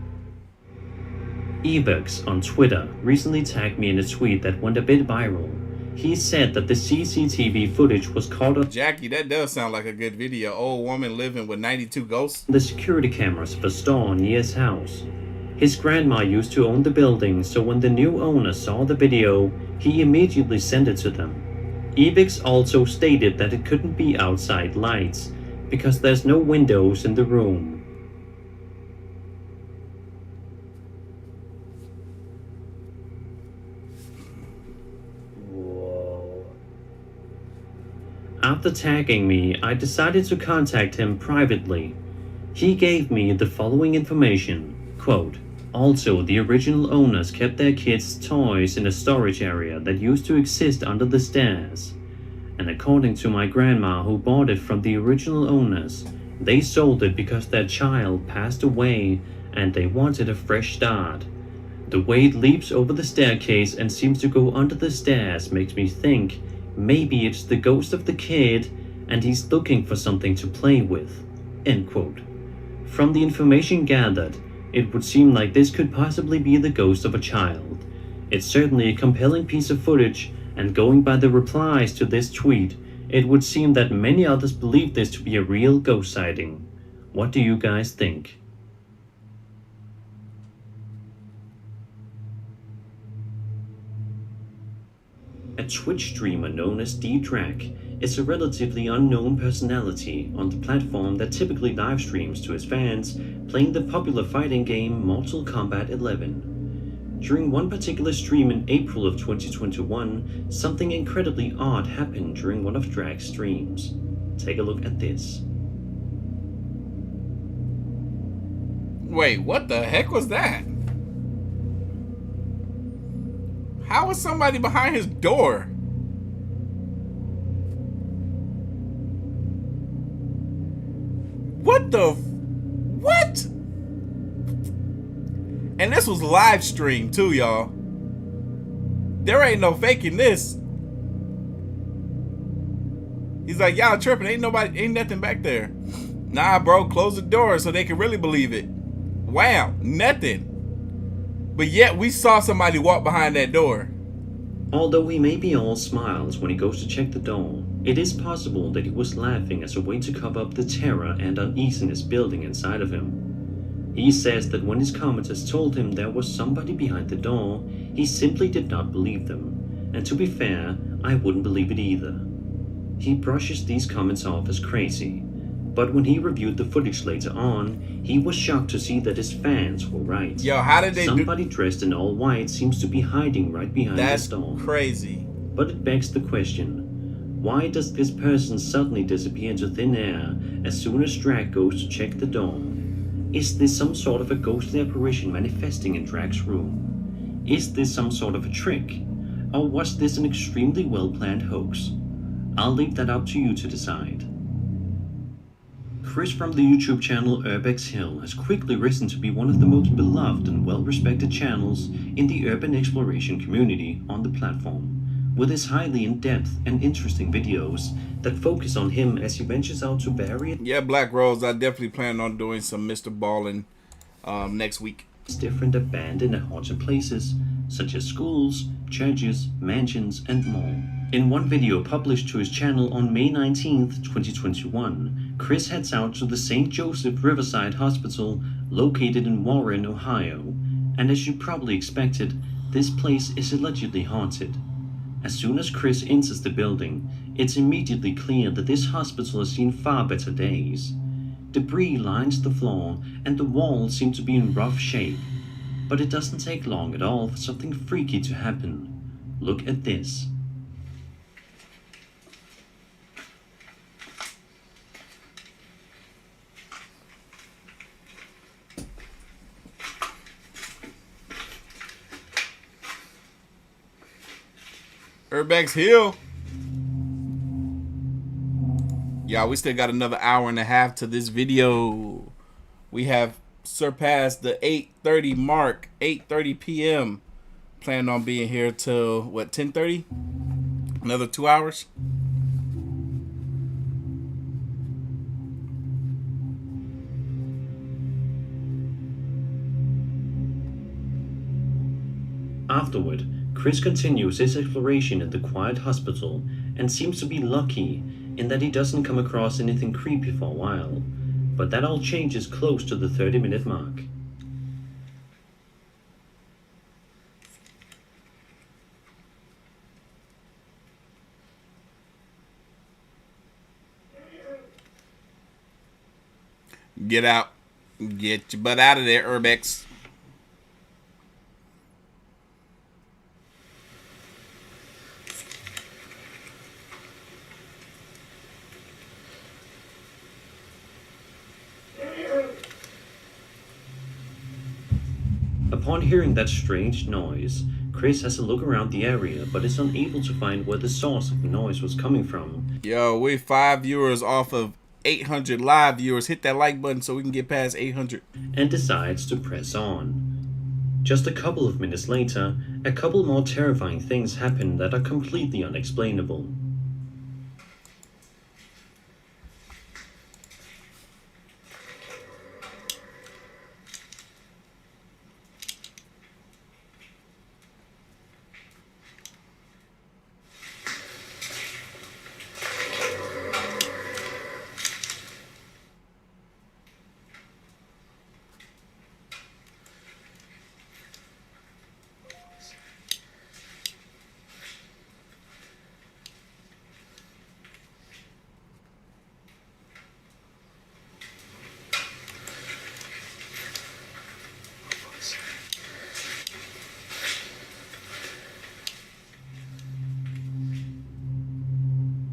Evux on Twitter recently tagged me in a tweet that went a bit viral. He said that the CCTV footage was caught on Jackie, that does sound like a good video. Old woman living with 92 ghosts. The security cameras of a store near his house. His grandma used to own the building, so when the new owner saw the video, he immediately sent it to them. Evix also stated that it couldn't be outside lights, because there's no windows in the room. After tagging me, I decided to contact him privately. He gave me the following information, quote, "Also, the original owners kept their kids' toys in a storage area that used to exist under the stairs. And according to my grandma who bought it from the original owners, they sold it because their child passed away and they wanted a fresh start. The way it leaps over the staircase and seems to go under the stairs makes me think maybe it's the ghost of the kid and he's looking for something to play with." End quote. From the information gathered, it would seem like this could possibly be the ghost of a child. It's certainly a compelling piece of footage, and going by the replies to this tweet, it would seem that many others believe this to be a real ghost sighting. What do you guys think? A Twitch streamer known as D-Drac is a relatively unknown personality on the platform that typically live streams to his fans playing the popular fighting game Mortal Kombat 11. During one particular stream in April of 2021, something incredibly odd happened during one of Drac's streams. Take a look at this. Wait, what the heck was that? How was somebody behind his door? What the what? And this was live stream too, y'all. There ain't no faking this. He's like, y'all tripping, ain't nothing back there. Nah, bro, close the door so they can really believe it. Wow, nothing. But yet we saw somebody walk behind that door. Although he may be all smiles when he goes to check the door, it is possible that he was laughing as a way to cover up the terror and uneasiness building inside of him. He says that when his commenters told him there was somebody behind the door, he simply did not believe them, and to be fair, I wouldn't believe it either. He brushes these comments off as crazy, But when he reviewed the footage later on, he was shocked to see that his fans were right. Yo, how did they Somebody dressed in all white seems to be hiding right behind the door. That's crazy. But it begs the question, why does this person suddenly disappear into thin air as soon as Drag goes to check the door? Is this some sort of a ghostly apparition manifesting in Drag's room? Is this some sort of a trick? Or was this an extremely well-planned hoax? I'll leave that up to you to decide. Chris from the YouTube channel Urbex Hill has quickly risen to be one of the most beloved and well-respected channels in the urban exploration community on the platform, with his highly in-depth and interesting videos that focus on him as he ventures out to various... Yeah, Black Rose, I definitely plan on doing some Mr. Ballin next week. Different abandoned and haunted places, such as schools, churches, mansions, and more. In one video published to his channel on May 19th, 2021, Chris heads out to the St. Joseph Riverside Hospital located in Warren, Ohio, and as you probably expected, this place is allegedly haunted. As soon as Chris enters the building, it's immediately clear that this hospital has seen far better days. Debris lines the floor and the walls seem to be in rough shape, but it doesn't take long at all for something freaky to happen. Look at this. Urbex Hill. Y'all, we still got another hour and a half to this video. We have surpassed the 8:30 mark, 8:30 p.m. Plan on being here till, what, 10:30? Another 2 hours? Afterward, Chris continues his exploration in the quiet hospital and seems to be lucky in that he doesn't come across anything creepy for a while, but that all changes close to the 30-minute mark. Get out. Get your butt out of there, Urbex. Upon hearing that strange noise, Chris has a look around the area but is unable to find where the source of the noise was coming from. Yo, we're 5 viewers off of 800 live viewers. Hit that like button so we can get past 800. And decides to press on. Just a couple of minutes later, a couple more terrifying things happen that are completely unexplainable.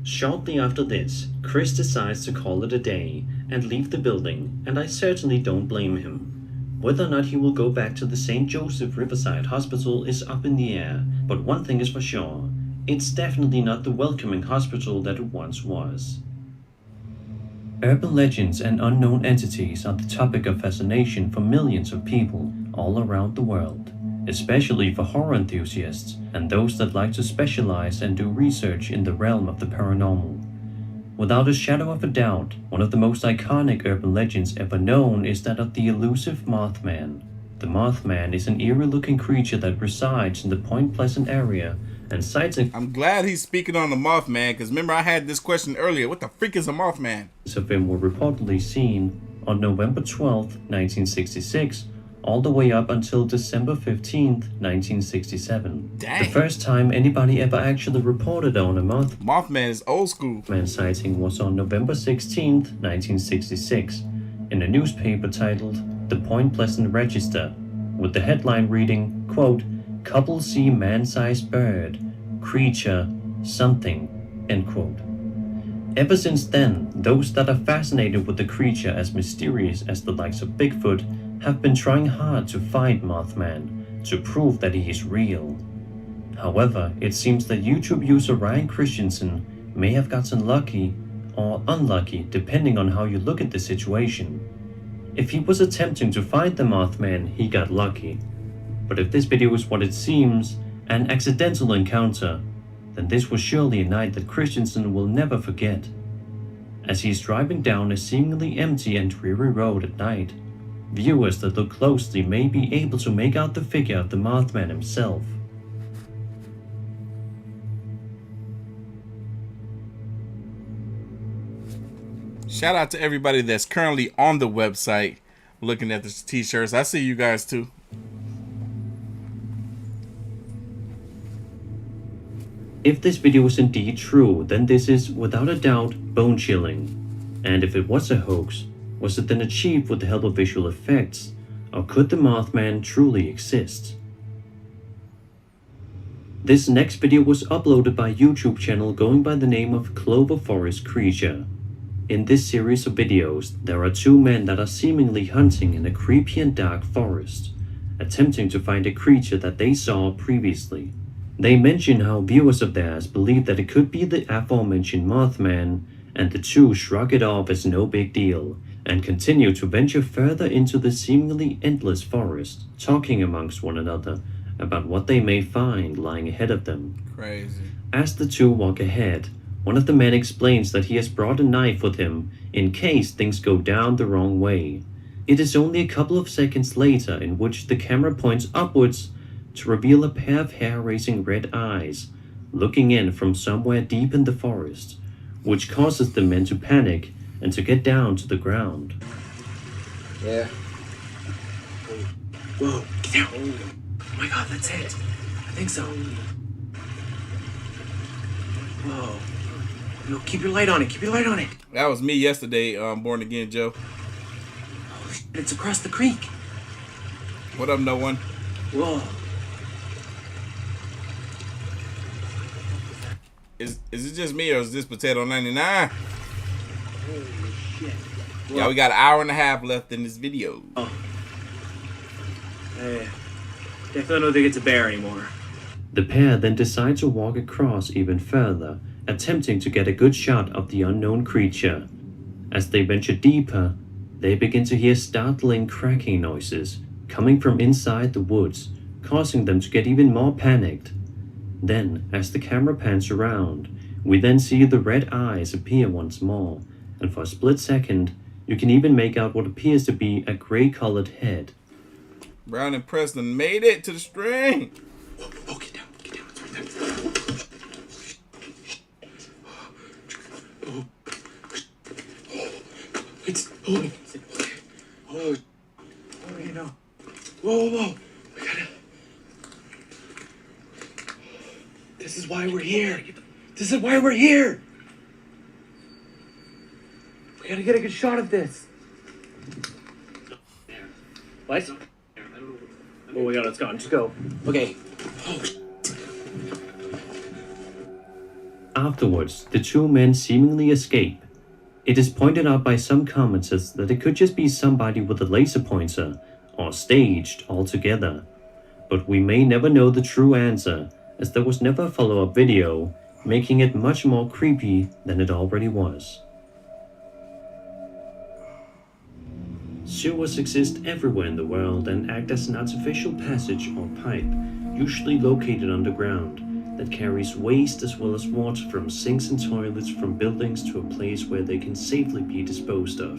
Shortly after this, Chris decides to call it a day and leave the building, and I certainly don't blame him. Whether or not he will go back to the St. Joseph Riverside Hospital is up in the air, but one thing is for sure, it's definitely not the welcoming hospital that it once was. Urban legends and unknown entities are the topic of fascination for millions of people all around the world, especially for horror enthusiasts and those that like to specialize and do research in the realm of the paranormal. Without a shadow of a doubt, one of the most iconic urban legends ever known is that of the elusive Mothman. The Mothman is an eerie-looking creature that resides in the Point Pleasant area, and sightings I'm glad he's speaking on the Mothman, because remember I had this question earlier. What the freak is a Mothman? of him were reportedly seen on November 12, 1966, all the way up until December 15th, 1967. Dang. The first time anybody ever actually reported on a Mothman is old school. Mothman sighting was on November 16th, 1966, in a newspaper titled The Point Pleasant Register, with the headline reading, quote, "Couple see man-sized bird, creature, something," end quote. Ever since then, those that are fascinated with the creature as mysterious as the likes of Bigfoot have been trying hard to find Mothman, to prove that he is real. However, it seems that YouTube user Ryan Christensen may have gotten lucky or unlucky depending on how you look at the situation. If he was attempting to find the Mothman, he got lucky. But if this video is what it seems, an accidental encounter, then this was surely a night that Christensen will never forget. As he's driving down a seemingly empty and dreary road at night, viewers that look closely may be able to make out the figure of the Mothman himself. Shout out to everybody that's currently on the website looking at the t-shirts. I see you guys too. If this video is indeed true, then this is without a doubt bone-chilling. And if it was a hoax, was it then achieved with the help of visual effects, or could the Mothman truly exist? This next video was uploaded by a YouTube channel going by the name of Clover Forest Creature. In this series of videos, there are two men that are seemingly hunting in a creepy and dark forest, attempting to find a creature that they saw previously. They mention how viewers of theirs believe that it could be the aforementioned Mothman, and the two shrug it off as no big deal, and continue to venture further into the seemingly endless forest, talking amongst one another about what they may find lying ahead of them. Crazy. As the two walk ahead, one of the men explains that he has brought a knife with him in case things go down the wrong way. It is only a couple of seconds later in which the camera points upwards to reveal a pair of hair-raising red eyes looking in from somewhere deep in the forest, which causes the men to panic and to get down to the ground. Yeah. Whoa, get down. Oh my god, that's it. I think so. Whoa. No, keep your light on it. Keep your light on it. That was me yesterday, Born Again Joe. Oh, shit, it's across the creek. What up, no one? Whoa. Is it just me or is this Potato 99? Holy shit. Yeah, we got an hour and a half left in this video. Oh. Definitely don't think it's a bear anymore. The pair then decide to walk across even further, attempting to get a good shot of the unknown creature. As they venture deeper, they begin to hear startling cracking noises coming from inside the woods, causing them to get even more panicked. Then, as the camera pans around, we then see the red eyes appear once more, and for a split second, you can even make out what appears to be a grey-colored head. Brown and Preston made it to the string. Oh, get down. Get down. It's right there. Oh. It's... Oh. Oh. Oh, you know. Whoa. We gotta... This is why we're here. This is why we're here. We gotta get a good shot of this. What? Oh my god, it's gone. Just go. Okay. Oh, Afterwards, the two men seemingly escape. It is pointed out by some commenters that it could just be somebody with a laser pointer, or staged altogether. But we may never know the true answer, as there was never a follow-up video, making it much more creepy than it already was. Sewers exist everywhere in the world and act as an artificial passage or pipe, usually located underground, that carries waste as well as water from sinks and toilets from buildings to a place where they can safely be disposed of.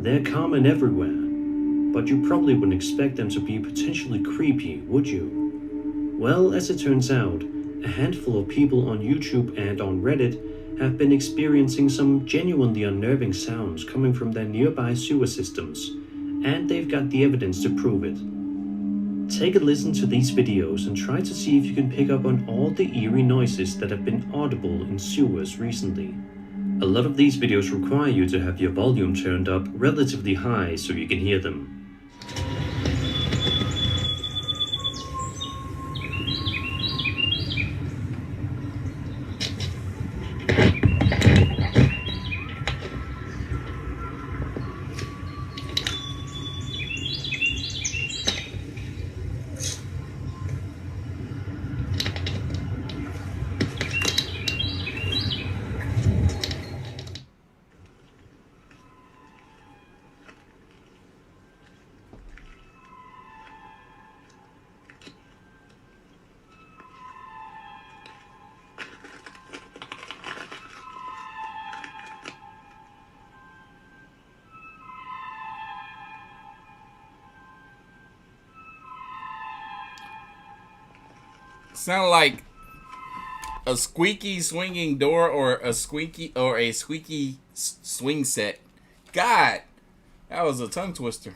They're common everywhere, but you probably wouldn't expect them to be potentially creepy, would you? Well, as it turns out, a handful of people on YouTube and on Reddit have been experiencing some genuinely unnerving sounds coming from their nearby sewer systems, and they've got the evidence to prove it. Take a listen to these videos and try to see if you can pick up on all the eerie noises that have been audible in sewers recently. A lot of these videos require you to have your volume turned up relatively high so you can hear them. Sound like a squeaky swinging door or a squeaky swing set. God, that was a tongue twister.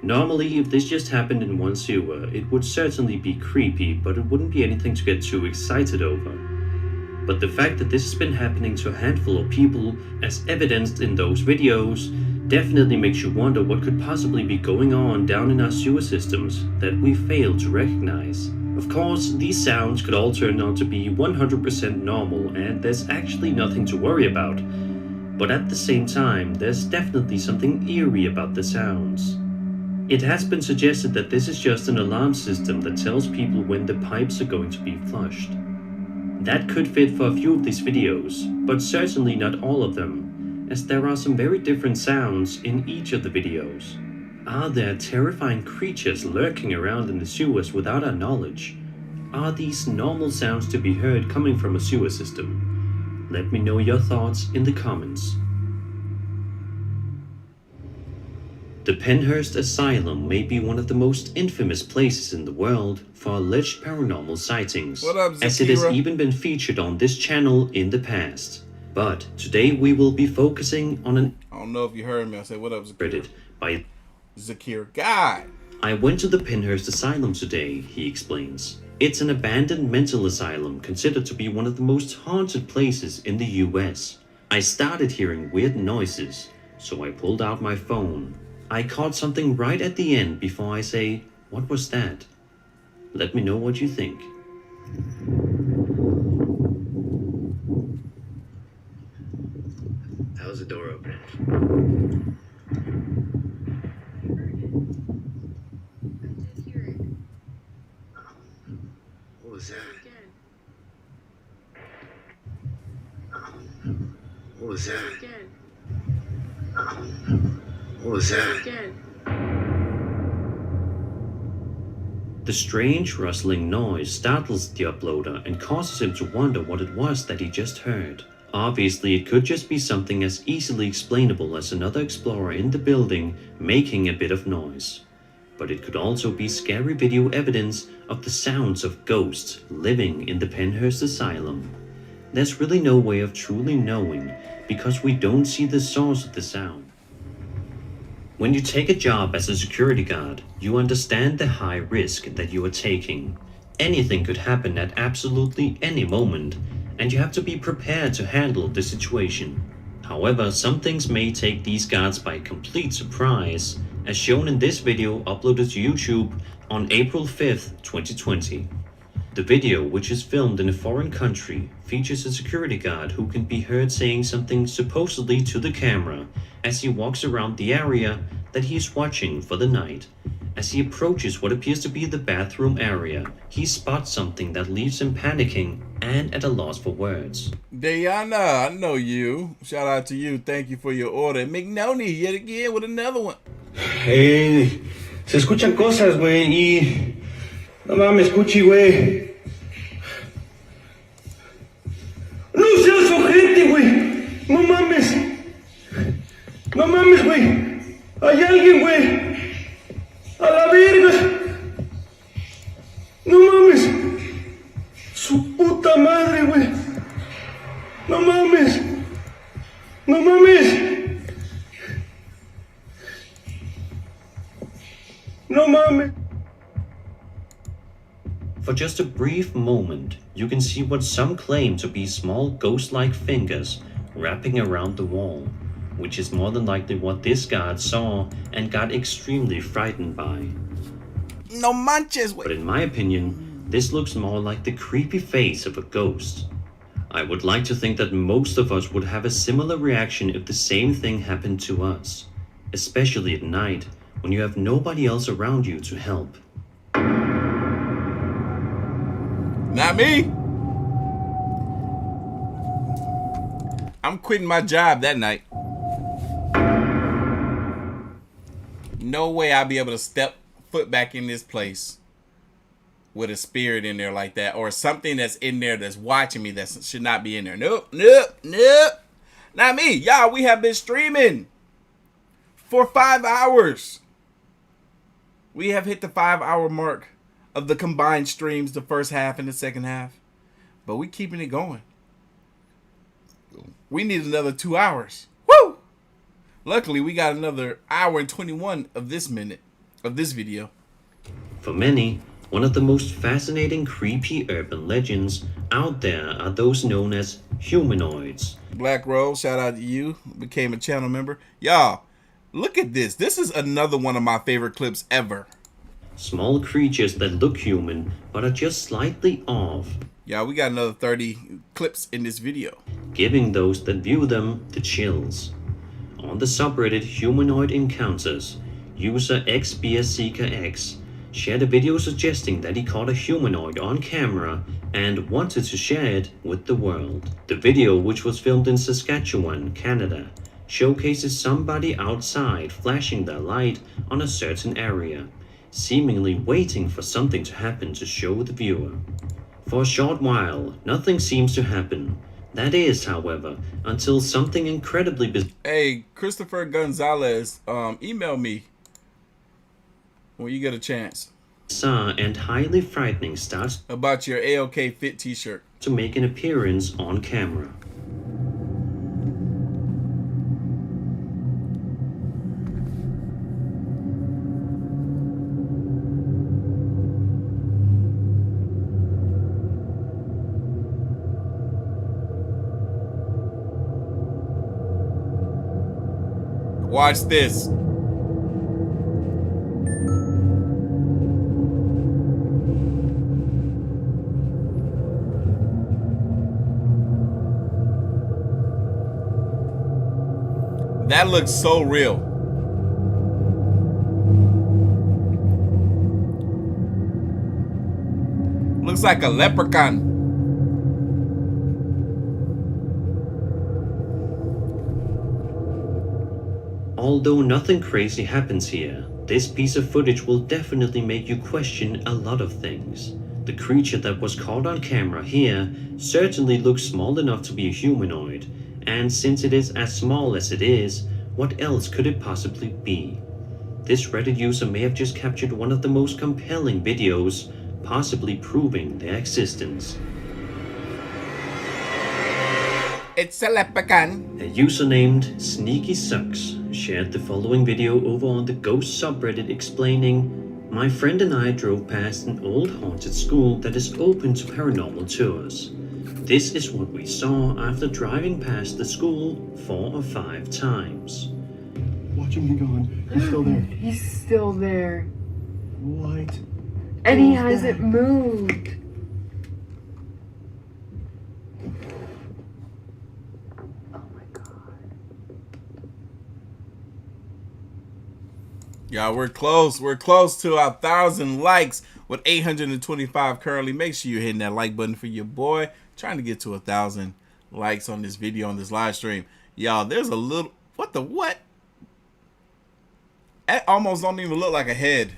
Normally, if this just happened in one sewer, it would certainly be creepy, but it wouldn't be anything to get too excited over. But the fact that this has been happening to a handful of people, as evidenced in those videos, definitely makes you wonder what could possibly be going on down in our sewer systems that we fail to recognize. Of course, these sounds could all turn out to be 100% normal, and there's actually nothing to worry about. But at the same time, there's definitely something eerie about the sounds. It has been suggested that this is just an alarm system that tells people when the pipes are going to be flushed. That could fit for a few of these videos, but certainly not all of them, as there are some very different sounds in each of the videos. Are there terrifying creatures lurking around in the sewers without our knowledge? Are these normal sounds to be heard coming from a sewer system? Let me know your thoughts in the comments. The Penhurst Asylum may be one of the most infamous places in the world for alleged paranormal sightings, as it has even been featured on this channel in the past. But today we will be focusing on an... I don't know if you heard me. I said, what up, Zakira? By Zakir. God! I went to the Penhurst Asylum today, he explains. It's an abandoned mental asylum considered to be one of the most haunted places in the US. I started hearing weird noises, so I pulled out my phone. I caught something right at the end before I say, what was that? Let me know what you think. That was a door opening. What was that? What was that? What was that? The strange rustling noise startles the uploader and causes him to wonder what it was that he just heard. Obviously, it could just be something as easily explainable as another explorer in the building making a bit of noise. But it could also be scary video evidence of the sounds of ghosts living in the Penhurst Asylum. There's really no way of truly knowing because we don't see the source of the sound. When you take a job as a security guard, you understand the high risk that you are taking. Anything could happen at absolutely any moment, and you have to be prepared to handle the situation. However, some things may take these guards by complete surprise, as shown in this video uploaded to YouTube on April 5th, 2020. The video, which is filmed in a foreign country, features a security guard who can be heard saying something supposedly to the camera as he walks around the area that he is watching for the night. As he approaches what appears to be the bathroom area, he spots something that leaves him panicking and at a loss for words. Diana, I know you. Shout out to you. Thank you for your order. McNoney yet again with another one. Se escuchan cosas, güey, y... No mames, Cuchi, güey. ¡No seas ojete, güey! ¡No mames! ¡No mames, güey! ¡Hay alguien, güey! ¡A la verga! ¡No mames! ¡Su puta madre, güey! ¡No mames! ¡No mames! ¡No mames! For just a brief moment, you can see what some claim to be small ghost-like fingers wrapping around the wall, which is more than likely what this guard saw and got extremely frightened by. No manches, but in my opinion, this looks more like the creepy face of a ghost. I would like to think that most of us would have a similar reaction if the same thing happened to us, especially at night when you have nobody else around you to help. Not me. I'm quitting my job that night. No way I'll be able to step foot back in this place with a spirit in there like that, or something that's in there that's watching me that should not be in there. Nope, nope, nope. Not me. Y'all, we have been streaming for 5 hours. We have hit the 5-hour mark of the combined streams, the first half and the second half. But we keeping it going. We need another 2 hours. Woo! Luckily, we got another hour and 21 of this video. For many, one of the most fascinating creepy urban legends out there are those known as humanoids. Black Rose, shout out to you. Became a channel member. Y'all, look at this. This is another one of my favorite clips ever. Small creatures that look human, but are just slightly off. Yeah, we got another 30 clips in this video, giving those that view them the chills. On the subreddit Humanoid Encounters, user XBSCKX shared a video suggesting that he caught a humanoid on camera and wanted to share it with the world. The video, which was filmed in Saskatchewan, Canada, showcases somebody outside flashing their light on a certain area, seemingly waiting for something to happen to show the viewer. For a short while, nothing seems to happen. That is, however, until something incredibly bizarre. Hey, Christopher Gonzalez, email me when you get a chance. And highly frightening starts about your AOK Fit t-shirt to make an appearance on camera. Watch this. That looks so real. Looks like a leprechaun. Although nothing crazy happens here, this piece of footage will definitely make you question a lot of things. The creature that was caught on camera here certainly looks small enough to be a humanoid, and since it is as small as it is, what else could it possibly be? This Reddit user may have just captured one of the most compelling videos, possibly proving their existence. It's a leprechaun. A user named Sneaky Sucks shared the following video over on the Ghost subreddit explaining, "My friend and I drove past an old haunted school that is open to paranormal tours. This is what we saw after driving past the school 4 or 5 times." Watch him be gone. He's still there. He's still there. What? And he hasn't moved. Y'all, we're close. We're close to 1,000 likes with 825 currently. Make sure you're hitting that like button for your boy. Trying to get to 1,000 likes on this video, on this live stream. Y'all, there's a little... What the what? That almost don't even look like a head.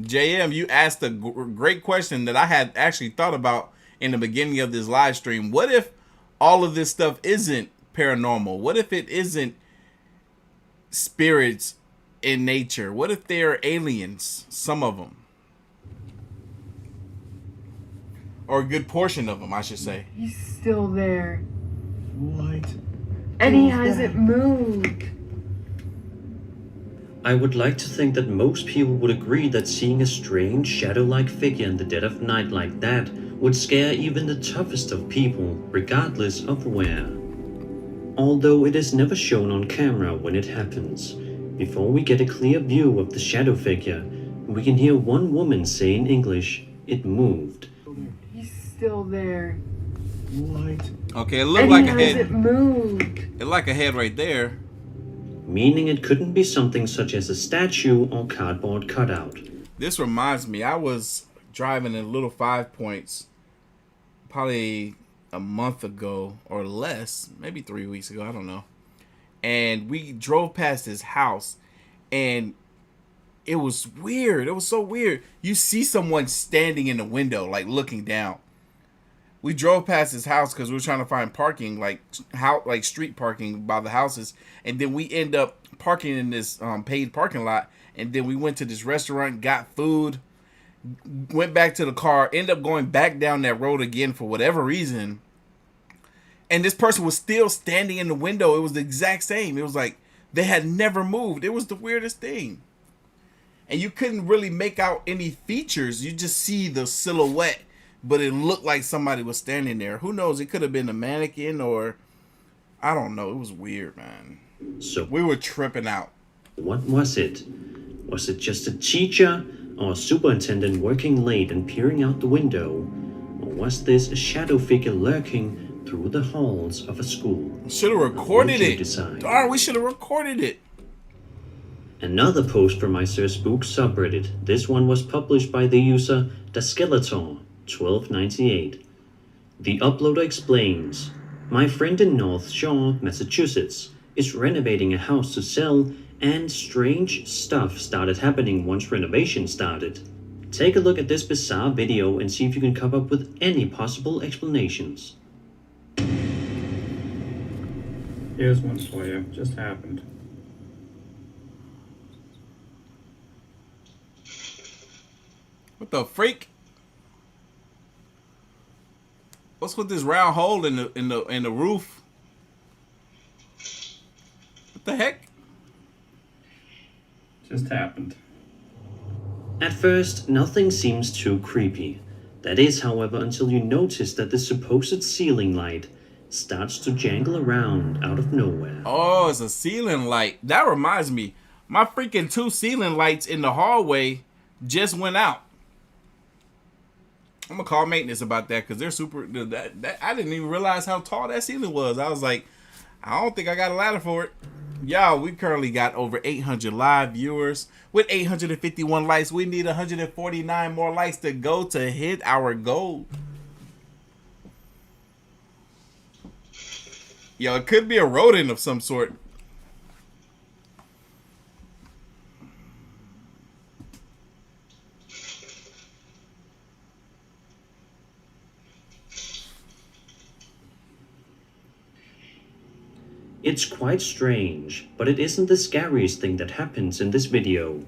JM, you asked a great question that I had actually thought about in the beginning of this live stream. What if all of this stuff isn't paranormal? What if it isn't spirits in nature? What if they're aliens? Some of them. Or a good portion of them, I should say. He's still there. What? And he hasn't moved. I would like to think that most people would agree that seeing a strange shadow-like figure in the dead of night like that would scare even the toughest of people, regardless of where. Although it is never shown on camera when it happens. Before we get a clear view of the shadow figure, we can hear one woman say in English, "It moved." He's still there. What? Okay, it looked like a head. head. It moved. It looked like a head right there. Meaning it couldn't be something such as a statue or cardboard cutout. This reminds me, I was driving in Little 5 Points probably a month ago or less, maybe 3 weeks ago, I don't know. And we drove past his house and it was weird. It was so weird. You see someone standing in the window, like looking down. We drove past his house because we were trying to find parking, like street parking by the houses. And then we end up parking in this paid parking lot. And then we went to this restaurant, got food, went back to the car, ended up going back down that road again for whatever reason. And this person was still standing in the window. It was the exact same. It was like they had never moved. It was the weirdest thing. And you couldn't really make out any features. You just see the silhouette. But it looked like somebody was standing there. Who knows? It could have been a mannequin or... I don't know. It was weird, man. So we were tripping out. What was it? Was it just a teacher or a superintendent working late and peering out the window? Or was this a shadow figure lurking through the halls of a school? Should have recorded it. Decide. Darn, we should have recorded it. Another post from my Sir Spook subreddit. This one was published by the user the-Skeletor 1298. The uploader explains, my friend in North Shore, Massachusetts, is renovating a house to sell and strange stuff started happening once renovation started. Take a look at this bizarre video and see if you can come up with any possible explanations. Here's one for you. Just happened. What the freak? What's with this round hole in the roof? What the heck? Just happened. At first, nothing seems too creepy. That is, however, until you notice that the supposed ceiling light starts to jangle around out of nowhere. Oh, it's a ceiling light. That reminds me, my freaking 2 ceiling lights in the hallway just went out. I'm gonna call maintenance about that because they're super. I didn't even realize how tall that ceiling was. I was like, I don't think I got a ladder for it. Y'all, we currently got over 800 live viewers with 851 likes. We need 149 more likes to go to hit our goal. Yo, it could be a rodent of some sort. It's quite strange, but it isn't the scariest thing that happens in this video.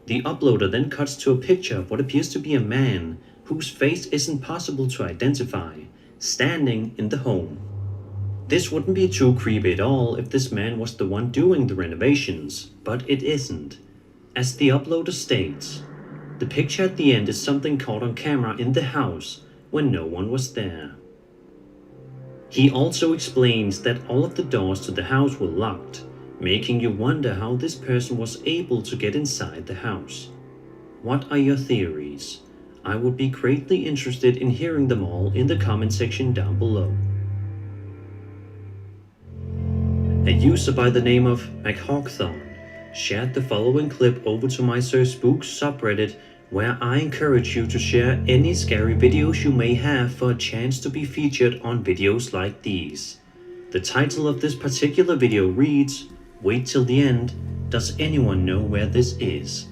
The uploader then cuts to a picture of what appears to be a man whose face isn't possible to identify, standing in the home. This wouldn't be too creepy at all if this man was the one doing the renovations, but it isn't. As the uploader states, the picture at the end is something caught on camera in the house when no one was there. He also explains that all of the doors to the house were locked, making you wonder how this person was able to get inside the house. What are your theories? I would be greatly interested in hearing them all in the comment section down below. A user by the name of McHawkthorne shared the following clip over to my Sir Spooks subreddit, where I encourage you to share any scary videos you may have for a chance to be featured on videos like these. The title of this particular video reads, "Wait till the end, does anyone know where this is?"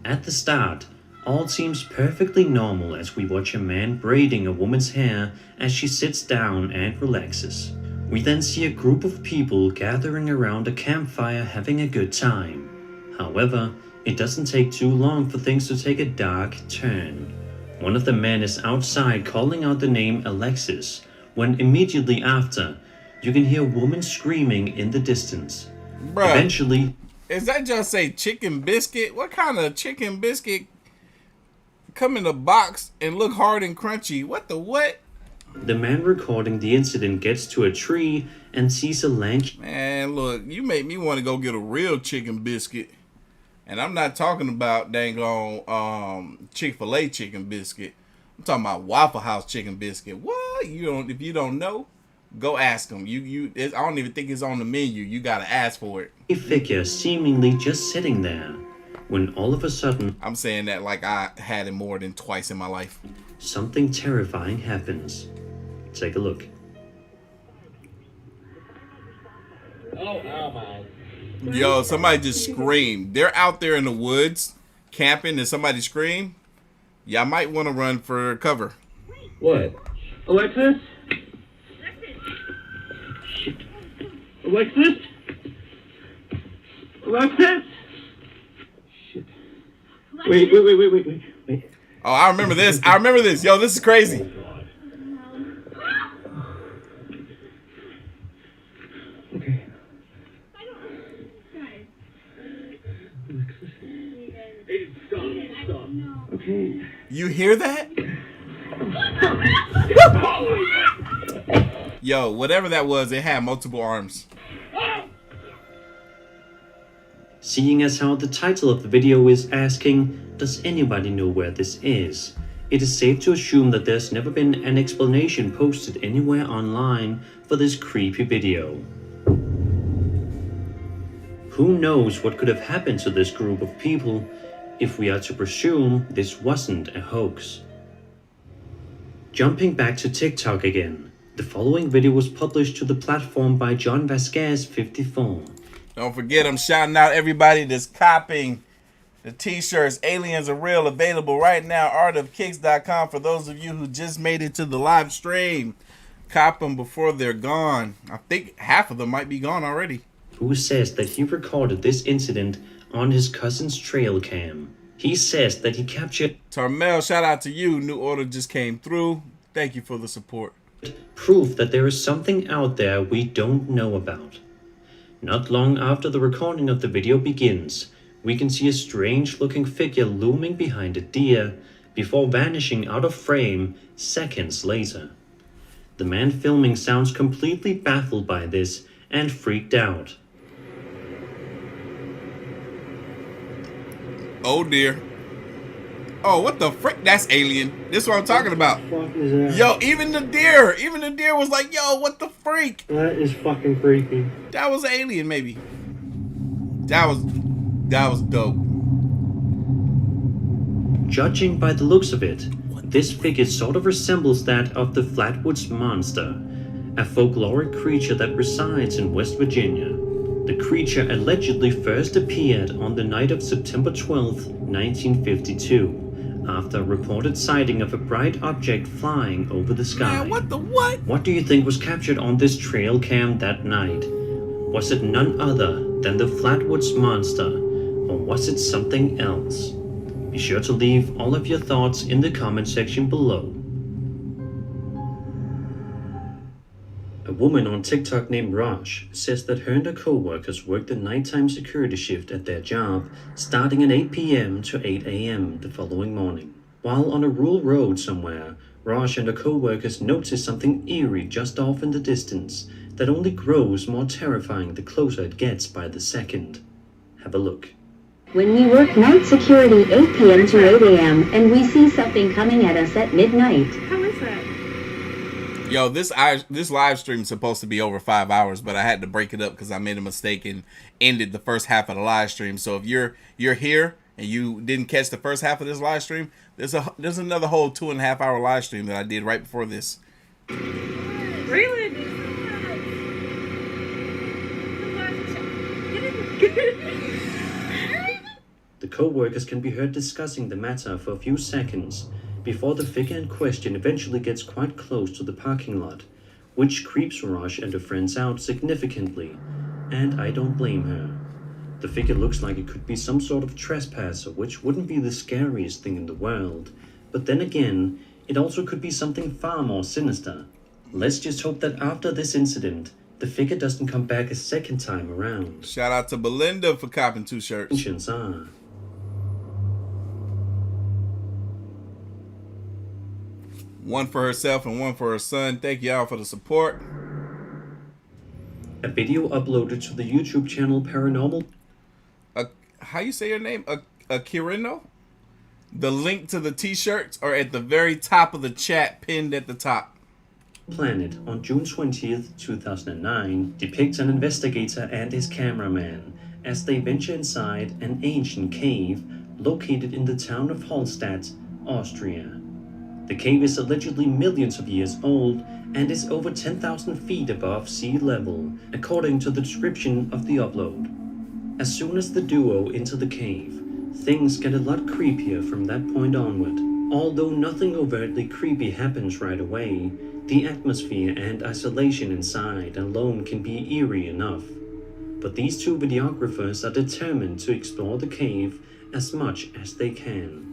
At the start, all seems perfectly normal as we watch a man braiding a woman's hair as she sits down and relaxes. We then see a group of people gathering around a campfire having a good time. However, it doesn't take too long for things to take a dark turn. One of the men is outside calling out the name Alexis, when immediately after, you can hear a woman screaming in the distance. Bruh, eventually, is that just a chicken biscuit? What kind of chicken biscuit come in a box and look hard and crunchy? What the what? the man recording the incident gets to a tree and sees a lanky... Man, look, you make me want to go get a real chicken biscuit. And I'm not talking about dang on Chick-fil-A chicken biscuit. I'm talking about Waffle House chicken biscuit. What? If you don't know, go ask them. I don't even think it's on the menu. You gotta ask for it. A figure seemingly just sitting there, when all of a sudden... I'm saying that like I had it more than twice in my life. Something terrifying happens. Take a look. Oh my. Yo, somebody just screamed. They're out there in the woods camping and somebody screamed. Y'all might want to run for cover. What? Alexis? Alexis? Alexis? Shit. Wait. Oh, I remember this. Yo, this is crazy. Okay. Stop. Okay. You hear that? Yo, whatever that was, it had multiple arms. Seeing as how the title of the video is asking, does anybody know where this is? It is safe to assume that there's never been an explanation posted anywhere online for this creepy video. Who knows what could have happened to this group of people if we are to presume this wasn't a hoax. Jumping back to TikTok again, the following video was published to the platform by John Vasquez 54. Don't forget, I'm shouting out everybody that's copying the t-shirts. Aliens Are Real, available right now. Artofkickz.com for those of you who just made it to the live stream. Cop them before they're gone. I think half of them might be gone already. Who says that he recorded this incident on his cousin's trail cam. He says that he captured... Tarmel, shout out to you. New order just came through. Thank you for the support. Proof that there is something out there we don't know about. Not long after the recording of the video begins, we can see a strange-looking figure looming behind a deer before vanishing out of frame seconds later. The man filming sounds completely baffled by this and freaked out. Oh dear. Oh, what the frick? That's alien. This is what I'm talking about. What the fuck is that? Yo, even the deer was like, yo, what the freak? That is fucking creepy. That was alien, maybe. That was dope. Judging by the looks of it, this figure sort of resembles that of the Flatwoods Monster, a folkloric creature that resides in West Virginia. The creature allegedly first appeared on the night of September 12, 1952, after a reported sighting of a bright object flying over the sky. Man, what the what? What do you think was captured on this trail cam that night? Was it none other than the Flatwoods Monster, or was it something else? Be sure to leave all of your thoughts in the comment section below. A woman on TikTok named Raj says that her and her co-workers worked a nighttime security shift at their job starting at 8 p.m. to 8 a.m. the following morning. While on a rural road somewhere, Raj and her co-workers noticed something eerie just off in the distance that only grows more terrifying the closer it gets by the second. Have a look. When we work night security 8 p.m. to 8 a.m. and we see something coming at us at midnight. How is that? Yo, this live stream is supposed to be over 5 hours, but I had to break it up because I made a mistake and ended the first half of the live stream. So if you're here and you didn't catch the first half of this live stream, there's another whole 2.5 hour live stream that I did right before this. Really? The co-workers can be heard discussing the matter for a few seconds before the figure in question eventually gets quite close to the parking lot, which creeps Raj and her friends out significantly, and I don't blame her. The figure looks like it could be some sort of trespasser, which wouldn't be the scariest thing in the world, but then again, it also could be something far more sinister. Let's just hope that after this incident, the figure doesn't come back a second time around. Shout out to Belinda for copping 2 shirts. One for herself and one for her son. Thank y'all for the support. A video uploaded to the YouTube channel Paranormal. How you say your name? Akirino? The link to the t-shirts are at the very top of the chat, pinned at the top. Planet on June 20th, 2009 depicts an investigator and his cameraman as they venture inside an ancient cave located in the town of Hallstatt, Austria. The cave is allegedly millions of years old and is over 10,000 feet above sea level, according to the description of the upload. As soon as the duo enter the cave, things get a lot creepier from that point onward. Although nothing overtly creepy happens right away, the atmosphere and isolation inside alone can be eerie enough. But these two videographers are determined to explore the cave as much as they can.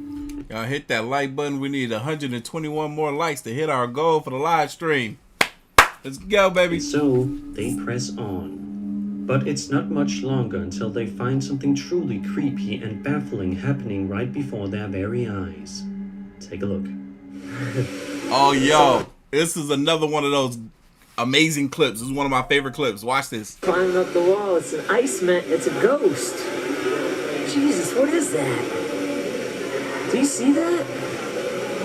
Y'all hit that like button. We need 121 more likes to hit our goal for the live stream. Let's go, baby. So they press on. But it's not much longer until they find something truly creepy and baffling happening right before their very eyes. Take a look. Oh, yo. This is another one of those amazing clips. This is one of my favorite clips. Watch this. Climbing up the wall. It's an iceman. It's a ghost. Jesus, what is that? Do you see that?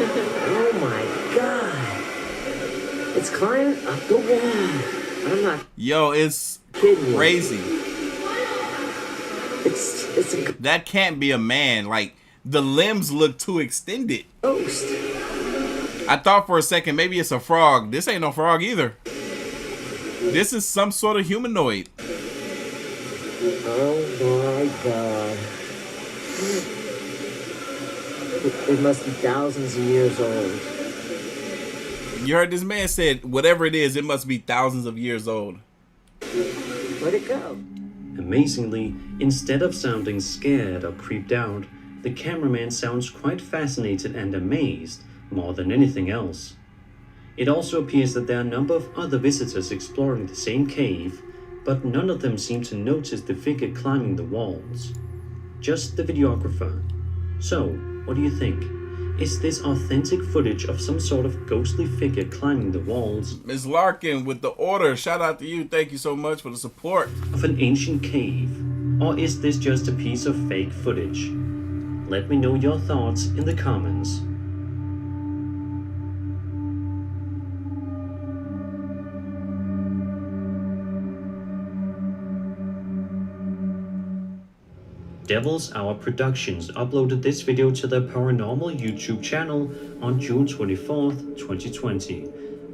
Oh my God. It's climbing up the wall. I'm not. Yo, it's crazy. That can't be a man. Like, the limbs look too extended. Ghost. I thought for a second maybe it's a frog. This ain't no frog either. This is some sort of humanoid. Oh my God. It must be thousands of years old. You heard this man said, whatever it is, it must be thousands of years old. Where'd it go? Amazingly, instead of sounding scared or creeped out, the cameraman sounds quite fascinated and amazed more than anything else. It also appears that there are a number of other visitors exploring the same cave, but none of them seem to notice the figure climbing the walls. Just the videographer. So, what do you think? Is this authentic footage of some sort of ghostly figure climbing the walls? Ms. Larkin with the order. Shout out to you. Thank you so much for the support. Of an ancient cave? Or is this just a piece of fake footage? Let me know your thoughts in the comments. Devil's Hour Productions uploaded this video to their Paranormal YouTube channel on June 24th, 2020,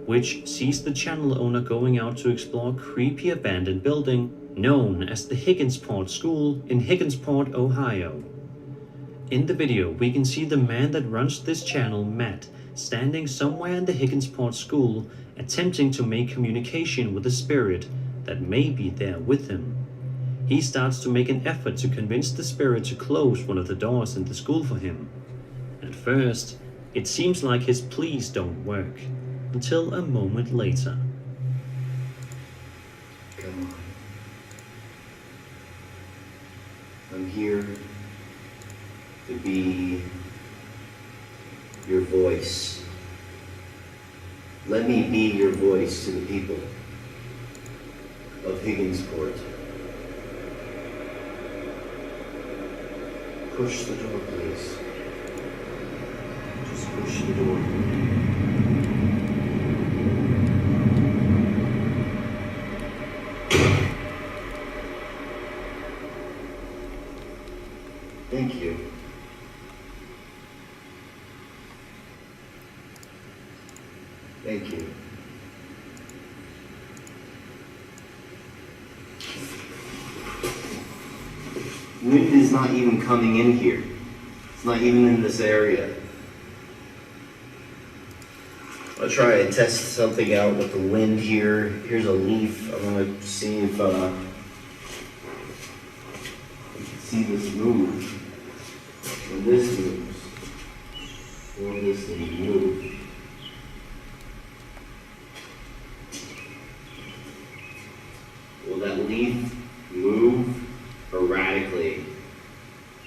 which sees the channel owner going out to explore a creepy abandoned building known as the Higginsport School in Higginsport, Ohio. In the video, we can see the man that runs this channel, Matt, standing somewhere in the Higginsport School, attempting to make communication with a spirit that may be there with him. He starts to make an effort to convince the spirit to close one of the doors in the school for him. At first, it seems like his pleas don't work, until a moment later. Come on. I'm here to be your voice. Let me be your voice to the people of Higginsport. Push the door, please. Just push the door. Thank you. Wind is not even coming in here. It's not even in this area. I'll try and test something out with the wind here. Here's a leaf. I'm gonna see if I can see this move. When this moves, will this thing move? Will that leaf move erratically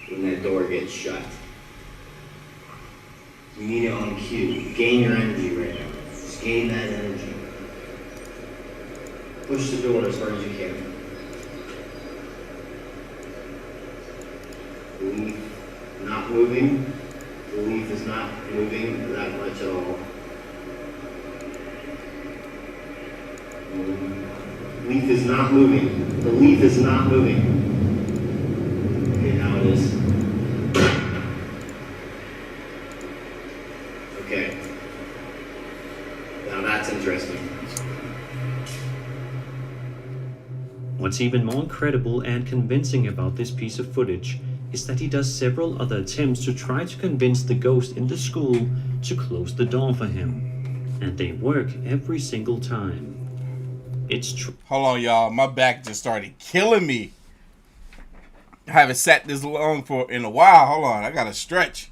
when that door gets shut? You need it on cue. Gain your energy right now. Just gain that energy. Push the door as hard as you can. The leaf not moving. The leaf is not moving that much at all. The leaf is not moving. The leaf is not moving. Okay, now it is. Okay. Now that's interesting. What's even more incredible and convincing about this piece of footage is that he does several other attempts to try to convince the ghost in the school to close the door for him. And they work every single time. It's true. Hold on, y'all. My back just started killing me. I haven't sat this long in a while. Hold on. I got to stretch.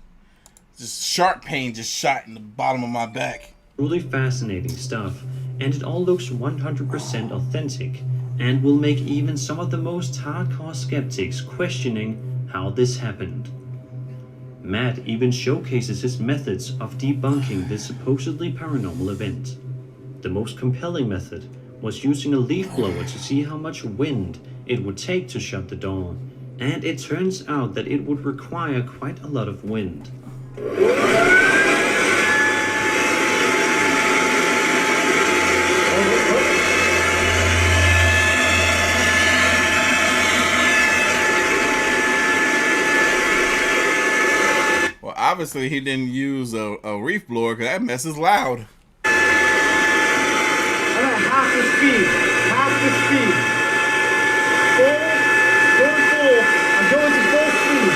Just sharp pain just shot in the bottom of my back. Truly fascinating stuff, and it all looks 100% authentic, and will make even some of the most hardcore skeptics questioning how this happened. Matt even showcases his methods of debunking this supposedly paranormal event. The most compelling method was using a leaf blower to see how much wind it would take to shut the door, and it turns out that it would require quite a lot of wind. Well, obviously he didn't use a reef blower because that mess is loud. Half the speed. Half the speed. Full. Going full. I'm going to full speed.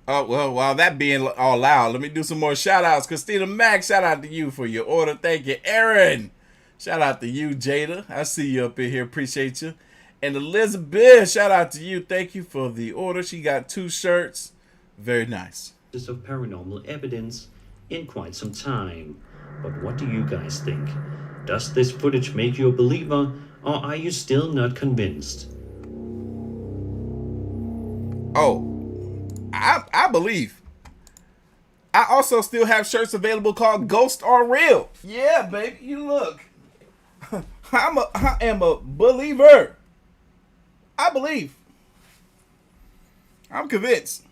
Oh, well, while that being all loud, let me do some more shout outs. Christina Mack, shout out to you for your order. Thank you. Aaron, shout out to you. Jada, I see you up in here. Appreciate you. And Elizabeth, shout out to you. Thank you for the order. She got 2 shirts. Very nice. Of paranormal evidence in quite some time. But what do you guys think? Does this footage make you a believer, or are you still not convinced? Oh, I believe. I also still have shirts available called Ghost or Real. Yeah, baby, you look. I am a believer. I believe. I'm convinced.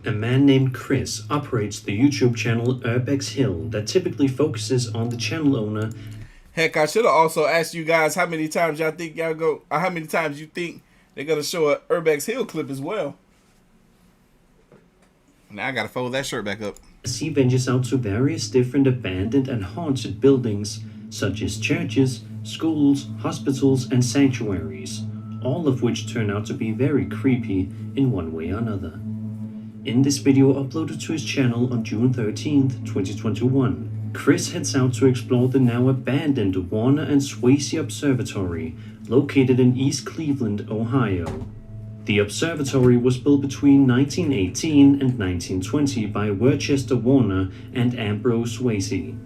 A man named Chris operates the YouTube channel Urbex Hill that typically focuses on the channel owner. Heck, I should have also asked you guys how many times y'all think y'all go, or how many times you think they're gonna show a Urbex Hill clip as well. Now I gotta fold that shirt back up. He ventures out to various different abandoned and haunted buildings, such as churches, schools, hospitals, and sanctuaries, all of which turn out to be very creepy in one way or another. In this video uploaded to his channel on June 13th, 2021, Chris heads out to explore the now abandoned Warner and Swayze Observatory, located in East Cleveland, Ohio. The observatory was built between 1918 and 1920 by Worcester Warner and Ambrose Swayze.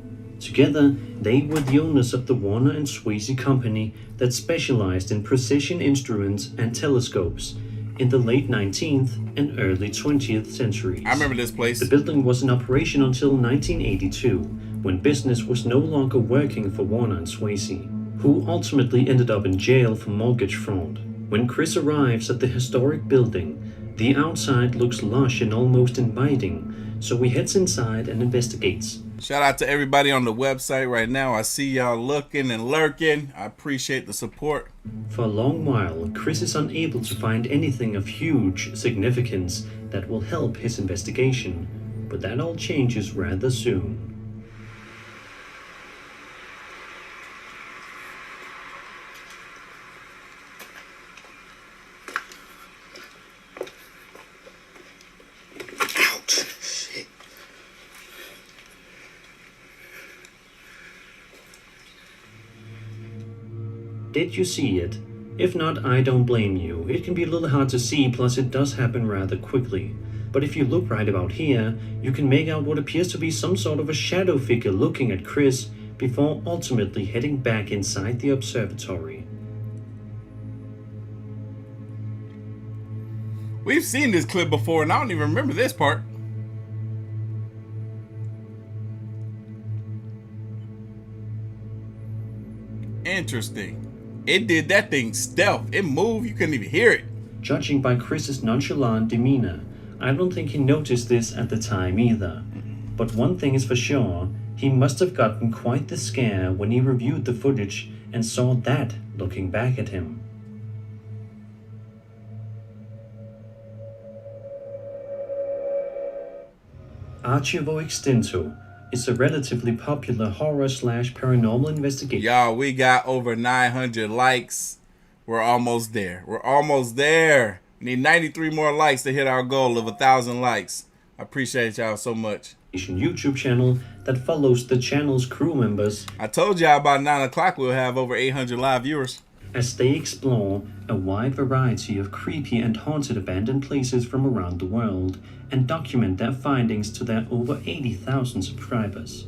Together, they were the owners of the Warner and Swayze company that specialized in precision instruments and telescopes in the late 19th and early 20th centuries. I remember this place. The building was in operation until 1982, when business was no longer working for Warner and Swayze, who ultimately ended up in jail for mortgage fraud. When Chris arrives at the historic building, The outside looks lush and almost inviting, so we heads inside and investigates. Shout out to everybody on the website right now. I see y'all looking and lurking. I appreciate the support. For a long while, Chris is unable to find anything of huge significance that will help his investigation, but that all changes rather soon. Did you see it? If not, I don't blame you. It can be a little hard to see, plus it does happen rather quickly. But if you look right about here, you can make out what appears to be some sort of a shadow figure looking at Chris before ultimately heading back inside the observatory. We've seen this clip before, and I don't even remember this part. Interesting. It did that thing stealth. It moved. You couldn't even hear it. Judging by Chris's nonchalant demeanor, I don't think he noticed this at the time either. But one thing is for sure, he must have gotten quite the scare when he reviewed the footage and saw that looking back at him. Archivo Extinto is a relatively popular horror/paranormal investigation. Y'all, we got over 900 likes. We're almost there. We're almost there. We need 93 more likes to hit our goal of 1,000 likes. I appreciate y'all so much. YouTube channel that follows the channel's crew members. I told y'all about 9 o'clock we'll have over 800 live viewers. As they explore a wide variety of creepy and haunted abandoned places from around the world and document their findings to their over 80,000 subscribers.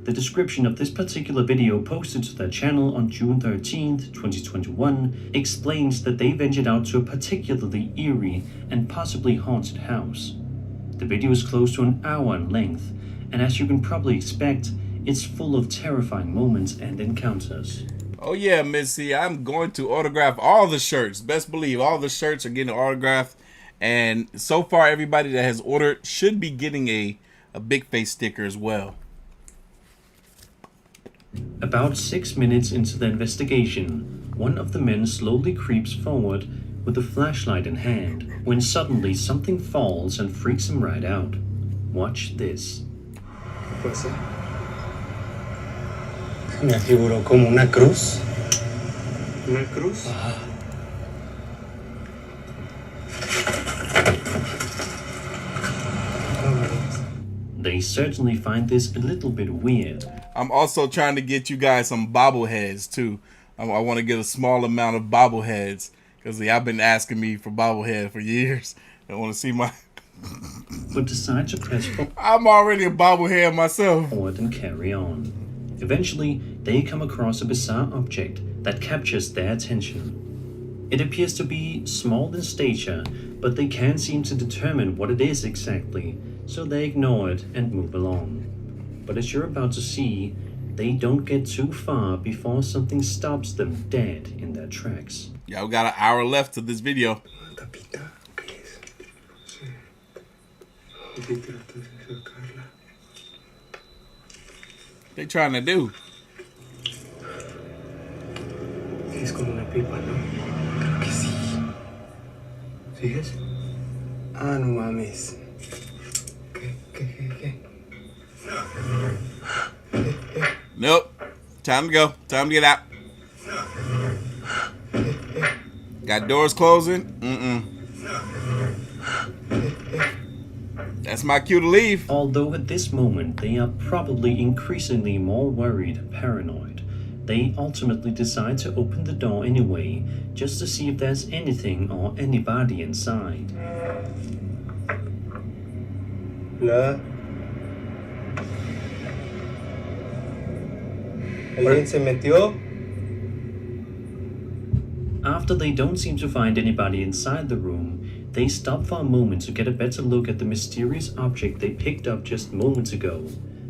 The description of this particular video posted to their channel on June 13th, 2021 explains that they ventured out to a particularly eerie and possibly haunted house. The video is close to an hour in length, and as you can probably expect, it's full of terrifying moments and encounters. Oh yeah, Missy, I'm going to autograph all the shirts. Best believe all the shirts are getting autographed. And so far, everybody that has ordered should be getting a big face sticker as well. About 6 minutes into the investigation, one of the men slowly creeps forward with a flashlight in hand, when suddenly something falls and freaks him right out. Watch this. Me figuró como una cruz. ¿Una cruz? Ajá. They certainly find this a little bit weird. I'm also trying to get you guys some bobbleheads too. I want to get a small amount of bobbleheads because y'all been asking me for bobblehead for years. I want to see my. But decide to press forward. I'm already a bobblehead myself. And carry on. Eventually, they come across a bizarre object that captures their attention. It appears to be small in stature, but they can't seem to determine what it is exactly, so they ignore it and move along. But as you're about to see, they don't get too far before something stops them dead in their tracks. Yeah, we got an hour left to this video. They trying to do? Es como una pipa, ¿no? Creo que sí. ¿Sigues? Ah, no mames. ¿Qué? Nope. Time to go. Time to get out. Got doors closing? That's my cue to leave. Although at this moment they are probably increasingly more worried and paranoid, they ultimately decide to open the door anyway, just to see if there's anything or anybody inside. Hola. ¿Alguien se metió? After they don't seem to find anybody inside the room, they stop for a moment to get a better look at the mysterious object they picked up just moments ago.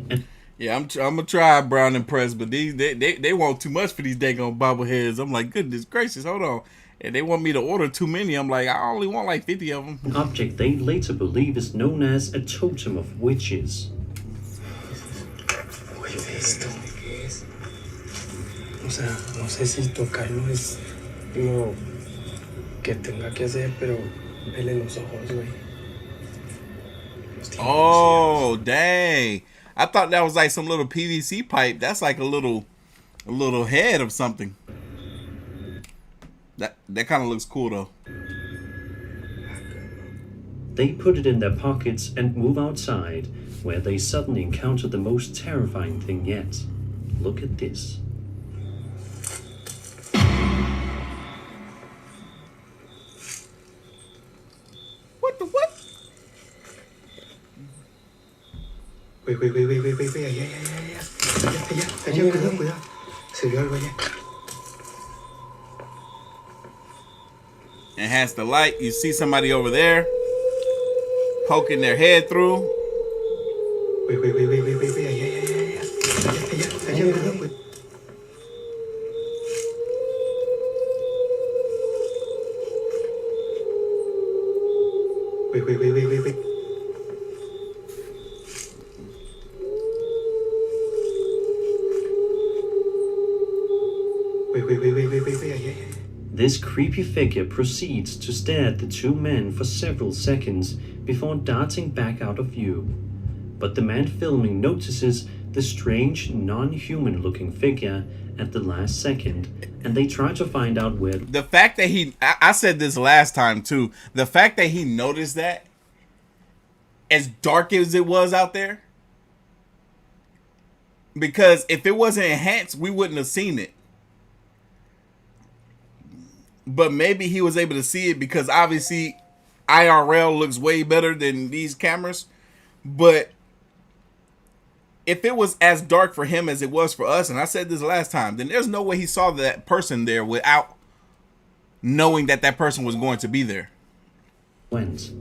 And yeah, I'm gonna try Brown and Press, but they want too much for these daggone bobbleheads. I'm like, goodness gracious, hold on. And they want me to order too many. I'm like, I only want like 50 of them. An object they later believe is known as a totem of witches. Esto. O sea, no sé si tocarlo es lo que tenga que hacer, pero vele los ojos, güey. Oh, dang. I thought that was like some little PVC pipe. That's like a little head of something. That kind of looks cool though. They put it in their pockets and move outside, where they suddenly encounter the most terrifying thing yet. Look at this. What the what? Güey, allá. Cuidado. Se vio algo allá. Enhance the light. You see somebody over there poking their head through. Güey, allá. Cuidado, güey. Wait. Wait. This creepy figure proceeds to stare at the two men for several seconds before darting back out of view. But the man filming notices the strange, non-human looking figure at the last second, and they try to find out where... The fact that I said this last time too, the fact that he noticed that, as dark as it was out there, because if it wasn't enhanced, we wouldn't have seen it. But maybe he was able to see it because obviously IRL looks way better than these cameras. But if it was as dark for him as it was for us, and I said this last time, then there's no way he saw that person there without knowing that that person was going to be there. Went.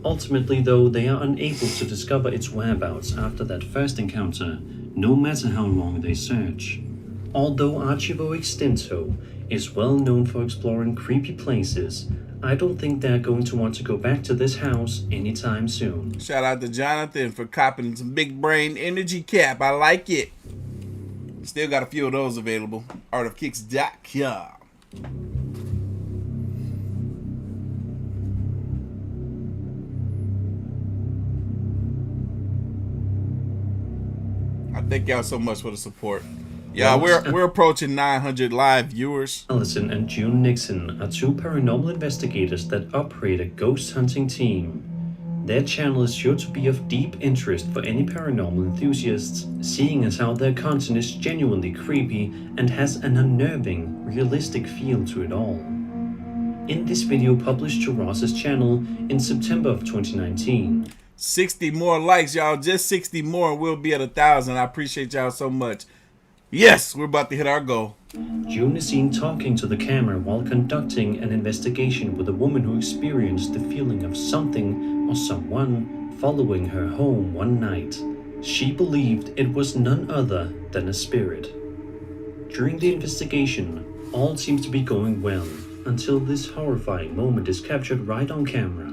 Ultimately, though, they are unable to discover its whereabouts after that first encounter, no matter how long they search. Although Archivo Extinto is well known for exploring creepy places, I don't think they're going to want to go back to this house anytime soon. Shout out to Jonathan for copping some big brain energy cap. I like it. Still got a few of those available. Artofkickz.com. I thank y'all so much for the support. Yeah, we're approaching 900 live viewers. Allison and June Nixon are two paranormal investigators that operate a ghost hunting team. Their channel is sure to be of deep interest for any paranormal enthusiasts, seeing as how their content is genuinely creepy and has an unnerving, realistic feel to it all. In this video published to Ross's channel in September of 2019. 60 more likes, y'all. Just 60 more and we'll be at 1,000. I appreciate y'all so much. Yes, we're about to hit our goal. June is seen talking to the camera while conducting an investigation with a woman who experienced the feeling of something or someone following her home one night. She believed it was none other than a spirit. During the investigation, all seems to be going well until this horrifying moment is captured right on camera.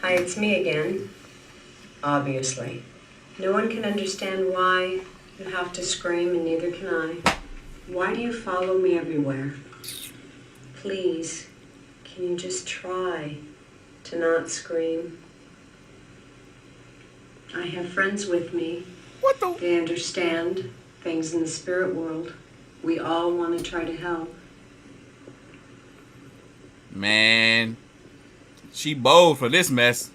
Hi, it's me again. Obviously. No one can understand why you have to scream, and neither can I. Why do you follow me everywhere? Please, can you just try to not scream? I have friends with me. What the? They understand things in the spirit world. We all want to try to help. Man, she bold for this mess.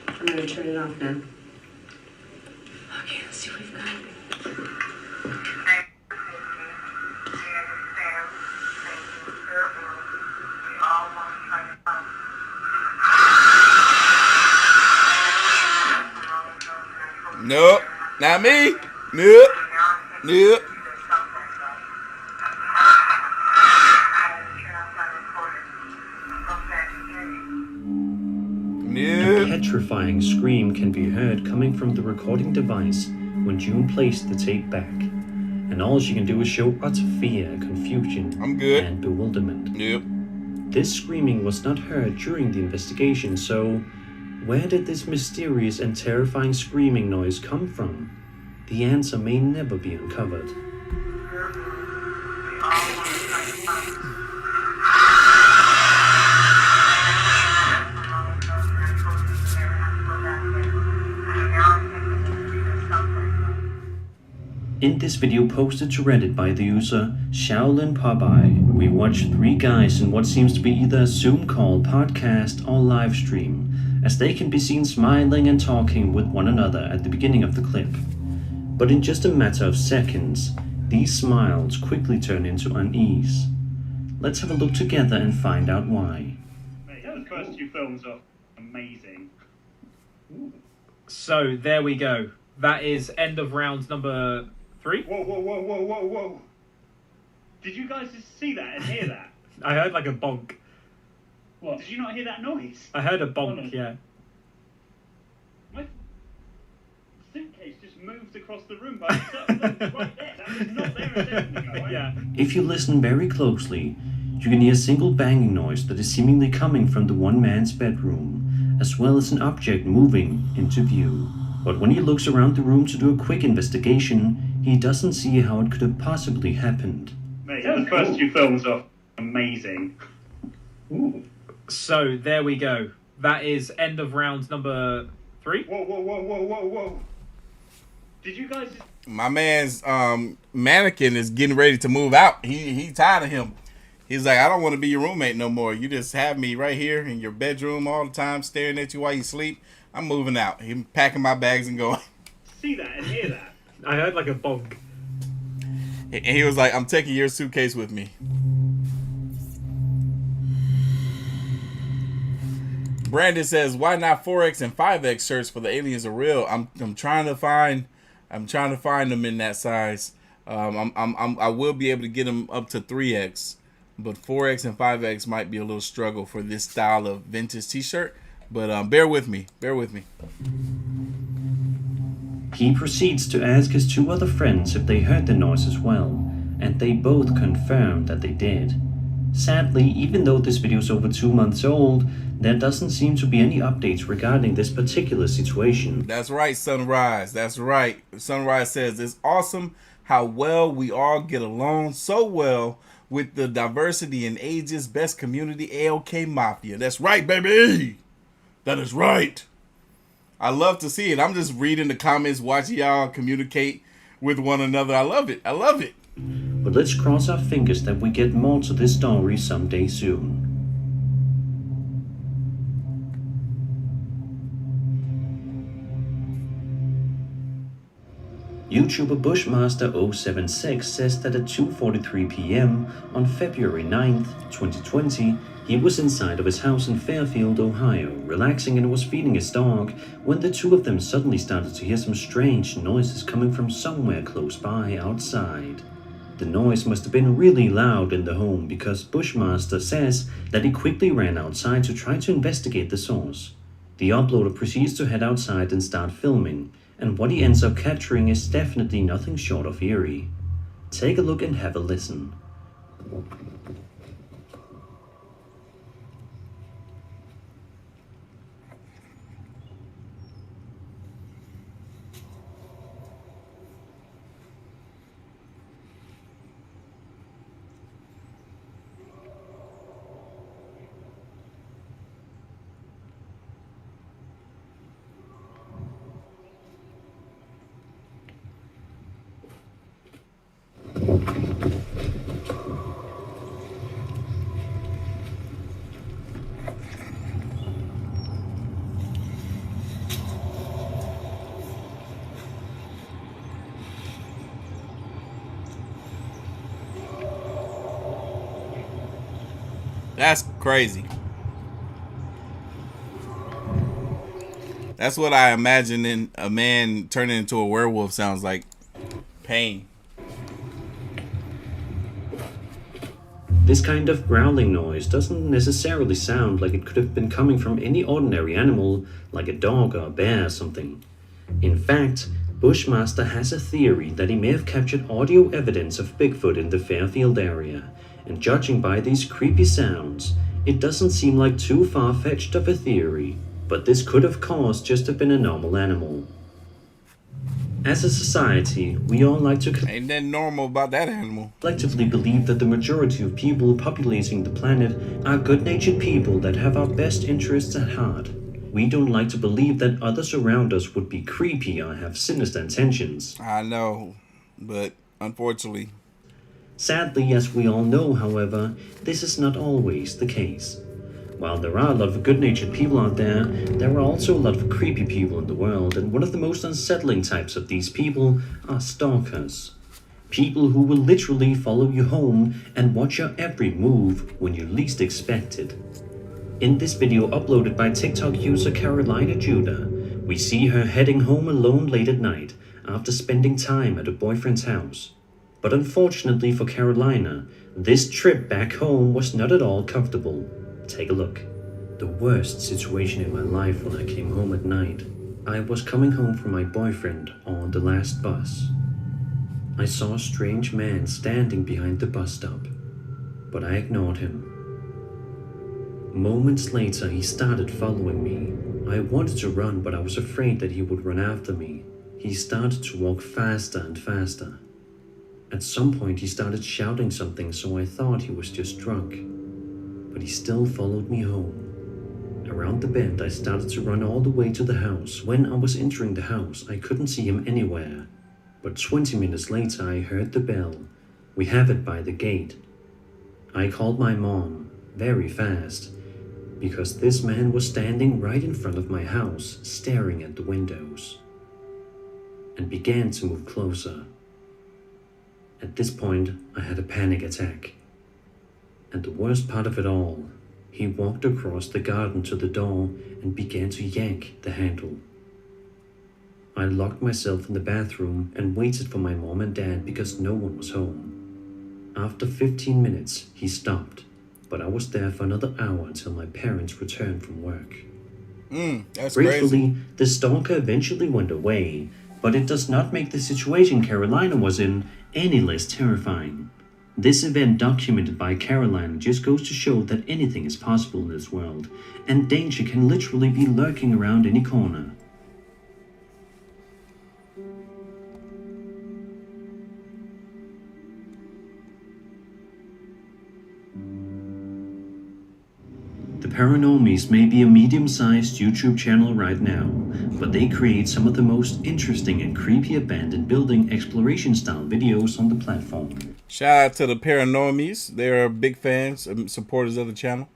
I'm going to turn it off now. Okay, let's see what we've got. Nope, not me. Nope. A petrifying scream can be heard coming from the recording device when June placed the tape back. An and all she can do is show utter fear, confusion, and bewilderment. Yep. This screaming was not heard during the investigation, so where did this mysterious and terrifying screaming noise come from? The answer may never be uncovered. In this video posted to Reddit by the user Shaolin Popeye, we watch three guys in what seems to be either a Zoom call, podcast, or live stream, as they can be seen smiling and talking with one another at the beginning of the clip. But in just a matter of seconds, these smiles quickly turn into unease. Let's have a look together and find out why. Mate, those first two films are amazing. So there we go. That is end of round number 3. Whoa. Did you guys just see that and hear that? I heard like a bonk. What? Did you not hear that noise? I heard a bonk, yeah. My suitcase just moved across the room by itself. Look, right there. That was not there a second ago, right? Yeah. If you listen very closely, you can hear a single banging noise that is seemingly coming from the one man's bedroom, as well as an object moving into view. But when he looks around the room to do a quick investigation, he doesn't see how it could have possibly happened. Mate, those first two films are amazing. So there we go. That is end of round number 3. Whoa. Did you guys just... My man's mannequin is getting ready to move out. He tired of him. He's like, I don't want to be your roommate no more. You just have me right here in your bedroom all the time, staring at you while you sleep. I'm moving out. He's packing my bags and going. See that and hear that? I heard like a bonk. And he was like, I'm taking your suitcase with me. Brandon says, why not 4X and 5X shirts for the aliens are real? I'm trying to find them in that size. I will be able to get them up to 3X, but 4X and 5X might be a little struggle for this style of vintage t-shirt. But bear with me. He proceeds to ask his two other friends if they heard the noise as well, and they both confirmed that they did. Sadly, even though this video is over 2 months old, there doesn't seem to be any updates regarding this particular situation. That's right, Sunrise. That's right. Sunrise says, it's awesome how well we all get along so well with the diversity in ages, best community, AOK Mafia. That's right, baby. That is right. I love to see it. I'm just reading the comments, watching y'all communicate with one another. I love it. But let's cross our fingers that we get more to this story someday soon. YouTuber Bushmaster076 says that at 2:43 p.m. on February 9th, 2020, he was inside of his house in Fairfield, Ohio, relaxing and was feeding his dog when the two of them suddenly started to hear some strange noises coming from somewhere close by outside. The noise must have been really loud in the home because Bushmaster says that he quickly ran outside to try to investigate the source. The uploader proceeds to head outside and start filming, and what he ends up capturing is definitely nothing short of eerie. Take a look and have a listen. That's crazy. That's what I imagine in a man turning into a werewolf sounds like. Pain. This kind of growling noise doesn't necessarily sound like it could have been coming from any ordinary animal, like a dog or a bear or something. In fact, Bushmaster has a theory that he may have captured audio evidence of Bigfoot in the Fairfield area, and judging by these creepy sounds, it doesn't seem like too far-fetched of a theory, but this could of course just have been a normal animal. As a society, we all like to ain't that normal about that animal. Collectively believe that the majority of people populating the planet are good-natured people that have our best interests at heart. We don't like to believe that others around us would be creepy or have sinister intentions. I know, but unfortunately. Sadly, as we all know, however, this is not always the case. While there are a lot of good-natured people out there, there are also a lot of creepy people in the world, and one of the most unsettling types of these people are stalkers. People who will literally follow you home and watch your every move when you least expect it. In this video uploaded by TikTok user Carolina Judah, we see her heading home alone late at night after spending time at her boyfriend's house. But unfortunately for Carolina, this trip back home was not at all comfortable. Take a look. The worst situation in my life when I came home at night. I was coming home from my boyfriend on the last bus. I saw a strange man standing behind the bus stop, but I ignored him. Moments later, he started following me. I wanted to run, but I was afraid that he would run after me. He started to walk faster and faster. At some point, he started shouting something, so I thought he was just drunk. But he still followed me home. Around the bend, I started to run all the way to the house. When I was entering the house, I couldn't see him anywhere. But 20 minutes later, I heard the bell. We have it by the gate. I called my mom, very fast, because this man was standing right in front of my house, staring at the windows, and began to move closer. At this point, I had a panic attack. And the worst part of it all, he walked across the garden to the door and began to yank the handle. I locked myself in the bathroom and waited for my mom and dad because no one was home. After 15 minutes, he stopped, but I was there for another hour until my parents returned from work. That's Gratefully, crazy. the stalker eventually went away, but it does not make the situation Carolina was in any less terrifying. This event documented by Carolina just goes to show that anything is possible in this world, and danger can literally be lurking around any corner. The Paranormies may be a medium-sized YouTube channel right now, but they create some of the most interesting and creepy abandoned building exploration-style videos on the platform. Shout out to the Paranormies. They're big fans and supporters of the channel.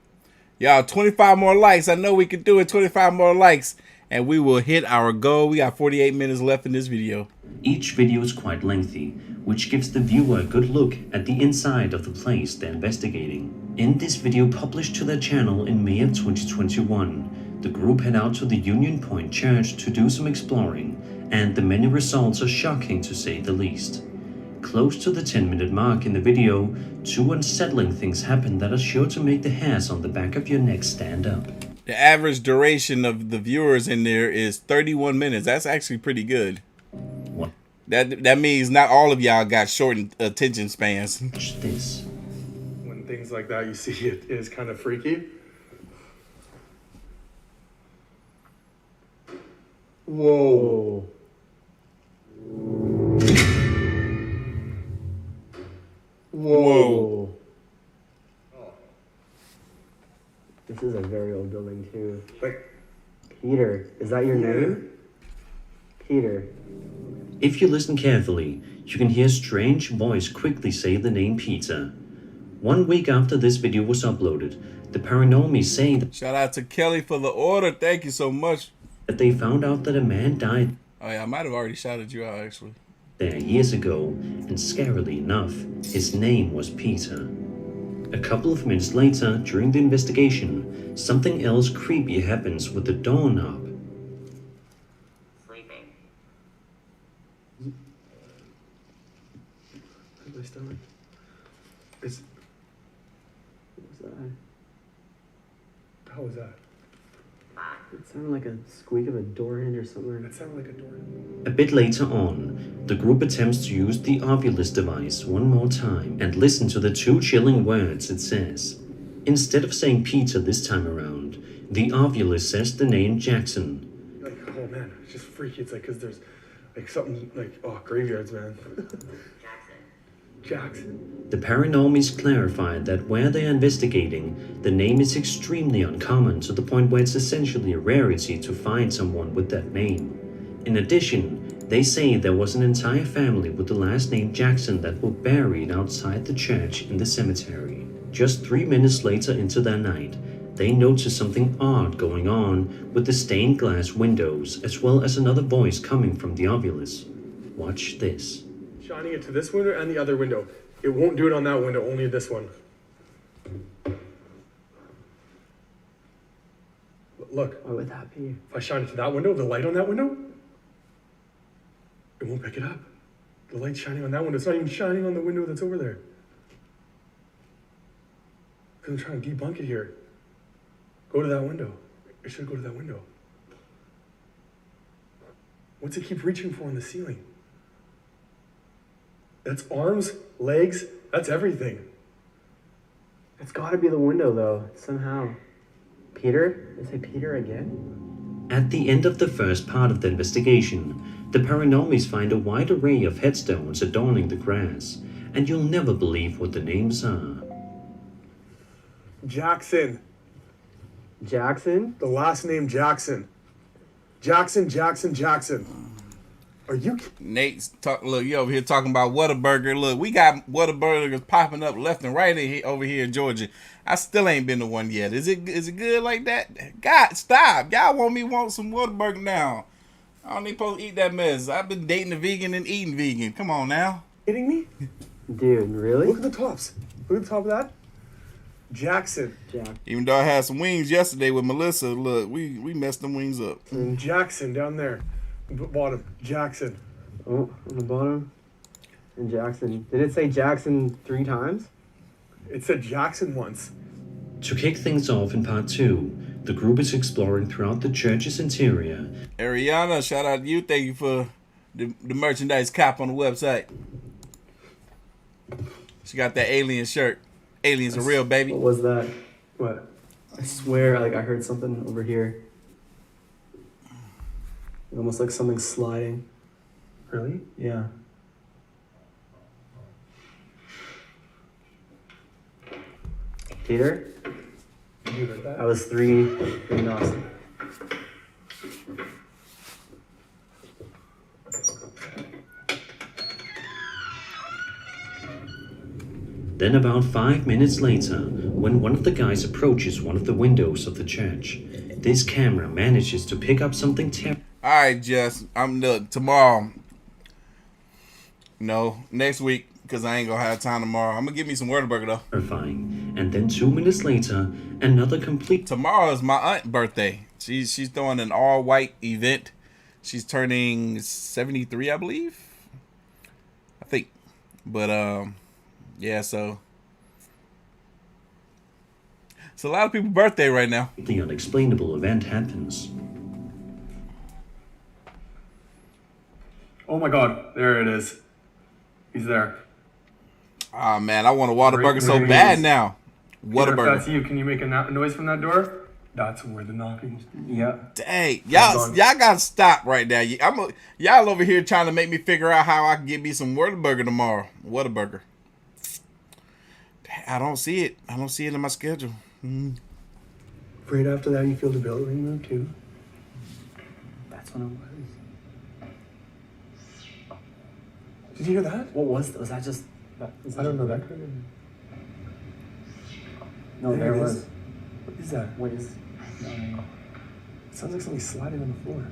Y'all, 25 more likes. I know we can do it. 25 more likes, and we will hit our goal. We got 48 minutes left in this video. Each video is quite lengthy, which gives the viewer a good look at the inside of the place they're investigating. In this video published to their channel in May of 2021, the group head out to the Union Point Church to do some exploring, and the many results are shocking to say the least. Close to the 10-minute mark in the video, two unsettling things happen that are sure to make the hairs on the back of your neck stand up. The average duration of the viewers in there is 31 minutes. That's actually pretty good. What? That means not all of y'all got short attention spans. Watch this. When things like that you see, it is kind of freaky. Whoa. Whoa. This is a very old building too. Peter, is that your name? Peter. If you listen carefully, you can hear a strange voice quickly say the name Peter. 1 week after this video was uploaded, the Paranormies say that Shout out to Kelly for the order. Thank you so much. That they found out that a man died. Oh yeah, I might have already shouted you out actually. There years ago, and scarily enough, his name was Peter. A couple of minutes later, during the investigation, something else creepy happens with the doorknob. Sleeping. My stomach. It's. What was that? How was that? It sounded like a squeak of a door hinge or something. It sounded like a door. A bit later on, the group attempts to use the Ovilus device one more time and listen to the two chilling words it says. Instead of saying Peter this time around, the Ovilus says the name Jackson. Like, oh man, it's just freaky. It's like, because there's like something like, oh, graveyards, man. Jackson. The paranormies clarified that where they are investigating, the name is extremely uncommon to the point where it's essentially a rarity to find someone with that name. In addition, they say there was an entire family with the last name Jackson that were buried outside the church in the cemetery. Just 3 minutes later into their night, they notice something odd going on with the stained glass windows, as well as another voice coming from the Ovilus. Watch this. Shining it to this window and the other window. It won't do it on that window, only this one. Look. What would that be? If I shine it to that window, the light on that window, it won't pick it up. The light's shining on that window. It's not even shining on the window that's over there. I'm trying to debunk it here. Go to that window. It should go to that window. What's it keep reaching for on the ceiling? That's arms, legs, that's everything. It's got to be the window, though, somehow. Peter? Did I say Peter again? At the end of the first part of the investigation, the paranormies find a wide array of headstones adorning the grass, and you'll never believe what the names are. Jackson. Jackson? The last name Jackson. Jackson. Are you? Nate's look, you over here talking about Whataburger. Look, we got Whataburgers popping up left and right over here in Georgia. I still ain't been to one yet. Is it good like that? God, stop. Y'all want some Whataburger now. I don't even supposed to eat that mess. I've been dating a vegan and eating vegan. Come on now. Kidding me? Dude, really? Look at the tops. Look at the top of that. Jackson. Even though I had some wings yesterday with Melissa, look, we messed them wings up. Jackson down there. Bottom. Jackson. Oh, on the bottom. And Jackson. Did it say Jackson 3 times? It said Jackson once. To kick things off in part 2, the group is exploring throughout the church's interior. Ariana, shout out to you. Thank you for the merchandise cop on the website. She got that alien shirt. Aliens are real, baby. What was that? What? I swear, I heard something over here. Almost like something sliding. Really? Yeah. Peter? You heard that? I was 3 in Austin. Then about 5 minutes later, when one of the guys approaches one of the windows of the church, this camera manages to pick up something terrible. All right, Jess. Tomorrow. No, next week, because I ain't going to have time tomorrow. I'm going to give me some Whataburger, though. Terrifying. And then 2 minutes later, another complete... Tomorrow is my aunt's birthday. She's throwing an all-white event. She's turning 73, I believe. I think. But, yeah, so... It's a lot of people's birthday right now. The unexplainable event happens. Oh my god, there it is. He's there. Ah, man, I want a Whataburger so bad now. Whataburger. If Whataburger. that's you, can you make a noise from that door? That's where the knocking is. Yeah. Dang, y'all gotta stop right now. Y'all over here trying to make me figure out how I can get me some Whataburger tomorrow. Whataburger. I don't see it. I don't see it in my schedule. Right after that, you feel the building move too. That's what it was. Did you hear that? What was that? Was that just... I don't know that kind of... No, there was. What is that? What is... No. It sounds like something sliding on the floor.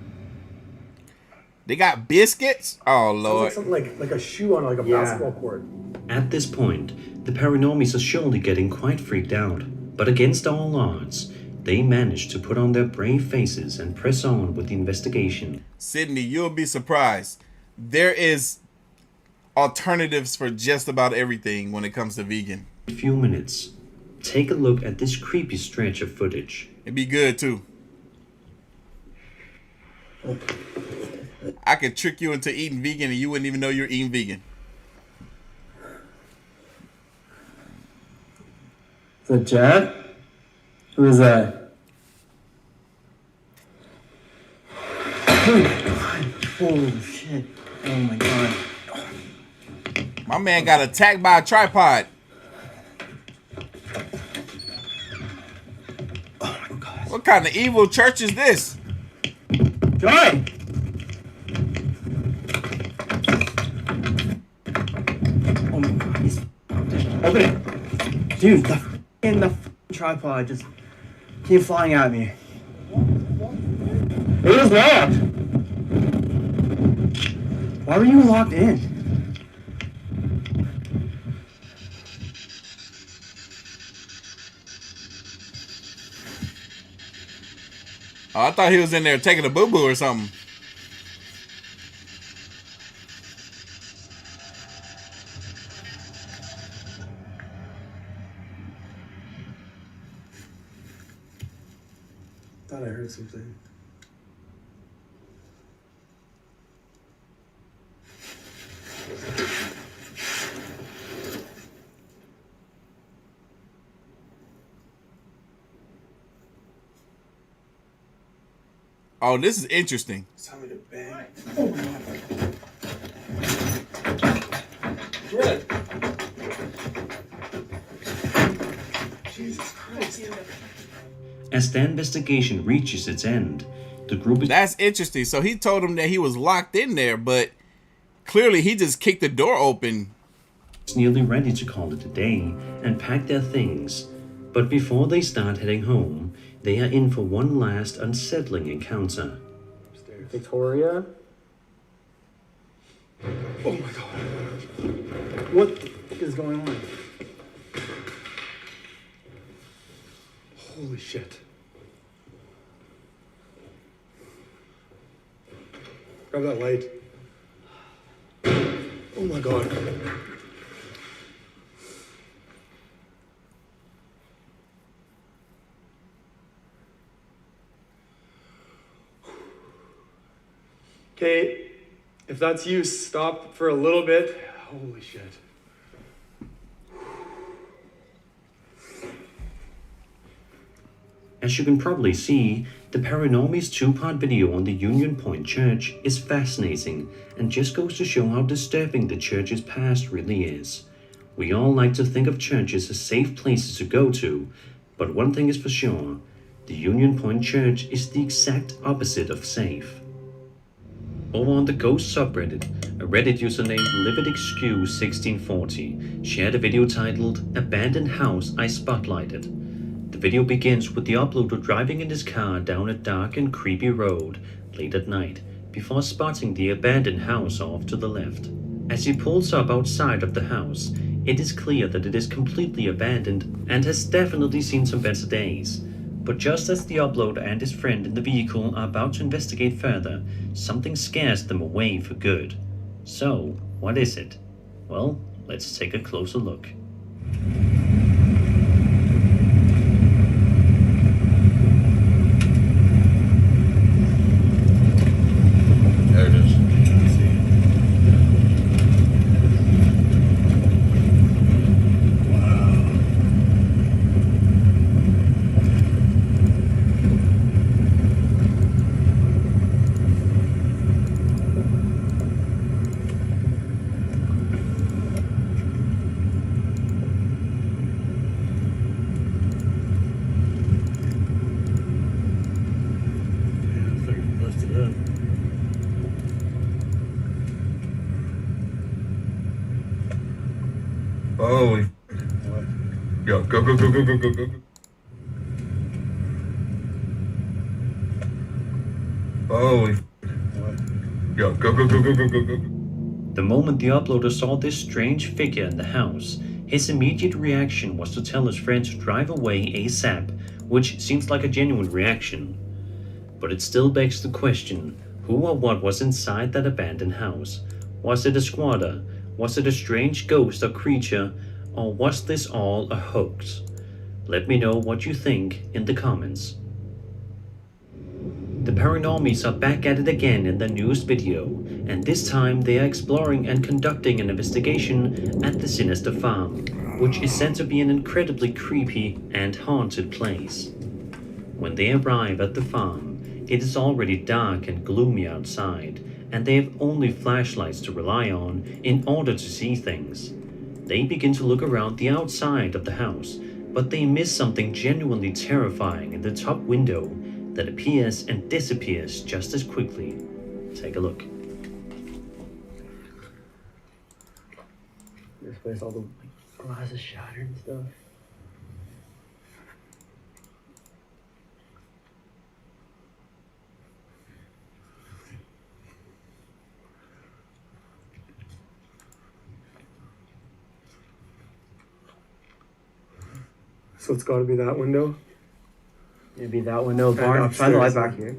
They got biscuits? Oh, Sounds Lord. like something like a shoe on like a basketball court. At this point, the paranormies are surely getting quite freaked out. But against all odds, they manage to put on their brave faces and press on with the investigation. Sydney, you'll be surprised. There is alternatives for just about everything when it comes to vegan. In a few minutes, take a look at this creepy stretch of footage. It'd be good too. I could trick you into eating vegan and you wouldn't even know you're eating vegan. Is that Chad? Who is that? Oh my god. Holy shit. Oh my god. My man got attacked by a tripod. Oh my god. What kind of evil church is this? Joy! Oh my god, he's open it. Dude, the tripod just came flying at me. It was locked. Why were you locked in? Oh, I thought he was in there taking a boo-boo or something. Thought I heard something. Oh, this is interesting. Time to bang. Oh my god. Jesus Christ. As the investigation reaches its end, the group is... That's interesting. So he told him that he was locked in there, but clearly he just kicked the door open. Nearly ready to call it a day and pack their things. But before they start heading home, they are in for one last unsettling encounter. Victoria? Oh my god. What is going on? Holy shit. Grab that light. Oh my god. Okay, if that's you, stop for a little bit. Holy shit. As you can probably see, the Paranormal's two-part video on the Union Point Church is fascinating and just goes to show how disturbing the church's past really is. We all like to think of churches as safe places to go to, but one thing is for sure, the Union Point Church is the exact opposite of safe. Over on the Ghost subreddit, a Reddit user named LividXQ1640 shared a video titled Abandoned House I Spotlighted. The video begins with the uploader driving in his car down a dark and creepy road late at night before spotting the abandoned house off to the left. As he pulls up outside of the house, it is clear that it is completely abandoned and has definitely seen some better days. But just as the uploader and his friend in the vehicle are about to investigate further, something scares them away for good. So, what is it? Well, let's take a closer look. There it is. Holy. Yo, go. Holy. Yo, go. The moment the uploader saw this strange figure in the house, his immediate reaction was to tell his friend to drive away ASAP, which seems like a genuine reaction. But it still begs the question, who or what was inside that abandoned house? Was it a squatter? Was it a strange ghost or creature? Or was this all a hoax? Let me know what you think in the comments. The Paranormies are back at it again in the newest video, and this time they are exploring and conducting an investigation at the sinister farm, which is said to be an incredibly creepy and haunted place. When they arrive at the farm, it is already dark and gloomy outside, and they have only flashlights to rely on in order to see things. They begin to look around the outside of the house, but they miss something genuinely terrifying in the top window that appears and disappears just as quickly. Take a look. This place, all the glass is shattered and stuff. So it's got to be that window? It'd be that window, barn. Shine the light back here.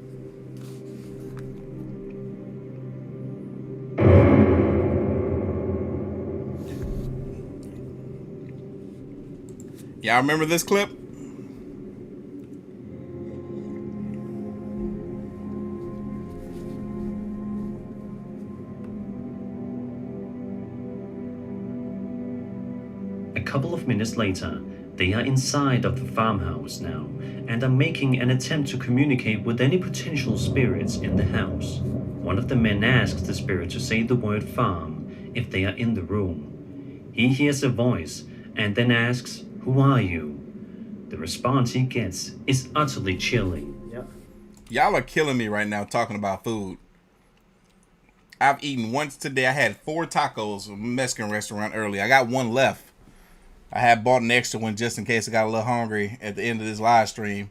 Y'all remember this clip? A couple of minutes later, they are inside of the farmhouse now and are making an attempt to communicate with any potential spirits in the house. One of the men asks the spirit to say the word farm if they are in the room. He hears a voice and then asks, "Who are you?" The response he gets is utterly chilling. Yep. Y'all are killing me right now talking about food. I've eaten once today. I had 4 tacos from a Mexican restaurant earlier. I got 1 left. I had bought an extra one just in case I got a little hungry at the end of this live stream.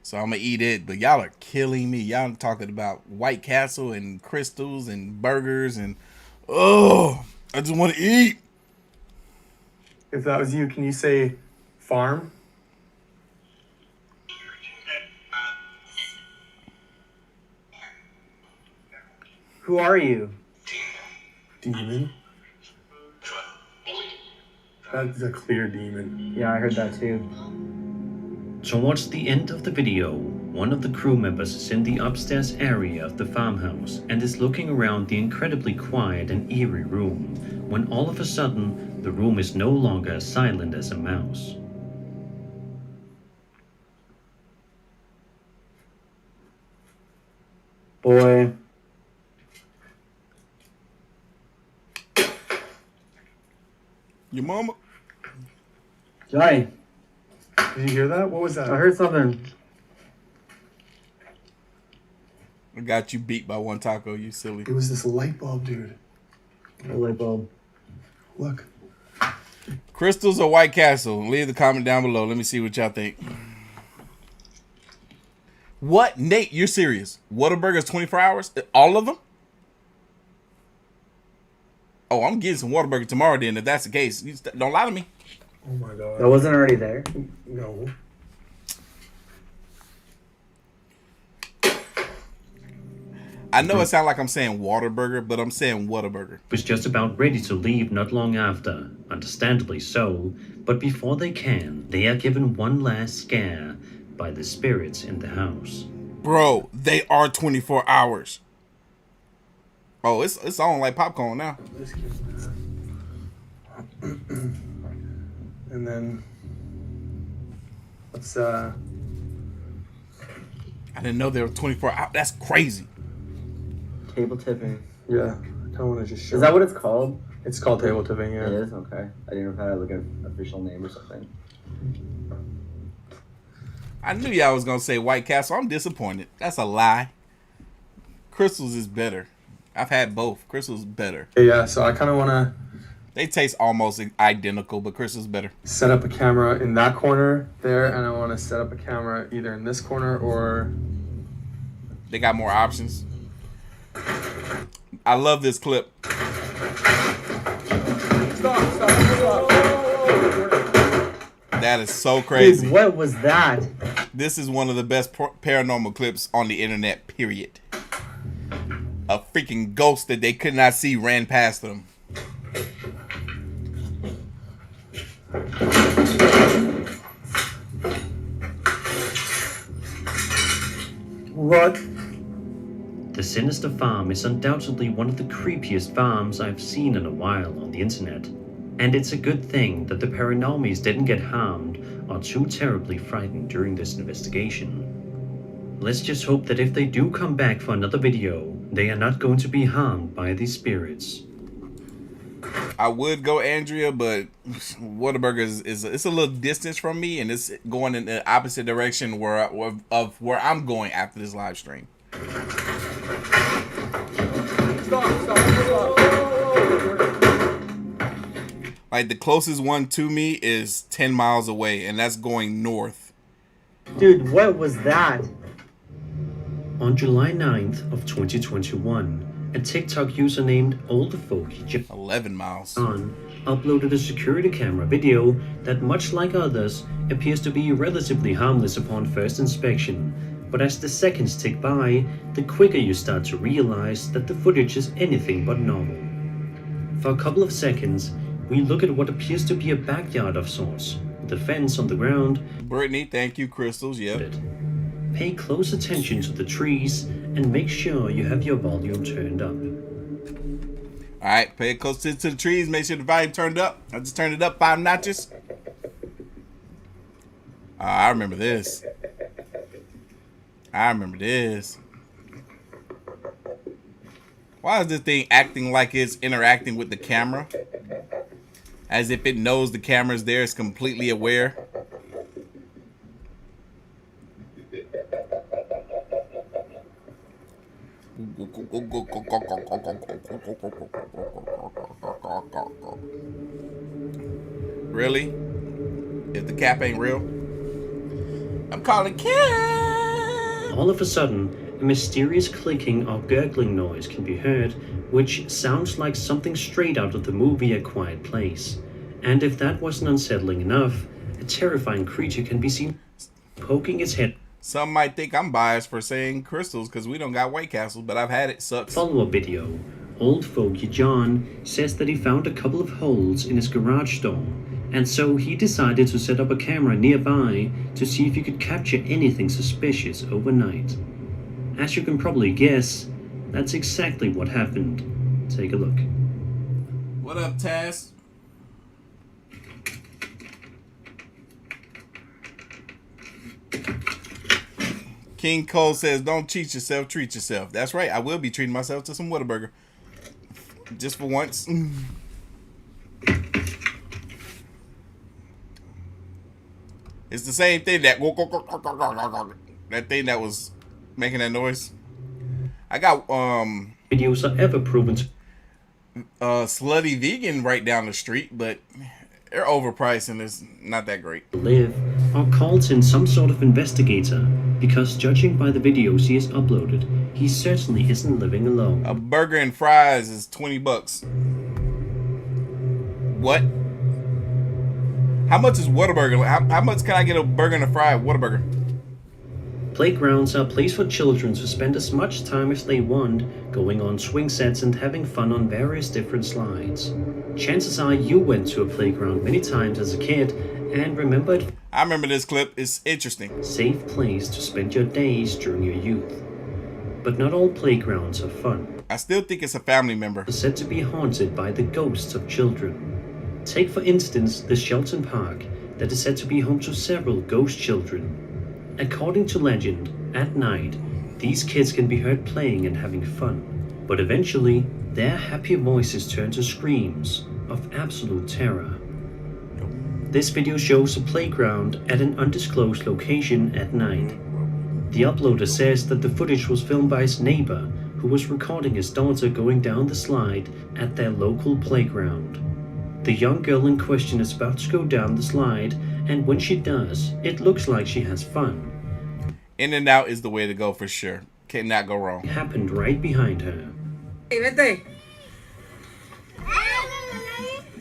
So I'm going to eat it. But y'all are killing me. Y'all talking about White Castle and crystals and burgers and... Oh, I just want to eat. If that was you, can you say farm? Who are you? Demon? That's a clear demon. Yeah, I heard that too. Towards the end of the video, one of the crew members is in the upstairs area of the farmhouse and is looking around the incredibly quiet and eerie room, when all of a sudden, the room is no longer as silent as a mouse. Boy. Your mama? Johnny. Did you hear that? What was that? I heard something. I got you beat by 1 taco, you silly. It was this light bulb, dude. A light bulb. Look. Crystals or White Castle? Leave the comment down below. Let me see what y'all think. What? Nate, you're serious? Whataburger's 24 hours? All of them? Oh, I'm getting some Whataburger tomorrow then, if that's the case. Don't lie to me. Oh my god. That wasn't already there? No. I know it sounds like I'm saying Whataburger, but I'm saying Whataburger. Was just about ready to leave not long after, understandably so, but before they can, they are given one last scare by the spirits in the house. Bro, they are 24 hours. Oh, it's on like popcorn now. And then let's I didn't know they were 24 hours. That's crazy. Table tipping. Yeah, I kind of want to just show. Is that what it's called? It's called table tipping, yeah. It is? Okay. I didn't know if I had like an official name or something. I knew y'all was gonna say White Castle. I'm disappointed. That's a lie. Crystals is better. I've had both. Crystals better. Yeah, so I kind of want to... They taste almost identical, but Crystal's better. Set up a camera in that corner there, and I want to set up a camera either in this corner or... They got more options. I love this clip. Stop. That is so crazy. Dude, what was that? This is one of the best paranormal clips on the internet, period. A freaking ghost that they could not see ran past them. What The sinister farm is undoubtedly one of the creepiest farms I've seen in a while on the internet, and it's a good thing that the paranormies didn't get harmed or too terribly frightened during this investigation. Let's just hope that if they do come back for another video, they are not going to be harmed by these spirits. I would go Andrea, but Whataburger is it's a little distance from me, and it's going in the opposite direction where I'm going after this live stream. Like the closest one to me is 10 miles away, and that's going north. Dude, what was that? On July 9th of 2021, a TikTok user named Artofkickz 11 miles uploaded a security camera video that, much like others, appears to be relatively harmless upon first inspection, but as the seconds tick by, the quicker you start to realize that the footage is anything but normal. For a couple of seconds, we look at what appears to be a backyard of sorts, with a fence on the ground. Brittany, thank you, Crystals, yep. Pay close attention to the trees and make sure you have your volume turned up. Alright, pay close to the trees, make sure the volume turned up. I just turned it up 5 notches. I remember this. Why is this thing acting like it's interacting with the camera? As if it knows the camera's there, it's completely aware. Really? If the cap ain't real? I'm calling cap! All of a sudden, a mysterious clicking or gurgling noise can be heard, which sounds like something straight out of the movie A Quiet Place. And if that wasn't unsettling enough, a terrifying creature can be seen poking its head. Some might think I'm biased for saying Crystals because we don't got White Castles, but I've had it. Sucks. Follow-up video. Old Fogey John says that he found a couple of holes in his garage door, and so he decided to set up a camera nearby to see if he could capture anything suspicious overnight. As you can probably guess, that's exactly what happened. Take a look. What up, Taz? King Cole says, don't cheat yourself, treat yourself. That's right, I will be treating myself to some Whataburger. Just for once. It's the same thing that thing that was making that noise. I got videos are ever proven to Slutty Vegan right down the street, but they're overpriced and it's not that great. Live or calls in some sort of investigator, because judging by the videos he has uploaded, he certainly isn't living alone. A burger and fries is 20 bucks. What? How much is Whataburger? How much can I get a burger and a fry at Whataburger? Playgrounds are a place for children to spend as much time as they want, going on swing sets and having fun on various different slides. Chances are you went to a playground many times as a kid and remembered. I remember this clip. It's interesting. Safe place to spend your days during your youth. But not all playgrounds are fun. I still think it's a family member. Said to be haunted by the ghosts of children. Take for instance the Shelton Park that is said to be home to several ghost children. According to legend, at night, these kids can be heard playing and having fun, but eventually, their happy voices turn to screams of absolute terror. This video shows a playground at an undisclosed location at night. The uploader says that the footage was filmed by his neighbor, who was recording his daughter going down the slide at their local playground. The young girl in question is about to go down the slide, and when she does, it looks like she has fun. In and out is the way to go for sure. Cannot go wrong. It happened right behind her.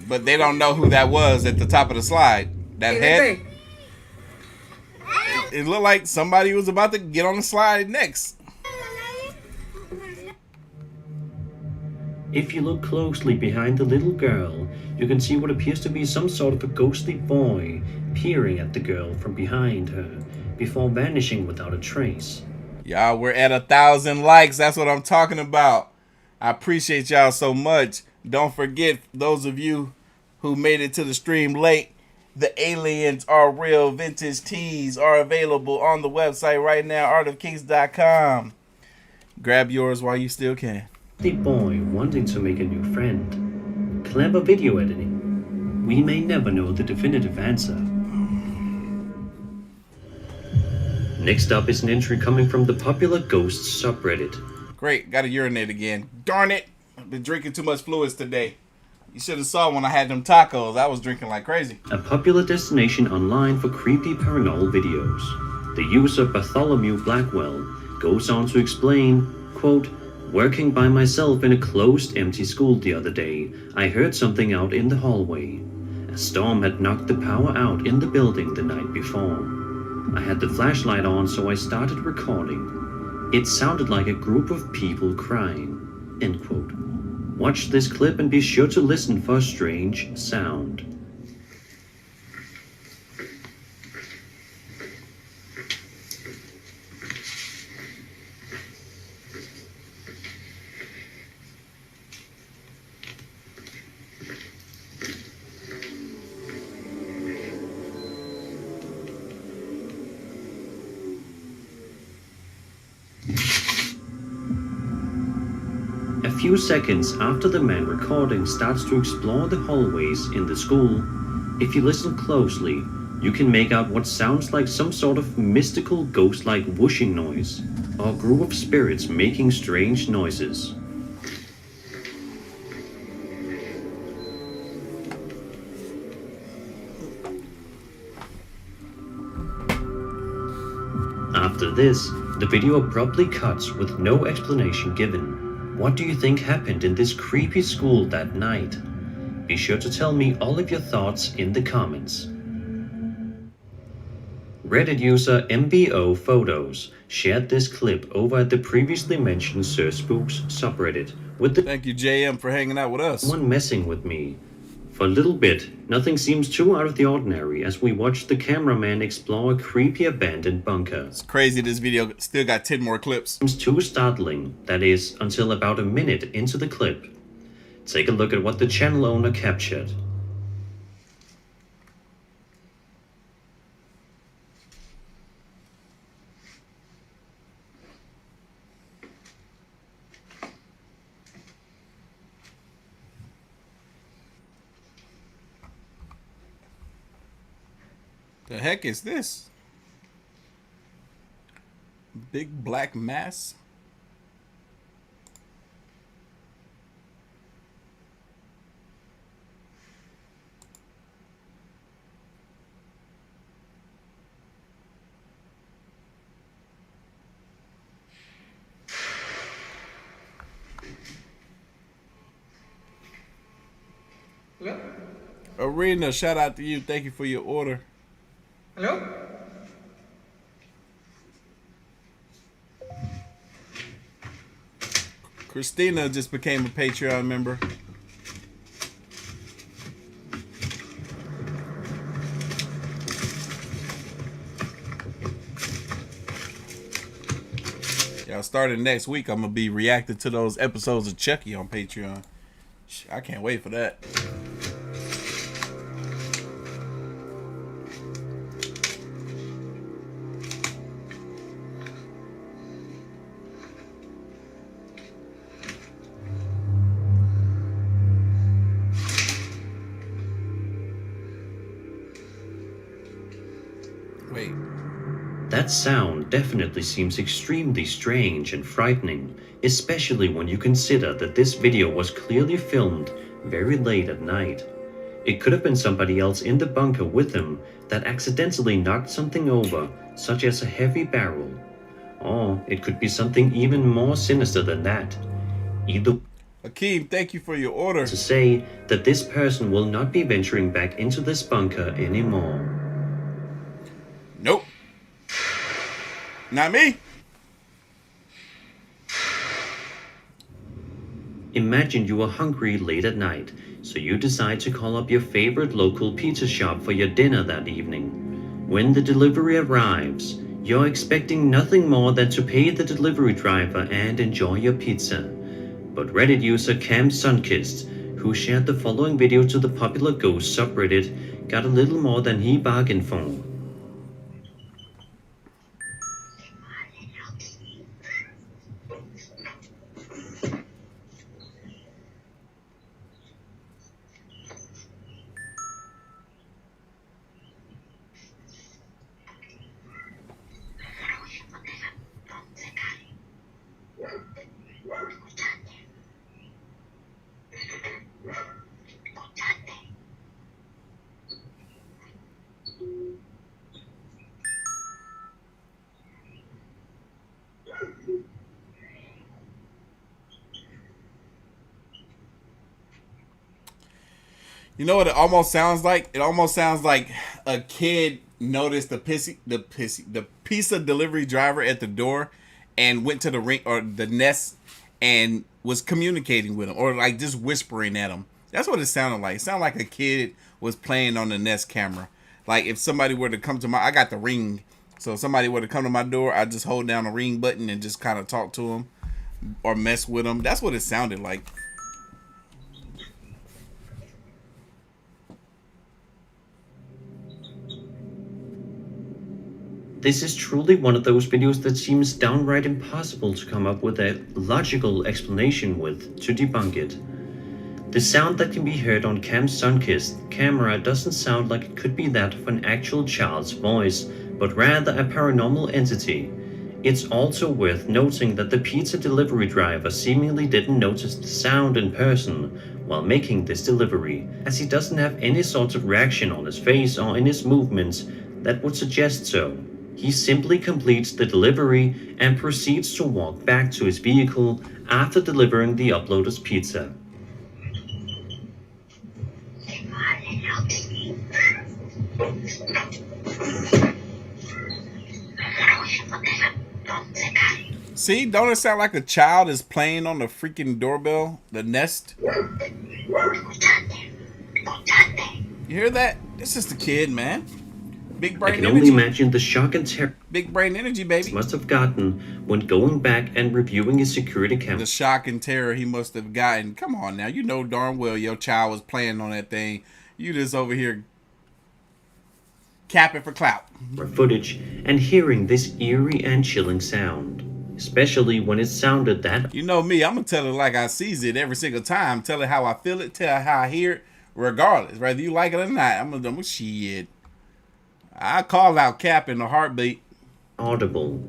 But they don't know who that was at the top of the slide. That head. It looked like somebody was about to get on the slide next. If you look closely behind the little girl, you can see what appears to be some sort of a ghostly boy peering at the girl from behind her before vanishing without a trace. Y'all, we're at 1,000 likes. That's what I'm talking about. I appreciate y'all so much. Don't forget, those of you who made it to the stream late, the aliens are real. Vintage tees are available on the website right now, artofkickz.com. Grab yours while you still can. The boy wanting to make a new friend. Clever video editing. We may never know the definitive answer. Next up is an entry coming from the popular Ghosts subreddit. Great, gotta urinate again. Darn it! I've been drinking too much fluids today. You should have saw when I had them tacos. I was drinking like crazy. A popular destination online for creepy paranormal videos. The user Bartholomew Blackwell goes on to explain, quote, "Working by myself in a closed, empty school the other day, I heard something out in the hallway. A storm had knocked the power out in the building the night before. I had the flashlight on, so I started recording. It sounded like a group of people crying." End quote. Watch this clip and be sure to listen for a strange sound. A few seconds after the man recording starts to explore the hallways in the school, if you listen closely, you can make out what sounds like some sort of mystical ghost-like whooshing noise, or a group of spirits making strange noises. After this, the video abruptly cuts with no explanation given. What do you think happened in this creepy school that night? Be sure to tell me all of your thoughts in the comments. Reddit user MBO Photos shared this clip over at the previously mentioned Sir Spooks subreddit with the Thank you, JM, for hanging out with us. Someone messing with me. For a little bit, nothing seems too out of the ordinary as we watch the cameraman explore a creepy abandoned bunker. It's crazy this video still got 10 more clips. Seems too startling, that is, until about a minute into the clip. Take a look at what the channel owner captured. The heck is this? Big black mass? Hello? Arena, shout out to you. Thank you for your order. Hello? Christina just became a Patreon member. Y'all, starting next week, I'm going to be reacting to those episodes of Chucky on Patreon. I can't wait for that. Wait. That sound definitely seems extremely strange and frightening, especially when you consider that this video was clearly filmed very late at night. It could have been somebody else in the bunker with them that accidentally knocked something over, such as a heavy barrel. Or it could be something even more sinister than that. Either Akeem, thank you for your order. To say that this person will not be venturing back into this bunker anymore. Nope. Not me. Imagine you are hungry late at night, so you decide to call up your favorite local pizza shop for your dinner that evening. When the delivery arrives, You're expecting nothing more than to pay the delivery driver and enjoy your pizza. But Reddit user Cam Sunkist, who shared the following video to the popular ghost subreddit, got a little more than he bargained for. You know what it almost sounds like? It almost sounds like a kid noticed the pizza delivery driver at the door and went to the ring or the nest and was communicating with him, or like just whispering at him. That's what it sounded like. It sounded like a kid was playing on the Nest camera. Like if somebody were to come to I got the Ring, so if somebody were to come to my door, I just hold down the Ring button and just kind of talk to them or mess with them. That's what it sounded like. This is truly one of those videos that seems downright impossible to come up with a logical explanation with to debunk it. The sound that can be heard on Cam's Sunkist camera doesn't sound like it could be that of an actual child's voice, but rather a paranormal entity. It's also worth noting that the pizza delivery driver seemingly didn't notice the sound in person while making this delivery, as he doesn't have any sort of reaction on his face or in his movements that would suggest so. He simply completes the delivery and proceeds to walk back to his vehicle after delivering the uploader's pizza. See, don't it sound like a child is playing on the freaking doorbell, the Nest? You hear that? This is the kid, man. Big brain energy. I can only imagine the shock and terror big brain energy, baby. Must have gotten when going back and reviewing his security camera. The shock and terror he must have gotten. Come on now, you know darn well your child was playing on that thing. You just over here capping for clout. Footage and hearing this eerie and chilling sound, especially when it sounded that. You know me, I'm gonna tell it like I sees it every single time. Tell it how I feel it. Tell it how I hear it, regardless, whether you like it or not. I'm gonna shit. I call out cap in a heartbeat. Audible.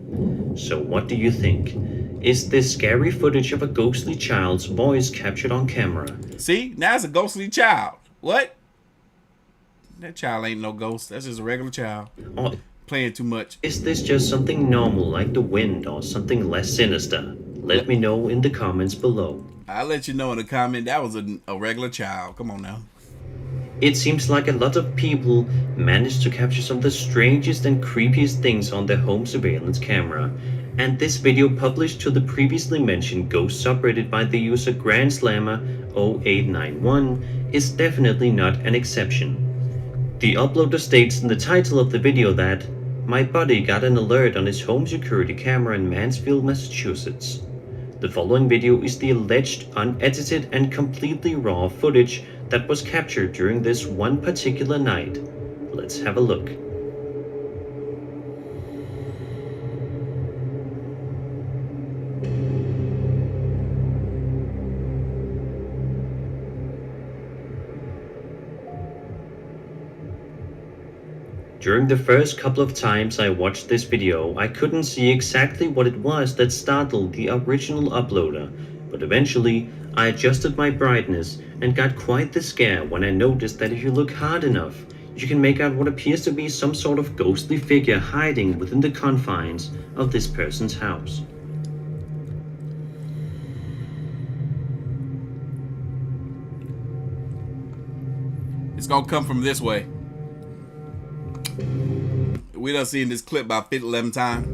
So what do you think? Is this scary footage of a ghostly child's voice captured on camera? See, now it's a ghostly child. What? That child ain't no ghost. That's just a regular child. Or playing too much. Is this just something normal like the wind or something less sinister? Let me know in the comments below. I'll let you know in the comment. That was a regular child. Come on now. It seems like a lot of people managed to capture some of the strangest and creepiest things on their home surveillance camera, and this video published to the previously mentioned ghost subreddit by the user GrandSlammer0891 is definitely not an exception. The uploader states in the title of the video that my buddy got an alert on his home security camera in Mansfield, Massachusetts. The following video is the alleged unedited and completely raw footage that was captured during this one particular night. Let's have a look. During the first couple of times I watched this video, I couldn't see exactly what it was that startled the original uploader, but eventually I adjusted my brightness and got quite the scare when I noticed that if you look hard enough, you can make out what appears to be some sort of ghostly figure hiding within the confines of this person's house. It's gonna come from this way. We done seen this clip about 11 times.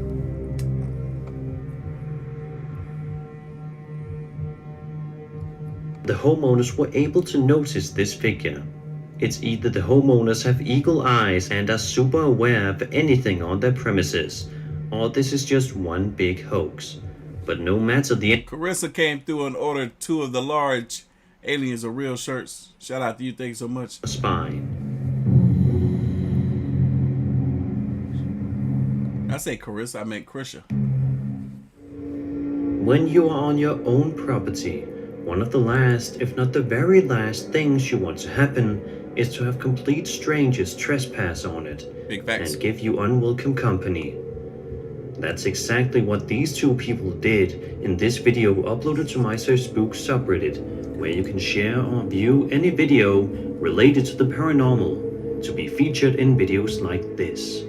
The homeowners were able to notice this figure. It's either the homeowners have eagle eyes and are super aware of anything on their premises, or this is just one big hoax. But no matter the Carissa came through and ordered 2 of the large aliens are real shirts. Shout out to you. Thanks so much. spine, I say Carissa, I meant Krisha. when you are on your own property, one of the last, if not the very last things you want to happen is to have complete strangers trespass on it Big facts. and give you unwelcome company. That's exactly what these 2 people did in this video uploaded to my Spook subreddit, where you can share or view any video related to the paranormal to be featured in videos like this.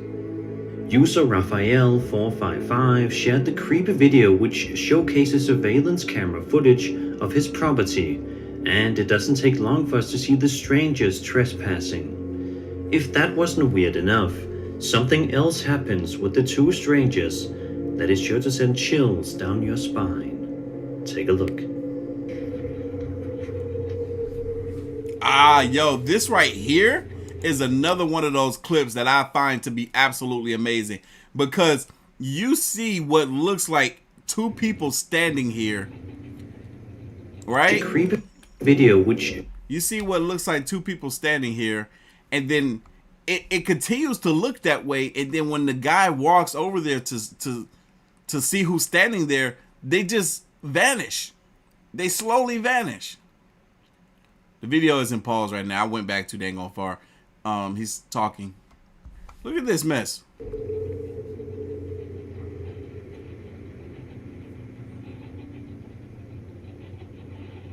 User Raphael455 shared the creepy video which showcases surveillance camera footage of his property, and it doesn't take long for us to see the strangers trespassing. If that wasn't weird enough, something else happens with the 2 strangers that is sure to send chills down your spine. Take a look. Ah, yo, this right here is another one of those clips that I find to be absolutely amazing, because you see what looks like 2 people standing here, right? The creepy video which you see what looks like 2 people standing here, and then it continues to look that way, and then when the guy walks over there to see who's standing there, they just vanish. They slowly vanish. The video is in pause right now. I went back too dang on far. He's talking. Look at this mess.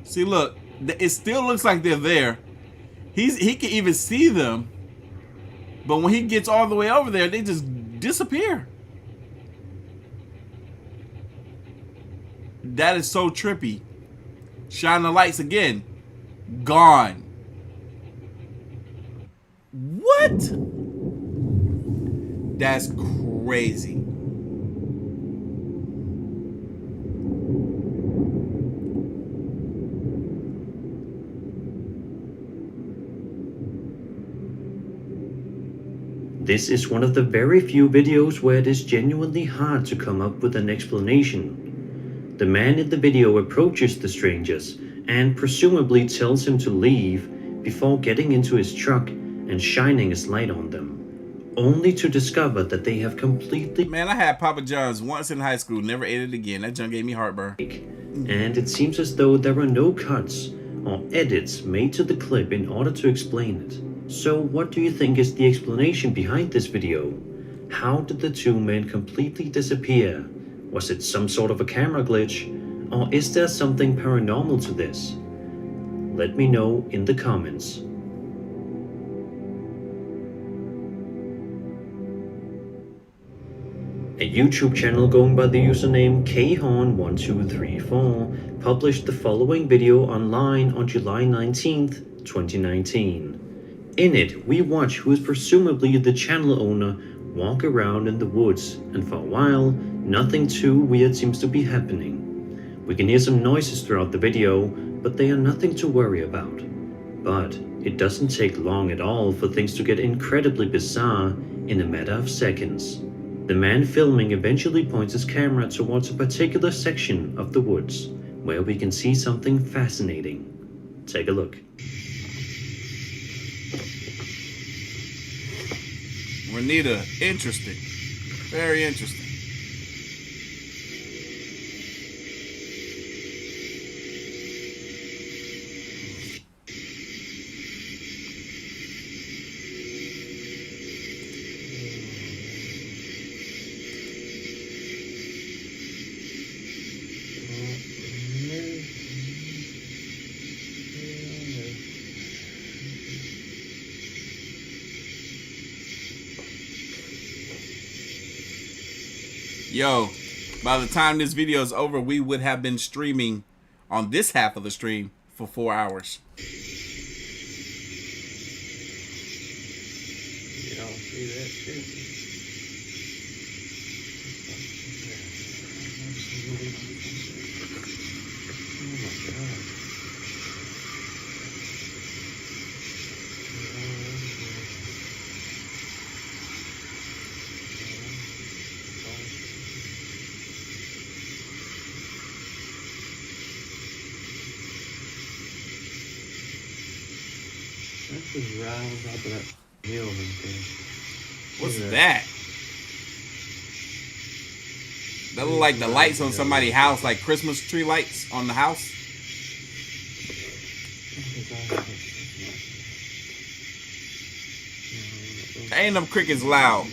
See, look, it still looks like they're there. He can even see them, but when he gets all the way over there, they just disappear. That is so trippy. Shine the lights again. Gone. What? That's crazy. This is one of the very few videos where it is genuinely hard to come up with an explanation. The man in the video approaches the strangers and presumably tells him to leave before getting into his truck and shining his light on them, only to discover that they have completely... Man, I had Papa John's once in high school, never ate it again. That junk gave me heartburn. And it seems as though there are no cuts or edits made to the clip in order to explain it. So what do you think is the explanation behind this video? How did the 2 men completely disappear? Was it some sort of a camera glitch? Or is there something paranormal to this? Let me know in the comments. A YouTube channel going by the username khorn1234 published the following video online on July 19th, 2019. In it, we watch who is presumably the channel owner walk around in the woods, and for a while, nothing too weird seems to be happening. We can hear some noises throughout the video, but they are nothing to worry about. But it doesn't take long at all for things to get incredibly bizarre in a matter of seconds. The man filming eventually points his camera towards a particular section of the woods, where we can see something fascinating. Take a look. Renita, interesting. Very interesting. Yo, by the time this video is over, we would have been streaming on this half of the stream for 4 hours. You don't see that shit. Just rise up of that hill and What's that? That look like the lights on somebody's house, like Christmas tree lights on the house. Ain't them crickets loud.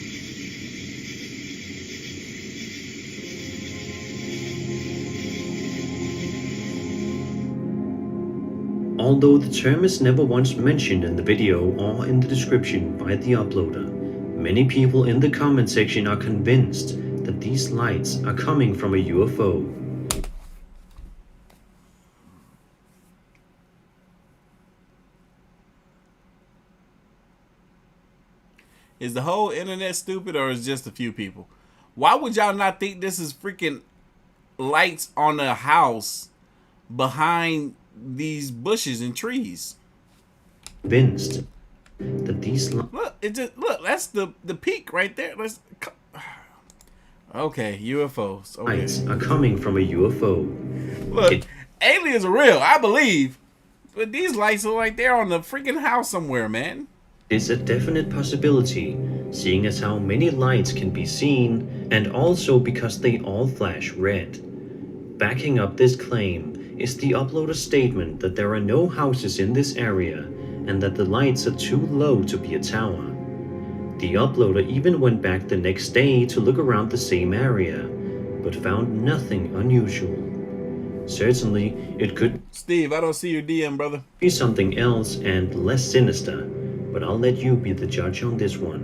Although the term is never once mentioned in the video or in the description by the uploader, many people in the comment section are convinced that these lights are coming from a UFO. Is the whole internet stupid, or is just a few people? Why would y'all not think this is freaking lights on a house behind these bushes and trees? Convinced that these look, that's the peak right there. Okay, UFOs. Okay. Lights are coming from a UFO. Look, aliens are real, I believe. But these lights are right there on the freaking house somewhere, man. It's a definite possibility, seeing as how many lights can be seen, and also because they all flash red. Backing up this claim is the uploader's statement that there are no houses in this area, and that the lights are too low to be a tower. The uploader even went back the next day to look around the same area, but found nothing unusual. Certainly, it could Steve, I don't see your DM, brother. Be something else and less sinister, but I'll let you be the judge on this one.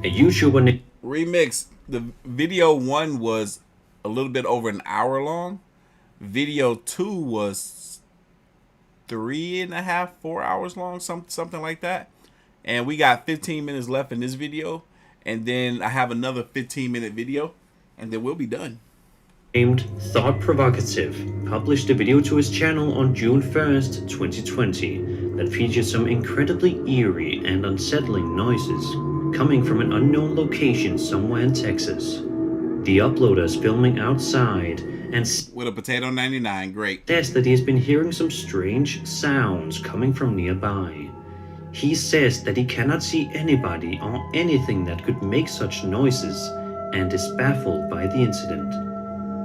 A YouTuber Remix. The video 1 was a little bit over an hour long. Video 2 was 3.5, 4 hours long, something like that. And we got 15 minutes left in this video, and then I have another 15-minute video, and then we'll be done. Named Thought Provocative published a video to his channel on June 1st, 2020 that featured some incredibly eerie and unsettling noises coming from an unknown location somewhere in Texas. The uploader is filming outside and with a potato 99, great. Says that he has been hearing some strange sounds coming from nearby. He says that he cannot see anybody or anything that could make such noises and is baffled by the incident.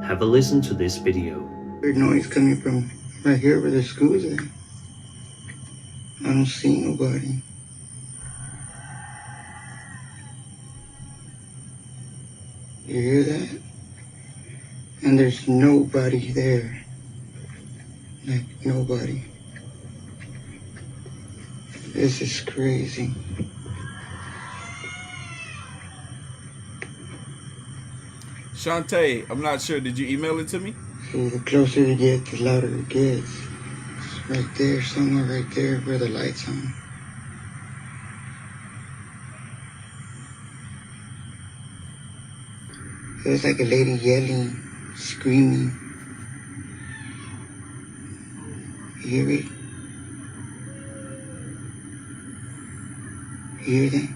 Have a listen to this video. Weird noise coming from right here where the school's at. I don't see nobody. You hear that? And there's nobody there. Like, nobody. This is crazy. Shantae, I'm not sure. Did you email it to me? See, the closer you get, the louder it gets. It's right there, somewhere right there where the light's on. It was like a lady yelling, screaming. You hear it? You hear that?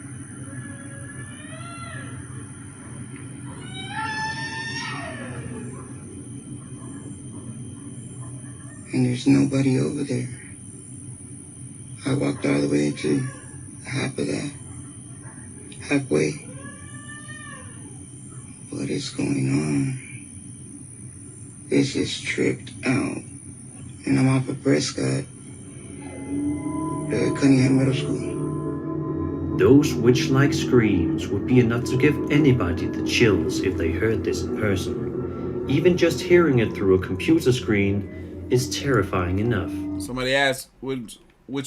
And there's nobody over there. I walked all the way to half of that. Halfway. What is going on? It's just tripped out. And I'm off of Prescott, Cunningham Middle School. Those witch-like screams would be enough to give anybody the chills if they heard this in person. Even just hearing it through a computer screen is terrifying enough. Somebody asked which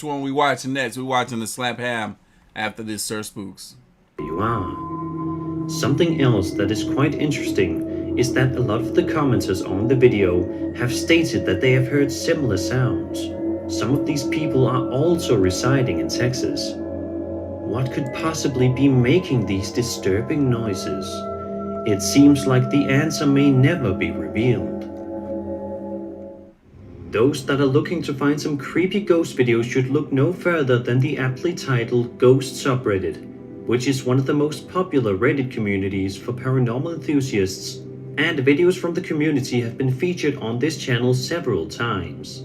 one we watching next. We watching the Slap Ham after this Sir Spooks. You are. Something else that is quite interesting is that a lot of the commenters on the video have stated that they have heard similar sounds. Some of these people are also residing in Texas. What could possibly be making these disturbing noises? It seems like the answer may never be revealed. Those that are looking to find some creepy ghost videos should look no further than the aptly titled Ghost subreddit, which is one of the most popular Reddit communities for paranormal enthusiasts and videos from the community have been featured on this channel several times.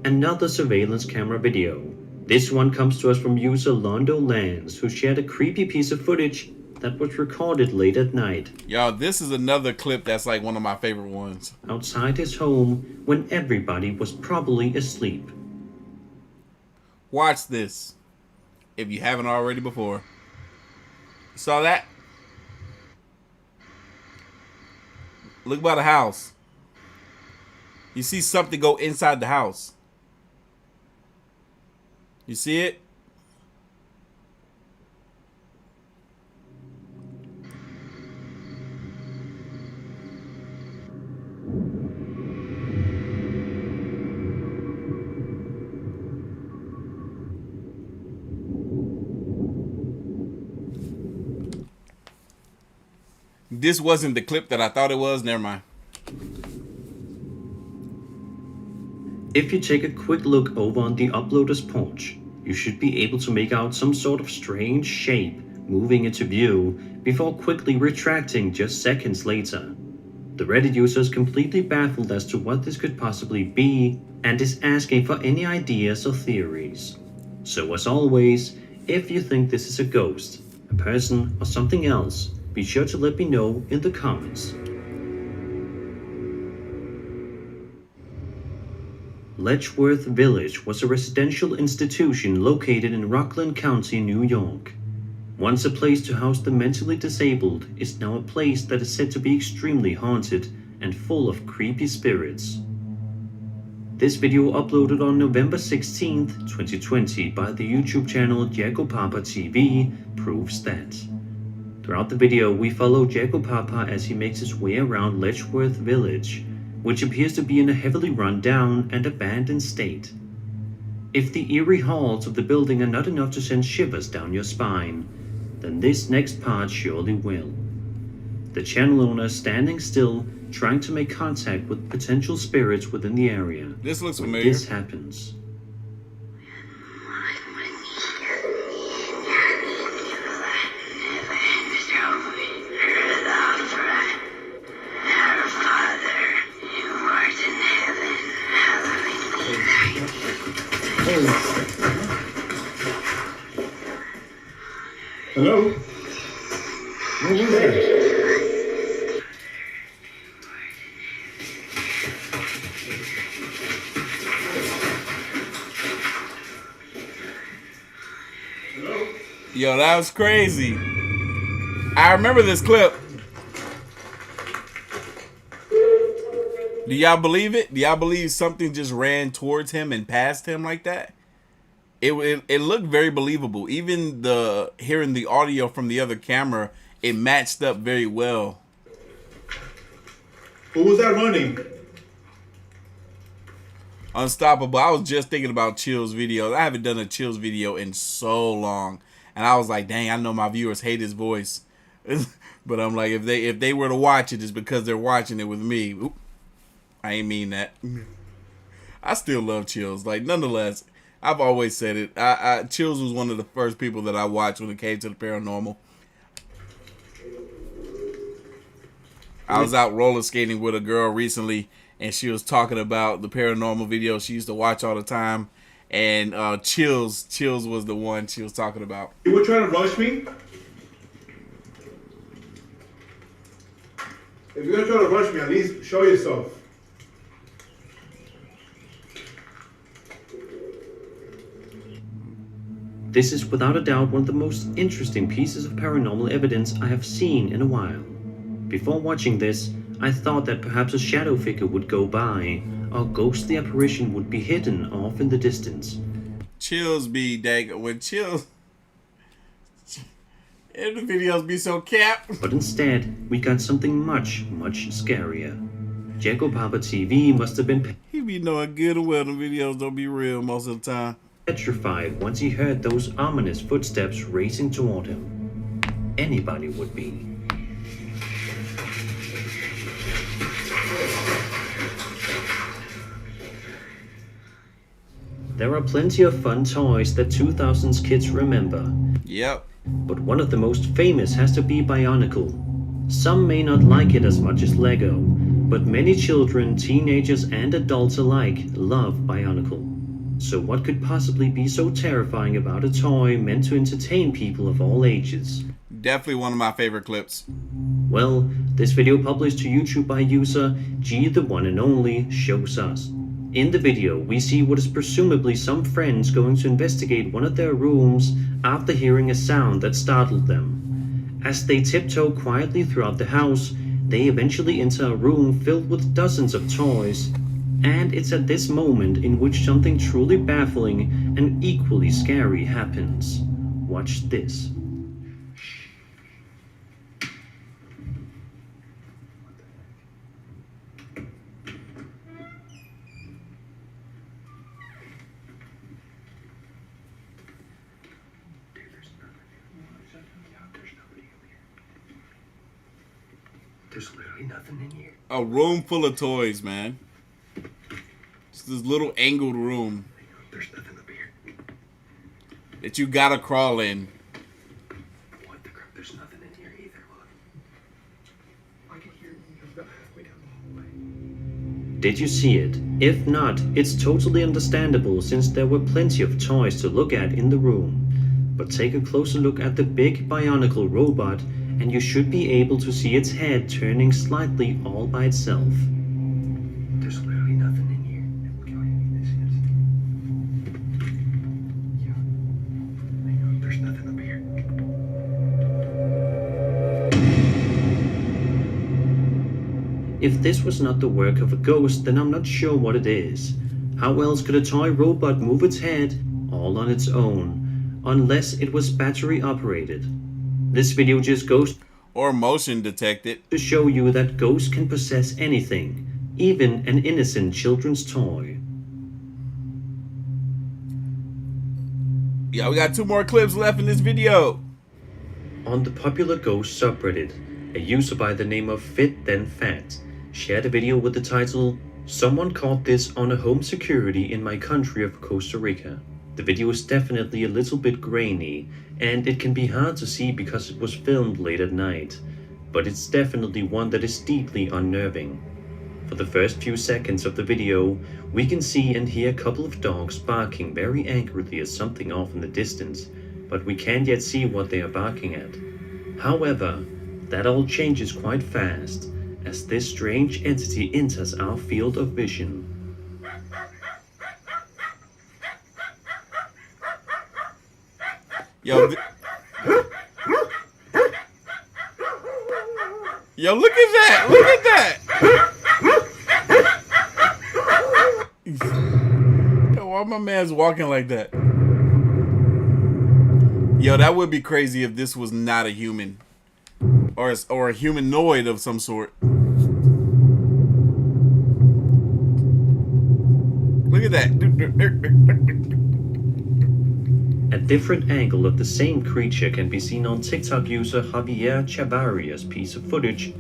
Another surveillance camera video. This one comes to us from user Londo Lands, who shared a creepy piece of footage that was recorded late at night. Y'all, this is another clip that's like one of my favorite ones. Outside his home when everybody was probably asleep. Watch this, if you haven't already before. You saw that? Look by the house. You see something go inside the house. You see it? This wasn't the clip that I thought it was. Never mind. If you take a quick look over on the uploader's porch, you should be able to make out some sort of strange shape moving into view before quickly retracting just seconds later. The Reddit user is completely baffled as to what this could possibly be and is asking for any ideas or theories. So as always, if you think this is a ghost, a person, or something else, be sure to let me know in the comments. Letchworth Village was a residential institution located in Rockland County, New York. Once a place to house the mentally disabled, is now a place that is said to be extremely haunted and full of creepy spirits. This video uploaded on November 16th, 2020 by the YouTube channel Jagopapa TV proves that. Throughout the video, we follow Jagopapa as he makes his way around Letchworth Village, which appears to be in a heavily run down and abandoned state. If the eerie halls of the building are not enough to send shivers down your spine, then this next part surely will. The channel owner is standing still, trying to make contact with potential spirits within the area. This looks when familiar. This happens. Hello? What was that? Yo, that was crazy. I remember this clip. Do y'all believe it? Do y'all believe something just ran towards him and past him like that? It looked very believable. Even hearing the audio from the other camera, it matched up very well. Who was that running? Unstoppable. I was just thinking about Chill's videos. I haven't done a Chill's video in so long, and I was like, dang, I know my viewers hate his voice, but I'm like, if they were to watch it, it's because they're watching it with me. Oop, I ain't mean that. I still love Chills. Like, nonetheless, I've always said it. Chills was one of the first people that I watched when it came to the paranormal. I was out roller skating with a girl recently, and she was talking about the paranormal videos she used to watch all the time. And Chills was the one she was talking about. You were trying to rush me? If you're gonna try to rush me, at least show yourself. This is without a doubt one of the most interesting pieces of paranormal evidence I have seen in a while. Before watching this, I thought that perhaps a shadow figure would go by, or a ghostly apparition would be hidden off in the distance. Chills be dang when Chills and the videos be so capped. But instead, we got something much, much scarier. Jagopapa TV must have been He be knowing good and well the videos don't be real most of the time. Petrified once he heard those ominous footsteps racing toward him. Anybody would be. There are plenty of fun toys that 2000s kids remember. Yep. But one of the most famous has to be Bionicle. Some may not like it as much as Lego, but many children, teenagers and adults alike love Bionicle. So what could possibly be so terrifying about a toy meant to entertain people of all ages? Definitely one of my favorite clips. Well, this video published to YouTube by user G the One and Only shows us. In the video, we see what is presumably some friends going to investigate one of their rooms after hearing a sound that startled them. As they tiptoe quietly throughout the house, they eventually enter a room filled with dozens of toys, and it's at this moment in which something truly baffling and equally scary happens. Watch this. There's literally nothing in here. A room full of toys, man. It's this little angled room. There's nothing up here. That you gotta crawl in. What the crap? There's nothing in here either. Look. I can hear it about halfway down the hallway. Did you see it? If not, it's totally understandable since there were plenty of toys to look at in the room. But take a closer look at the big Bionicle robot and you should be able to see its head turning slightly all by itself. There's literally nothing in here. There's nothing up here. If this was not the work of a ghost, then I'm not sure what it is. How else could a toy robot move its head all on its own, unless it was battery operated? This video just goes or motion detected to show you that ghosts can possess anything, even an innocent children's toy. Yeah, we got 2 more clips left in this video. On the popular ghost subreddit, a user by the name of Fit Then Fat shared a video with the title, "Someone caught this on a home security in my country of Costa Rica." The video is definitely a little bit grainy, and it can be hard to see because it was filmed late at night, but it's definitely one that is deeply unnerving. For the first few seconds of the video, we can see and hear a couple of dogs barking very angrily at something off in the distance, but we can't yet see what they are barking at. However, that all changes quite fast, as this strange entity enters our field of vision. Yo, yo, look at that! Look at that! Yo, why my man's walking like that? Yo, that would be crazy if this was not a human, or a humanoid of some sort. Look at that. A different angle of the same creature can be seen on TikTok user Javier Chavaria's piece of footage,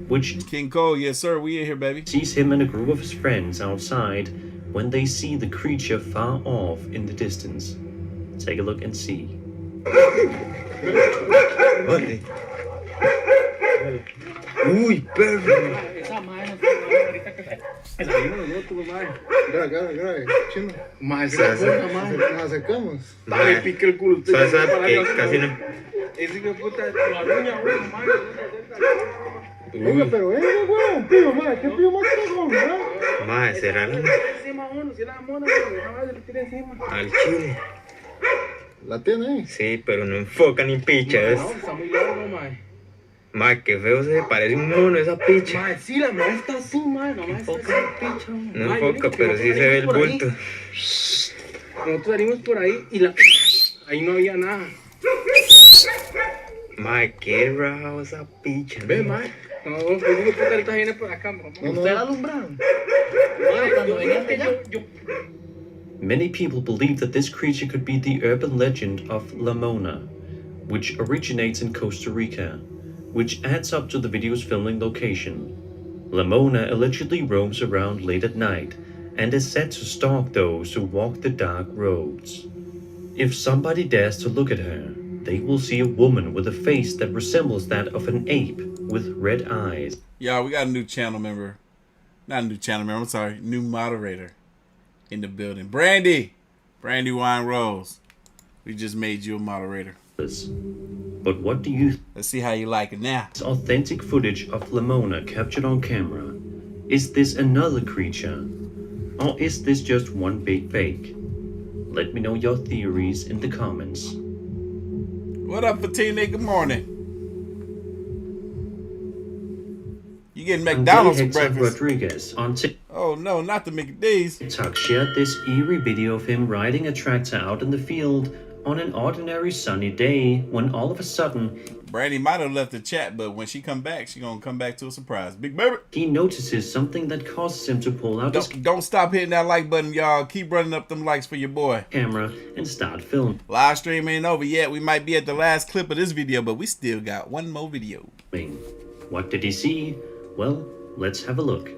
which King Cole, yes sir, we in here, baby. Sees him and a group of his friends outside when they see the creature far off in the distance. Take a look and see. Uy, perro. Grave, chino. Más nos acercamos. Dale, pique el culo. ¿Sabes que casi no? Ese hijo de puta, la uña, güey, Oiga, pero güey, tío, más, ¿qué tío más cagón, verdad? Más, será la... Al chile. ¿La tiene? Sí, pero no enfoca ni picha. No, está muy largo, mae. Mae, qué feo se parece un mono esa picha. Mae, sí, la mae está así, mae, la mae está así, picha. No enfoca, pero sí se ve el bulto. Nosotros salimos por ahí y ahí no había nada. Mae, qué raro esa picha. Ve, mae. No, pues digo, puta, ahorita viene por acá, mamá. ¿Usted la alumbraron? Mae, cuando venía yo... Many people believe that this creature could be the urban legend of La Mona, which originates in Costa Rica, which adds up to the video's filming location. La Mona allegedly roams around late at night and is said to stalk those who walk the dark roads. If somebody dares to look at her, they will see a woman with a face that resembles that of an ape, with red eyes. Y'all, we got a new channel member. Not a new channel member, I'm sorry. New moderator in the building. Brandy Wine Rose. We just made you a moderator. But what do you... Let's see how you like it now. It's authentic footage of Lamona captured on camera. Is this another creature? Or is this just one big fake? Let me know your theories in the comments. What up, Fatina? Good morning. You getting McDonald's for breakfast? Rodriguez on Oh no, not the McD's. TikTok shared this eerie video of him riding a tractor out in the field on an ordinary sunny day when all of a sudden Brandy might have left the chat, but when she come back, she gonna come back to a surprise. Big baby. He notices something that causes him to pull out his Don't stop hitting that like button, y'all. Keep running up them likes for your boy. Camera and start filming. Live stream ain't over yet. We might be at the last clip of this video, but we still got one more video. What did he see? Well, let's have a look.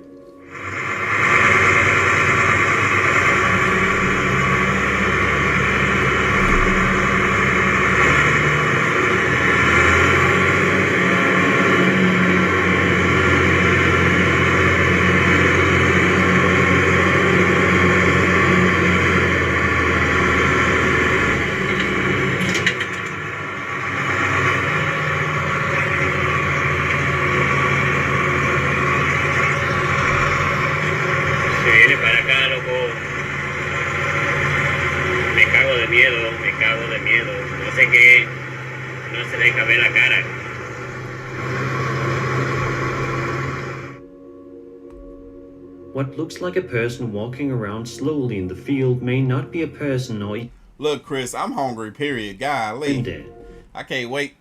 What looks like a person walking around slowly in the field may not be a person or... Look, Chris, I'm hungry, period. Golly. I can't wait.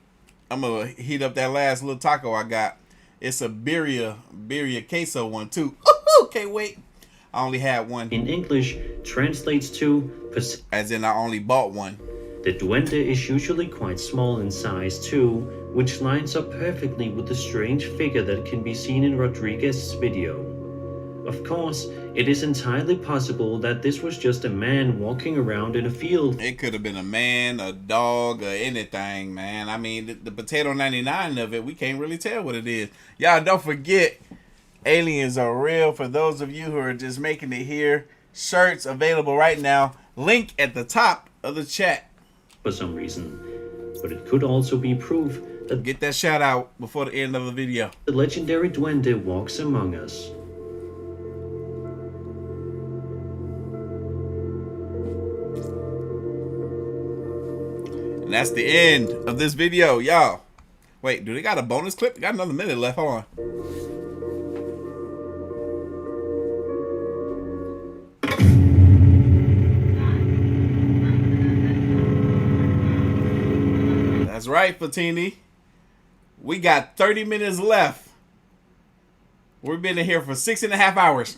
I'm going to heat up that last little taco I got. It's a birria queso one, too. Can't wait. I only had one. In English, translates to... As in, I only bought one. The duende is usually quite small in size, too, which lines up perfectly with the strange figure that can be seen in Rodriguez's video. Of course, it is entirely possible that this was just a man walking around in a field. It could have been a man, a dog, or anything, man. I mean, the potato 99 of it, we can't really tell what it is. Y'all don't forget, aliens are real. For those of you who are just making it here, shirts available right now. Link at the top of the chat. For some reason. But it could also be proof that... Get that shout out before the end of the video. The legendary duende walks among us. And that's the end of this video, y'all. Wait, do they got a bonus clip? They got another minute left. Hold on. That's right, Fatini. We got 30 minutes left. We've been in here for 6.5 hours.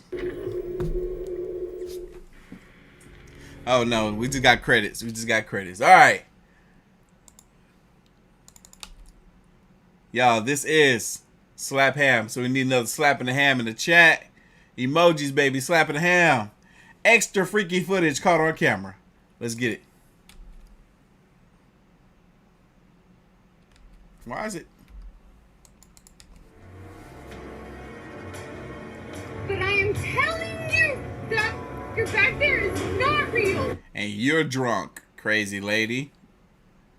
Oh no, we just got credits. All right. Y'all, this is Slap Ham. So we need another slapping the ham in the chat. Emojis, baby. Slapping the ham. Extra freaky footage caught on camera. Let's get it. Why is it? But I am telling you that your back there is not real. And you're drunk, crazy lady.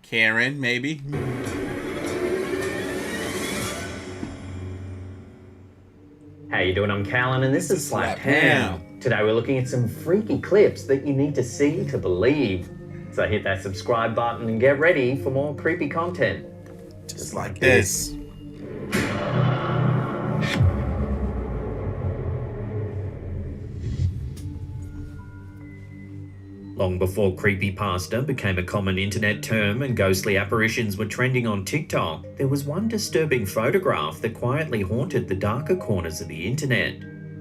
Karen, maybe. How you doing? I'm Callan and this is Slap Ham. Today we're looking at some freaky clips that you need to see to believe. So hit that subscribe button and get ready for more creepy content. Just like this. Long before creepypasta became a common internet term and ghostly apparitions were trending on TikTok, there was one disturbing photograph that quietly haunted the darker corners of the internet.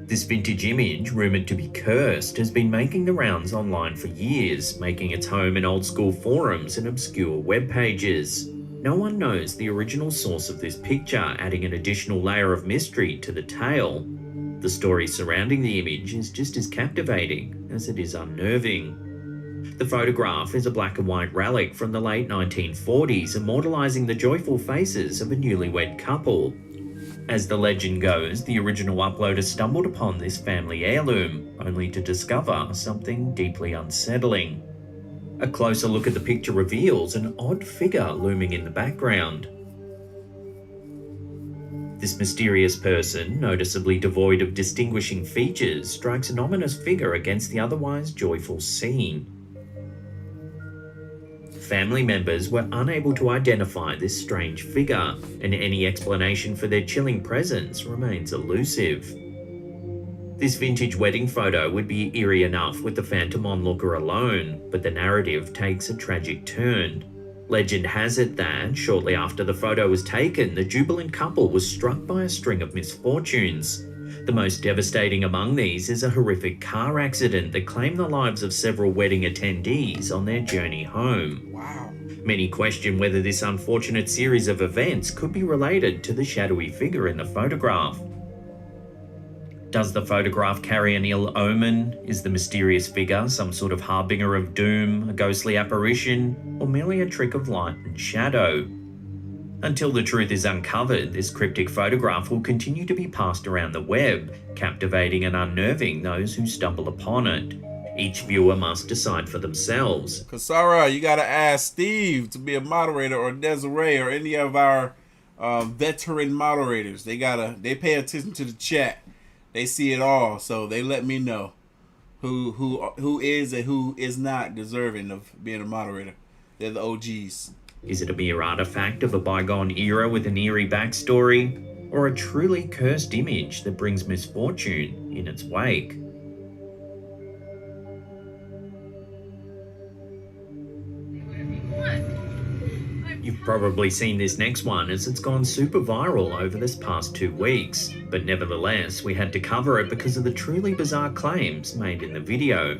This vintage image, rumoured to be cursed, has been making the rounds online for years, making its home in old-school forums and obscure web pages. No one knows the original source of this picture, adding an additional layer of mystery to the tale. The story surrounding the image is just as captivating as it is unnerving. The photograph is a black and white relic from the late 1940s, immortalising the joyful faces of a newlywed couple. As the legend goes, the original uploader stumbled upon this family heirloom, only to discover something deeply unsettling. A closer look at the picture reveals an odd figure looming in the background. This mysterious person, noticeably devoid of distinguishing features, strikes an ominous figure against the otherwise joyful scene. Family members were unable to identify this strange figure, and any explanation for their chilling presence remains elusive. This vintage wedding photo would be eerie enough with the phantom onlooker alone, but the narrative takes a tragic turn. Legend has it that, shortly after the photo was taken, the jubilant couple was struck by a string of misfortunes. The most devastating among these is a horrific car accident that claimed the lives of several wedding attendees on their journey home. Wow. Many question whether this unfortunate series of events could be related to the shadowy figure in the photograph. Does the photograph carry an ill omen? Is the mysterious figure some sort of harbinger of doom, a ghostly apparition, or merely a trick of light and shadow? Until the truth is uncovered, this cryptic photograph will continue to be passed around the web, captivating and unnerving those who stumble upon it. Each viewer must decide for themselves. Kasara, you gotta ask Steve to be a moderator, or Desiree, or any of our veteran moderators. They pay attention to the chat. They see it all, so they let me know who is and who is not deserving of being a moderator. They're the OGs. Is it a mere artifact of a bygone era with an eerie backstory, or a truly cursed image that brings misfortune in its wake? You've probably seen this next one as it's gone super viral over this past 2 weeks, but nevertheless we had to cover it because of the truly bizarre claims made in the video.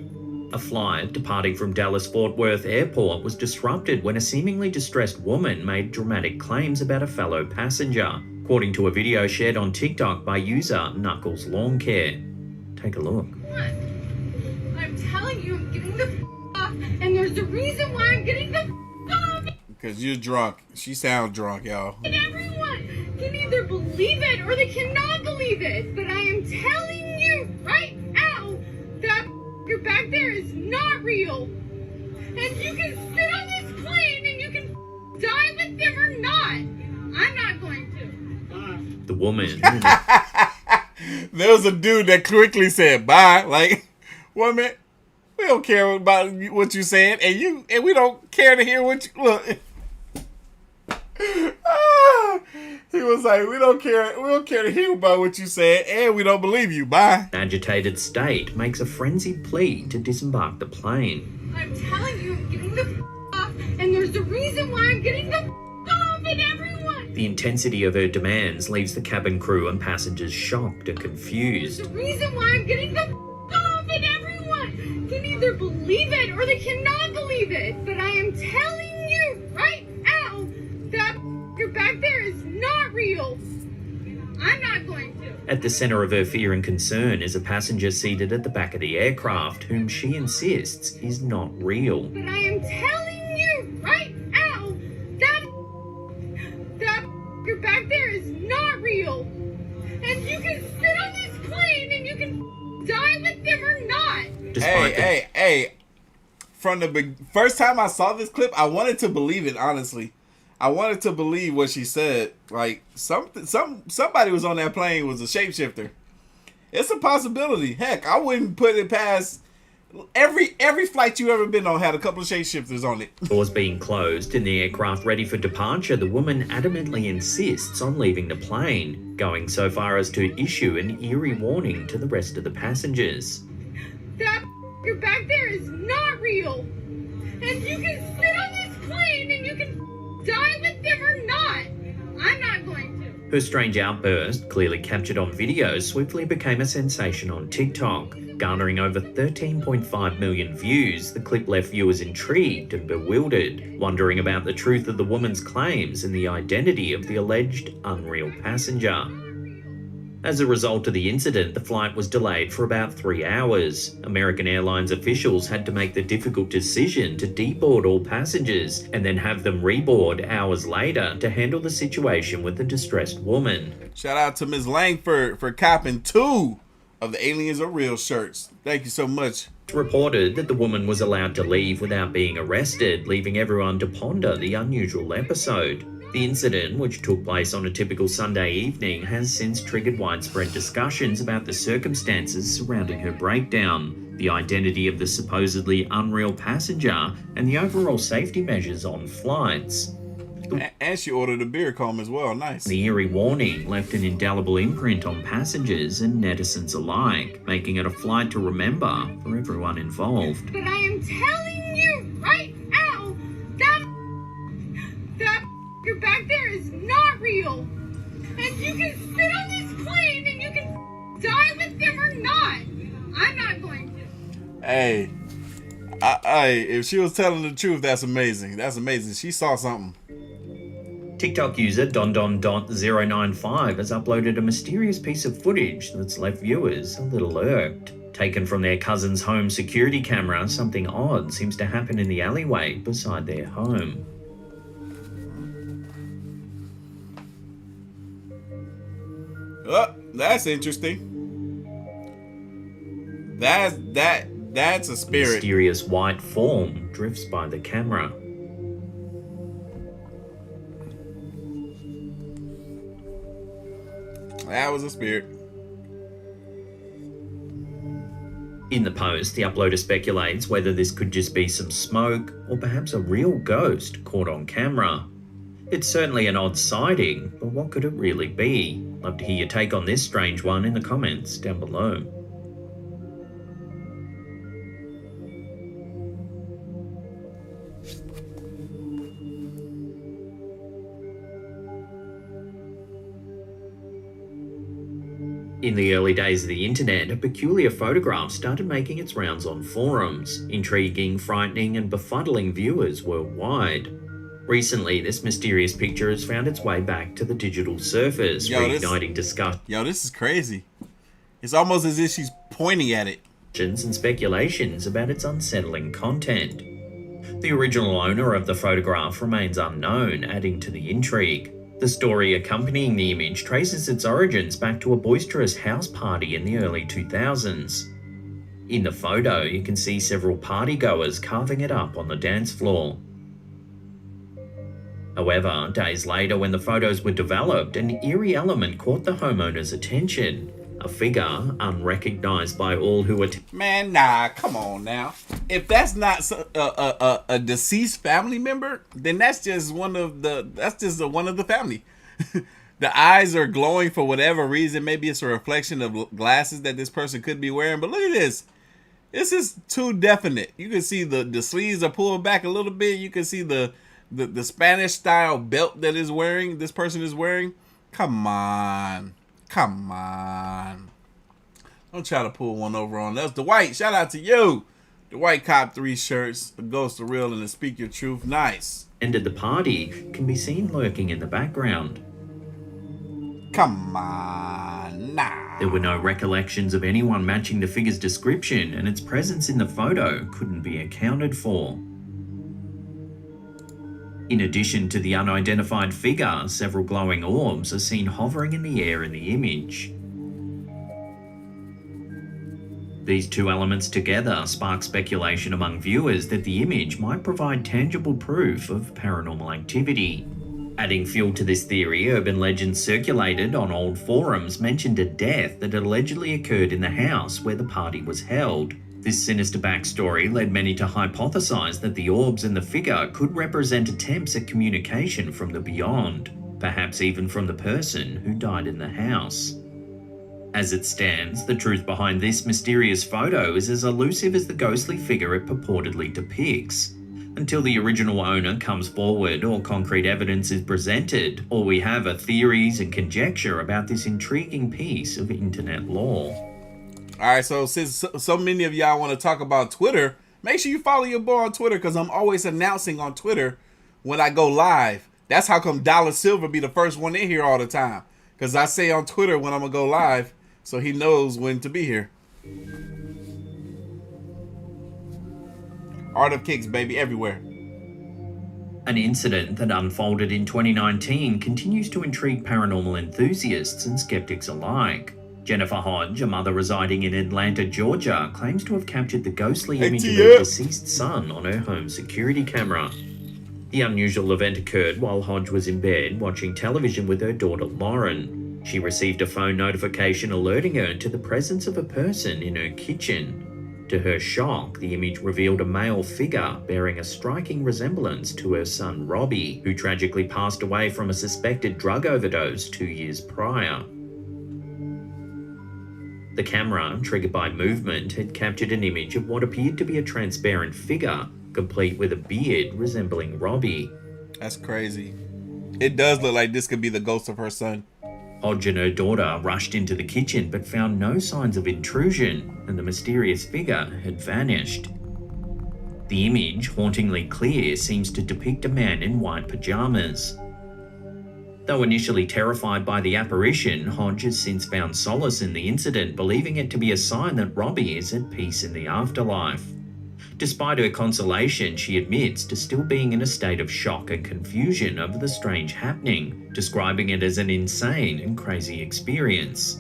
A flight departing from Dallas-Fort Worth Airport was disrupted when a seemingly distressed woman made dramatic claims about a fellow passenger, according to a video shared on TikTok by user Knuckles Lawn Care. Take a look. I'm telling you, I'm getting the off, and there's a reason why I'm getting the off. Because you're drunk. She sounds drunk, y'all. And everyone can either believe it or they cannot believe it. But I am telling you right now that you're back there is not real. And you can sit on this plane and you can die with them or not. I'm not going to. The woman. There was a dude that quickly said, bye. Like, woman, we don't care about what you said. And we don't care to hear what you... Look. He was like, we don't care to hear about what you said, and we don't believe you. Bye. Agitated state makes a frenzied plea to disembark the plane. I'm telling you, I'm getting the off, and there's a reason why I'm getting the off, and everyone. The intensity of her demands leaves the cabin crew and passengers shocked and confused. There's a reason why I'm getting the off, and everyone can either believe it or they cannot believe it. But I am telling you right now that you're back there is not real. I'm not going to. At the center of her fear and concern is a passenger seated at the back of the aircraft, whom she insists is not real. But I am telling you right now that you're back there is not real. And you can sit on this plane and you can die with them or not. Hey. From the first time I saw this clip, I wanted to believe it, honestly. I wanted to believe what she said. Like, somebody was on that plane was a shapeshifter. It's a possibility. Heck, I wouldn't put it past... Every flight you ever been on had a couple of shapeshifters on it. Doors being closed and the aircraft ready for departure, the woman adamantly insists on leaving the plane, going so far as to issue an eerie warning to the rest of the passengers. That you're back there is not real. And you can sit on this plane and you can die with them or not. I'm not going to. Her strange outburst, clearly captured on video, swiftly became a sensation on TikTok. Garnering over 13.5 million views, the clip left viewers intrigued and bewildered, wondering about the truth of the woman's claims and the identity of the alleged unreal passenger. As a result of the incident, the flight was delayed for about 3 hours. American Airlines officials had to make the difficult decision to deboard all passengers and then have them reboard hours later to handle the situation with the distressed woman. Shout out to Ms. Langford for copping 2 of the Aliens Are Real shirts. Thank you so much. It's reported that the woman was allowed to leave without being arrested, leaving everyone to ponder the unusual episode. The incident, which took place on a typical Sunday evening, has since triggered widespread discussions about the circumstances surrounding her breakdown, the identity of the supposedly unreal passenger, and the overall safety measures on flights. And she ordered a beer comb as well. Nice. The eerie warning left an indelible imprint on passengers and netizens alike, making it a flight to remember for everyone involved. But I am telling you right now, that you're back there is not real. And you can sit on this plane and you can die with them or not. I'm not going to. Hey, if she was telling the truth, that's amazing. That's amazing. She saw something. TikTok user don.095 has uploaded a mysterious piece of footage that's left viewers a little irked. Taken from their cousin's home security camera, something odd seems to happen in the alleyway beside their home. Oh, that's interesting. That's a spirit. A mysterious white form drifts by the camera. That was a spirit. In the post, the uploader speculates whether this could just be some smoke or perhaps a real ghost caught on camera. It's certainly an odd sighting, but what could it really be? Love to hear your take on this strange one in the comments down below. In the early days of the internet, a peculiar photograph started making its rounds on forums, intriguing, frightening, and befuddling viewers worldwide. Recently, this mysterious picture has found its way back to the digital surface, reigniting discussion. Yo, this is crazy. It's almost as if she's pointing at it. And speculations about its unsettling content. The original owner of the photograph remains unknown, adding to the intrigue. The story accompanying the image traces its origins back to a boisterous house party in the early 2000s. In the photo, you can see several partygoers carving it up on the dance floor. However, days later when the photos were developed, an eerie element caught the homeowner's attention. A figure unrecognized by all who attended. Man, nah, come on now. If that's not a deceased family member, then that's just one of the family. The eyes are glowing for whatever reason. Maybe it's a reflection of glasses that this person could be wearing. But look at this. This is too definite. You can see the sleeves are pulled back a little bit. You can see the Spanish style belt that this person is wearing. Come on. Come on. Don't try to pull one over on us. The White, shout out to you. The White Cop 3 shirts, the Ghost of Real and the Speak Your Truth. Nice. Ended the party can be seen lurking in the background. Come on, nah. There were no recollections of anyone matching the figure's description, and its presence in the photo couldn't be accounted for. In addition to the unidentified figure, several glowing orbs are seen hovering in the air in the image. These two elements together spark speculation among viewers that the image might provide tangible proof of paranormal activity. Adding fuel to this theory, urban legends circulated on old forums mentioned a death that allegedly occurred in the house where the party was held. This sinister backstory led many to hypothesize that the orbs in the figure could represent attempts at communication from the beyond, perhaps even from the person who died in the house. As it stands, the truth behind this mysterious photo is as elusive as the ghostly figure it purportedly depicts. Until the original owner comes forward or concrete evidence is presented, all we have are theories and conjecture about this intriguing piece of internet lore. Alright, so since so many of y'all want to talk about Twitter, make sure you follow your boy on Twitter, because I'm always announcing on Twitter when I go live. That's how come Dollar Silver be the first one in here all the time. Because I say on Twitter when I'm going to go live, so he knows when to be here. Artofkickz, baby, everywhere. An incident that unfolded in 2019 continues to intrigue paranormal enthusiasts and skeptics alike. Jennifer Hodge, a mother residing in Atlanta, Georgia, claims to have captured the ghostly image of her deceased son on her home security camera. The unusual event occurred while Hodge was in bed watching television with her daughter Lauren. She received a phone notification alerting her to the presence of a person in her kitchen. To her shock, the image revealed a male figure bearing a striking resemblance to her son Robbie, who tragically passed away from a suspected drug overdose 2 years prior. The camera, triggered by movement, had captured an image of what appeared to be a transparent figure, complete with a beard resembling Robbie. That's crazy. It does look like this could be the ghost of her son. Hodge and her daughter rushed into the kitchen but found no signs of intrusion, and the mysterious figure had vanished. The image, hauntingly clear, seems to depict a man in white pajamas. Though initially terrified by the apparition, Hodge has since found solace in the incident, believing it to be a sign that Robbie is at peace in the afterlife. Despite her consolation, she admits to still being in a state of shock and confusion over the strange happening, describing it as an insane and crazy experience.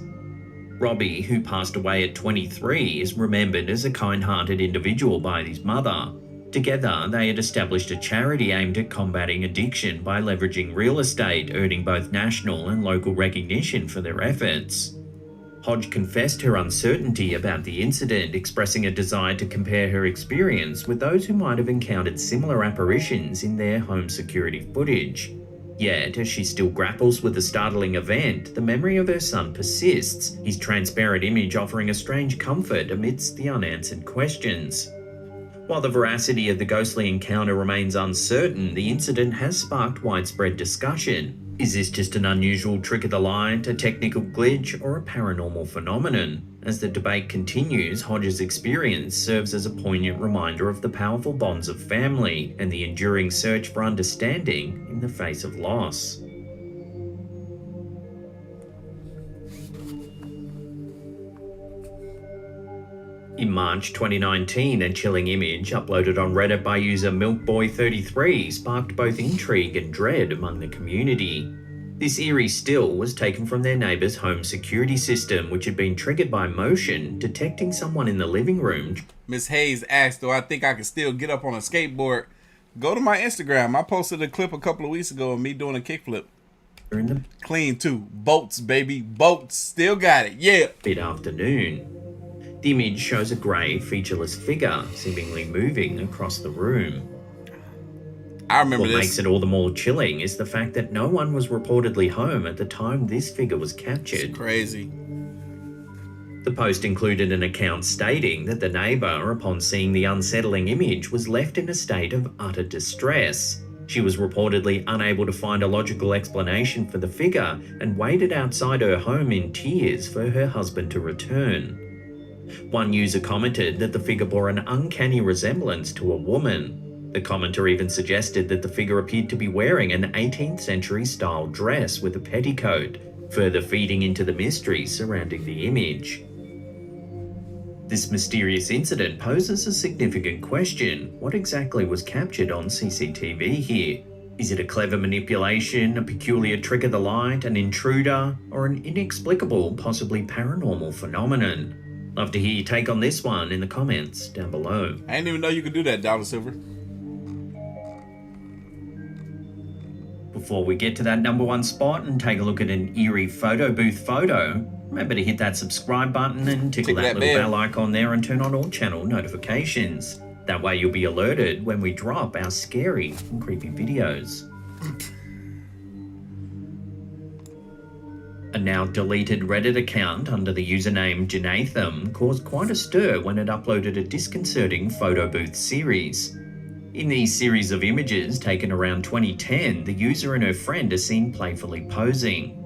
Robbie, who passed away at 23, is remembered as a kind-hearted individual by his mother. Together, they had established a charity aimed at combating addiction by leveraging real estate, earning both national and local recognition for their efforts. Hodge confessed her uncertainty about the incident, expressing a desire to compare her experience with those who might have encountered similar apparitions in their home security footage. Yet, as she still grapples with the startling event, the memory of her son persists, his transparent image offering a strange comfort amidst the unanswered questions. While the veracity of the ghostly encounter remains uncertain, the incident has sparked widespread discussion. Is this just an unusual trick of the light, a technical glitch, or a paranormal phenomenon? As the debate continues, Hodge's experience serves as a poignant reminder of the powerful bonds of family and the enduring search for understanding in the face of loss. In March 2019, a chilling image uploaded on Reddit by user MilkBoy33 sparked both intrigue and dread among the community. This eerie still was taken from their neighbour's home security system, which had been triggered by motion, detecting someone in the living room. Miss Hayes asked, do I think I can still get up on a skateboard? Go to my Instagram. I posted a clip a couple of weeks ago of me doing a kickflip. Clean too. Boats, baby. Boats. Still got it. Yeah. Mid-afternoon. The image shows a grey, featureless figure seemingly moving across the room. I remember What makes it all the more chilling is the fact that no one was reportedly home at the time this figure was captured. It's crazy. The post included an account stating that the neighbour, upon seeing the unsettling image, was left in a state of utter distress. She was reportedly unable to find a logical explanation for the figure and waited outside her home in tears for her husband to return. One user commented that the figure bore an uncanny resemblance to a woman. The commenter even suggested that the figure appeared to be wearing an 18th century style dress with a petticoat, further feeding into the mystery surrounding the image. This mysterious incident poses a significant question. What exactly was captured on CCTV here? Is it a clever manipulation, a peculiar trick of the light, an intruder, or an inexplicable, possibly paranormal phenomenon? Love to hear your take on this one in the comments down below. I didn't even know you could do that, Dollar Silver. Before we get to that number one spot and take a look at an eerie photo booth photo, remember to hit that subscribe button and tickle that little bell icon there and turn on all channel notifications. That way you'll be alerted when we drop our scary and creepy videos. A now deleted Reddit account under the username Janatham caused quite a stir when it uploaded a disconcerting photo booth series. In these series of images taken around 2010, the user and her friend are seen playfully posing.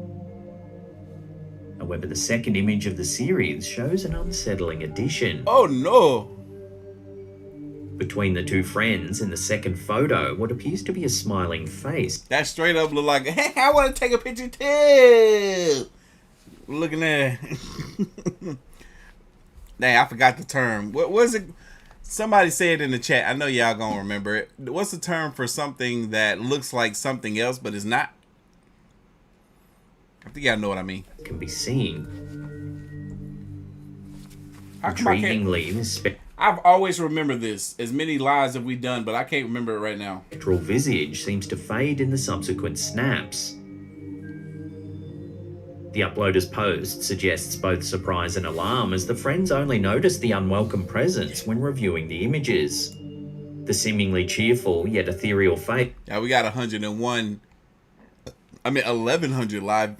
However, the second image of the series shows an unsettling addition. Oh no! Between the two friends in the second photo, what appears to be a smiling face. That straight up look like, hey, I want to take a picture too. Looking at dang, I forgot the term. What was it? Somebody say it in the chat. I know y'all gonna remember it. What's the term for something that looks like something else but is not? I think y'all know what I mean. Can be seen. Intriguingly, I've always remembered this. As many lives have we done, but I can't remember it right now. Spectral visage seems to fade in the subsequent snaps. The uploader's post suggests both surprise and alarm, as the friends only notice the unwelcome presence when reviewing the images. The seemingly cheerful yet ethereal face. Yeah, we got 1,100 live.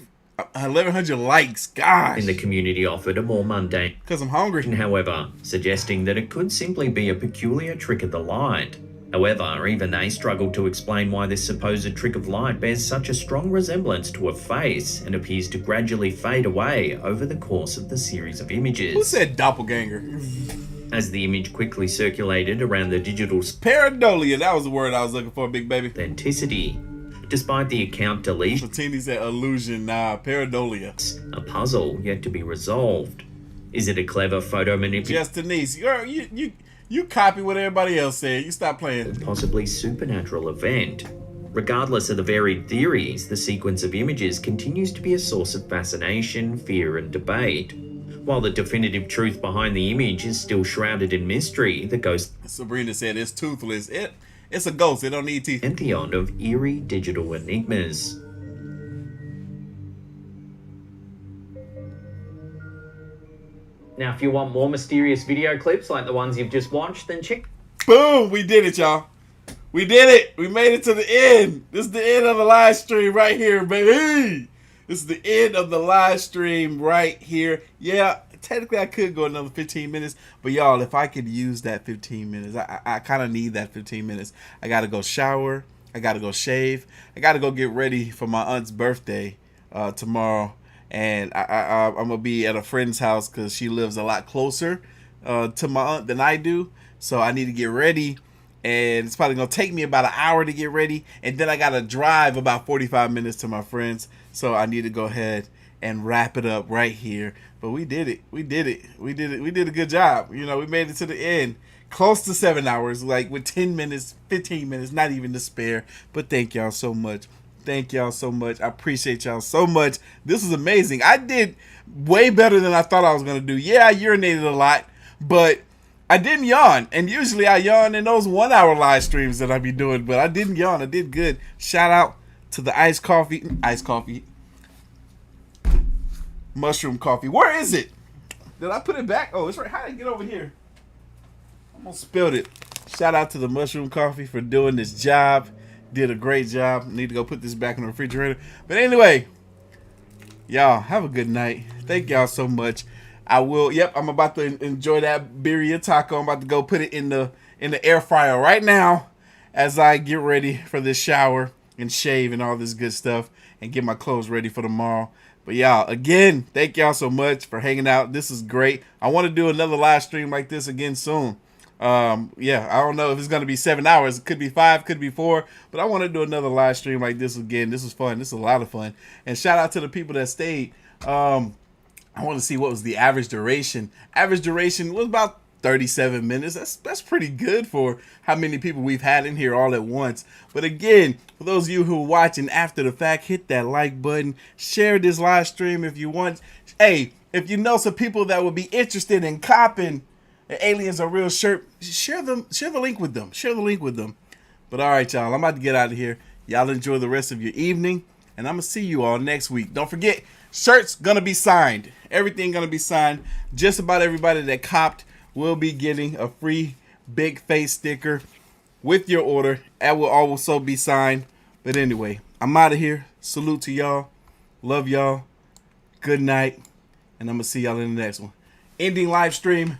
1,100 likes, gosh. In the community offered a more mundane. Because I'm hungry. However, suggesting that it could simply be a peculiar trick of the light. However, even they struggled to explain why this supposed trick of light bears such a strong resemblance to a face and appears to gradually fade away over the course of the series of images. Who said doppelganger? As the image quickly circulated around the digital pareidolia, that was the word I was looking for, big baby. Authenticity. Despite the account deletion, Latini said illusion, pareidolia. A puzzle yet to be resolved. Is it a clever photo manipulation? Yes, Denise, you copy what everybody else said. You stop playing. Possibly supernatural event. Regardless of the varied theories, the sequence of images continues to be a source of fascination, fear, and debate. While the definitive truth behind the image is still shrouded in mystery, the ghost Sabrina said it's toothless. It's a ghost. It don't need teeth. Pantheon of eerie digital enigmas. Now, if you want more mysterious video clips like the ones you've just watched, then check. Boom! We did it, y'all. We did it. We made it to the end. This is the end of the live stream right here, baby. This is the end of the live stream right here. Yeah, technically I could go another 15 minutes, but y'all, if I could use that 15 minutes, I kind of need that 15 minutes. I got to go shower. I got to go shave. I got to go get ready for my aunt's birthday tomorrow. And I'm going to be at a friend's house because she lives a lot closer to my aunt than I do. So I need to get ready. And it's probably going to take me about an hour to get ready. And then I got to drive about 45 minutes to my friend's. So I need to go ahead and wrap it up right here. But we did it. We did it. We did it. We did a good job. You know, we made it to the end. Close to 7 hours, like with 10 minutes, 15 minutes, not even to spare. But thank y'all so much. Thank y'all so much. I appreciate y'all so much. This is amazing. I did way better than I thought I was going to do. Yeah, I urinated a lot, but I didn't yawn. And usually I yawn in those 1 hour live streams that I be doing, but I didn't yawn. I did good. Shout out to the iced coffee, mushroom coffee. Where is it? Did I put it back? Oh, it's right. How did I get over here? I almost spilled it. Shout out to the mushroom coffee for doing this job. Did a great job. Need to go put this back in the refrigerator. But anyway, y'all have a good night. Thank y'all so much. I will. Yep, I'm about to enjoy that birria taco. I'm about to go put it in the air fryer right now as I get ready for this shower and shave and all this good stuff and get my clothes ready for tomorrow. But y'all, again, thank y'all so much for hanging out. This is great. I want to do another live stream like this again soon. Yeah, I don't know if it's going to be 7 hours. It could be 5, could be 4, but I want to do another live stream like this again. This was fun. This is a lot of fun. And shout out to the people that stayed. I want to see what was the average duration. Average duration was about 37 minutes. That's pretty good for how many people we've had in here all at once. But again, for those of you who are watching after the fact, hit that like button. Share this live stream if you want. Hey, if you know some people that would be interested in copping the Aliens Are Real shirt, share the link with them. Share the link with them. But all right, y'all, I'm about to get out of here. Y'all enjoy the rest of your evening, and I'm going to see you all next week. Don't forget, shirts going to be signed. Everything going to be signed. Just about everybody that copped will be getting a free big face sticker with your order. That will also be signed. But anyway, I'm out of here. Salute to y'all. Love y'all. Good night. And I'm going to see y'all in the next one. Ending live stream